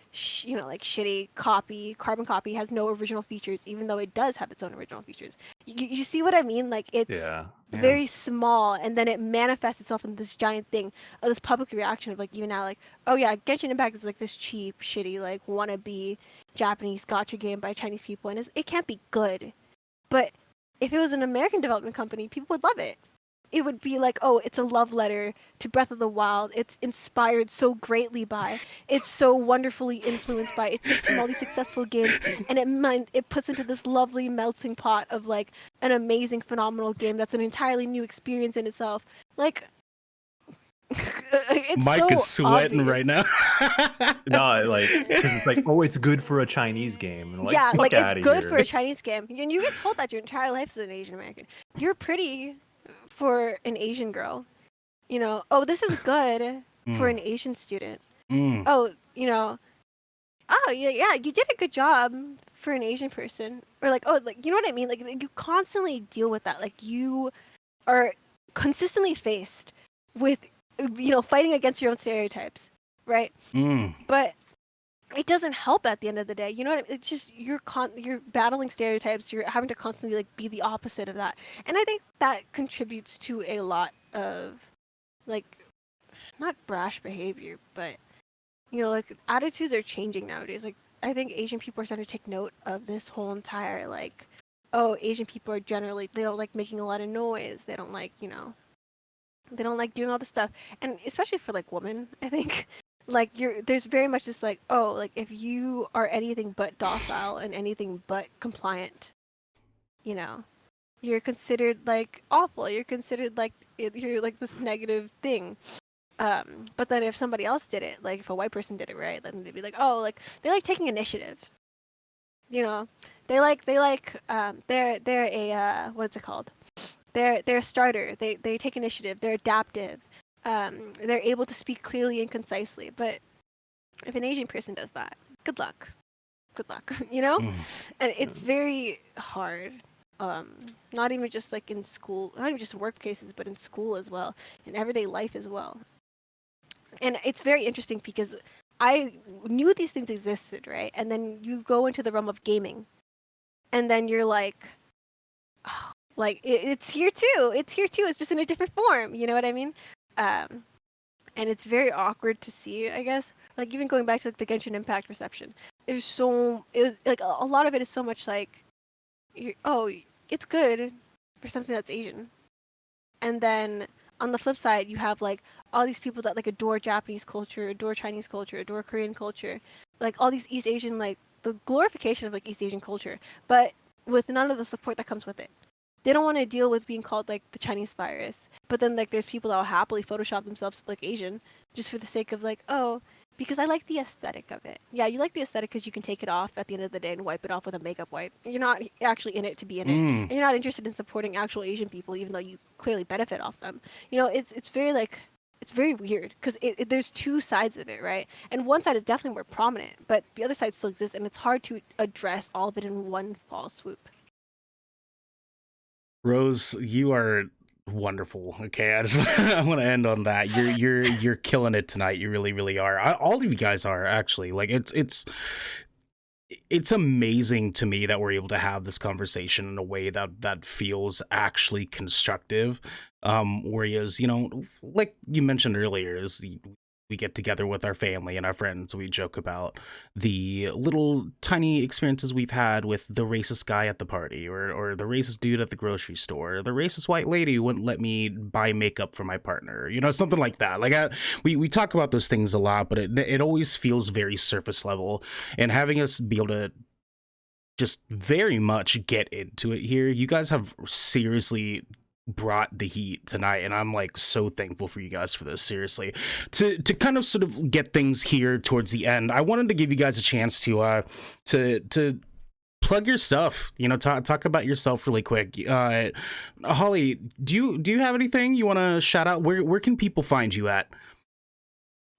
you know, like shitty copy, carbon copy, has no original features, even though it does have its own original features. You see what I mean? Like it's Yeah. very small, and then it manifests itself in this giant thing of this public reaction of like even now, like, oh yeah, Genshin Impact is like this cheap, shitty, like wannabe Japanese gacha game by Chinese people, and it can't be good. But if it was an American development company, people would love it. It would be like, oh, it's a love letter to Breath of the Wild. It's inspired so greatly by. It's so wonderfully influenced by. It takes from all these successful games and it puts into this lovely melting pot of like an amazing, phenomenal game that's an entirely new experience in itself. Like, it's Mike so is sweating obvious. right now. No, like because it's like, oh, it's good for a Chinese game. And like, Yeah, fuck like it's outta good here. for a Chinese game, and you get told that your entire life as an Asian American. You're pretty for an Asian girl. You know, oh, this is good for an Asian student. Mm. Oh, you know, oh, yeah, you did a good job for an Asian person. Or like, oh, like, you know what I mean? Like, you constantly deal with that. Like, you are consistently faced with, you know, fighting against your own stereotypes, right? Mm. But it doesn't help at the end of the day. You know what I mean? It's just you're battling stereotypes. You're having to constantly like be the opposite of that, and I think that contributes to a lot of like not brash behavior, but you know, like attitudes are changing nowadays. Like I think Asian people are starting to take note of this whole entire like, oh, Asian people are generally they don't like making a lot of noise. They don't like, you know, they don't like doing all this stuff, and especially for like women, I think. Like there's very much this like, oh, like if you are anything but docile and anything but compliant, you know, you're considered like awful. You're considered like you're like this negative thing. But then if somebody else did it, like if a white person did it, right, then they'd be like, oh, like they like taking initiative. You know, they're a what's it called? They're a starter. They take initiative. They're adaptive. They're able to speak clearly and concisely. But if an Asian person does that, good luck. Good luck. You know, and it's very hard. not even just like in school, not even just in workplaces, but in school as well, in everyday life as well. And it's very interesting because I knew these things existed, right? And then you go into the realm of gaming, and then you're like, oh, like it's here too. It's here too. It's just in a different form. You know what I mean? And it's very awkward to see, I guess. Like even going back to like, the Genshin Impact reception, like a lot of it is so much like, oh, it's good for something that's Asian, and then on the flip side, you have like all these people that like adore Japanese culture, adore Chinese culture, adore Korean culture, like all these East Asian, like the glorification of like East Asian culture, but with none of the support that comes with it. They don't want to deal with being called like the Chinese virus, but then like there's people that will happily Photoshop themselves like Asian just for the sake of like, oh, because I like the aesthetic of it. Yeah, you like the aesthetic because you can take it off at the end of the day and wipe it off with a makeup wipe. You're not actually in it to be in it, and you're not interested in supporting actual Asian people, even though you clearly benefit off them. You know, it's very like it's very weird because there's two sides of it, right? And one side is definitely more prominent, but the other side still exists, and it's hard to address all of it in one fall swoop. Rose, you are wonderful. Okay, I just I want to end on that. You're killing it tonight. You really, really are. All of you guys are actually. Like it's amazing to me that we're able to have this conversation in a way that feels actually constructive. Whereas, you know, like you mentioned earlier, we get together with our family and our friends. We joke about the little tiny experiences we've had with the racist guy at the party, or the racist dude at the grocery store, or the racist white lady who wouldn't let me buy makeup for my partner, you know, something like that. Like we talk about those things a lot, but it always feels very surface level. And having us be able to just very much get into it here, you guys have seriously brought the heat tonight, and I'm like so thankful for you guys for this. Seriously, to kind of sort of get things here towards the end, I wanted to give you guys a chance to plug your stuff, you know, talk about yourself really quick. Holly, do you have anything you want to shout out? Where can people find you at?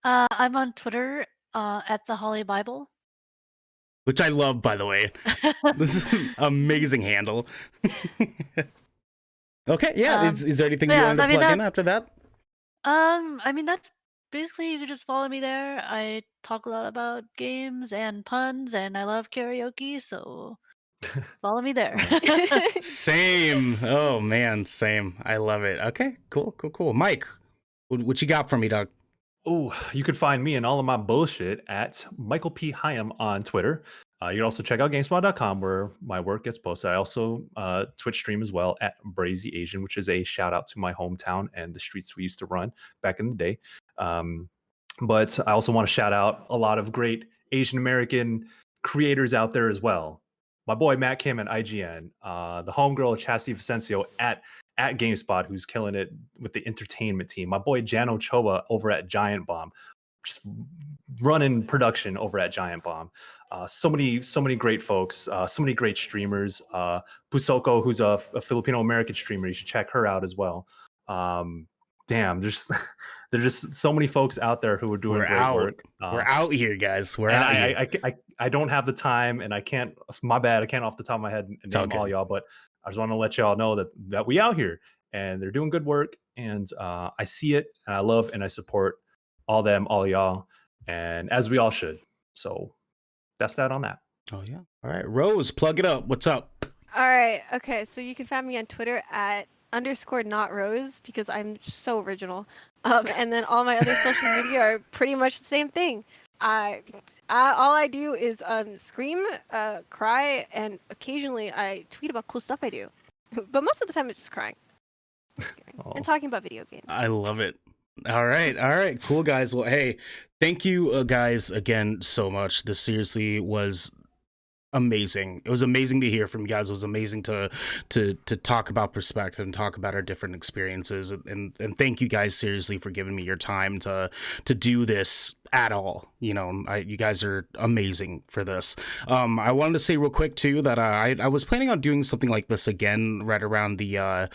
I'm on Twitter at the Holly Bible. Which I love, by the way. This is an amazing handle. Okay, yeah. Is there anything you wanted to plug in after that? I mean, that's basically, you can just follow me there. I talk a lot about games and puns, and I love karaoke, so follow me there. Same. Oh man, same. I love it. Okay, cool. Mike, what you got for me, Doug? Oh, you could find me and all of my bullshit at Michael P. Higham on Twitter. You can also check out Gamespot.com where my work gets posted. I also Twitch stream as well at Brazy Asian, which is a shout out to my hometown and the streets we used to run back in the day. But I also want to shout out a lot of great Asian American creators out there as well. My boy Matt Kim at IGN, the homegirl Chastity Vicencio at GameSpot, who's killing it with the entertainment team. My boy Jano Choba over at Giant Bomb, just running production over at Giant Bomb. So many great folks, so many great streamers. Pusoko, who's a Filipino American streamer, you should check her out as well. Damn, there's just so many folks out there who are doing great work. We're out here, guys. We're out here. I don't have the time, and I can't. My bad. I can't off the top of my head name all y'all, but I just want to let y'all know that we out here and they're doing good work, and I see it, and I love and I support all y'all, and as we all should. So that's that on that. Oh yeah. All right, Rose, plug it up. What's up? All right. Okay. So you can find me on Twitter at _notrose because I'm so original. And then all my other social media are pretty much the same thing. All I do is scream, cry, and occasionally I tweet about cool stuff I do. But most of the time it's just crying. And talking about video games. I love it. All right, cool, guys. Well, hey, thank you guys again so much. This seriously was amazing. It was amazing to hear from you guys. It was amazing to talk about perspective and talk about our different experiences, and thank you guys seriously for giving me your time to do this at all. You know, you guys are amazing for this. I wanted to say real quick too that I was planning on doing something like this again right around the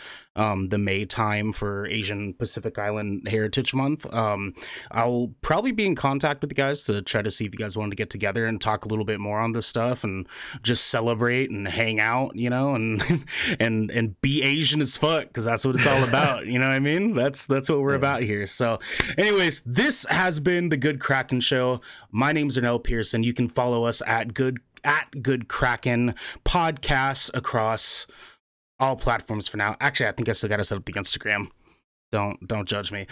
May time for Asian Pacific Island Heritage Month. I'll probably be in contact with you guys to try to see if you guys wanted to get together and talk a little bit more on this stuff, and just celebrate and hang out, you know, and and be Asian as fuck, because that's what it's all about. You know what I mean? That's what we're about here. So anyways, this has been the Good Kraken Show. My name's Ernell Pearson. You can follow us at Good Kraken podcasts across all platforms for now. Actually, I think I still gotta set up the Instagram. Don't judge me.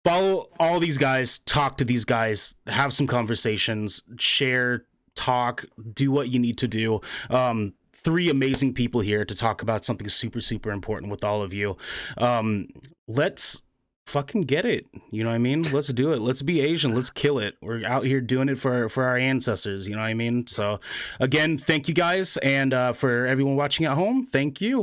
Follow all these guys, talk to these guys, have some conversations, share, talk, do what you need to do. 3 amazing people here to talk about something super, super important with all of you. Let's fucking get it. You know what I mean? Let's do it. Let's be Asian. Let's kill it. We're out here doing it for our ancestors. You know what I mean? So again, thank you guys. And for everyone watching at home, thank you.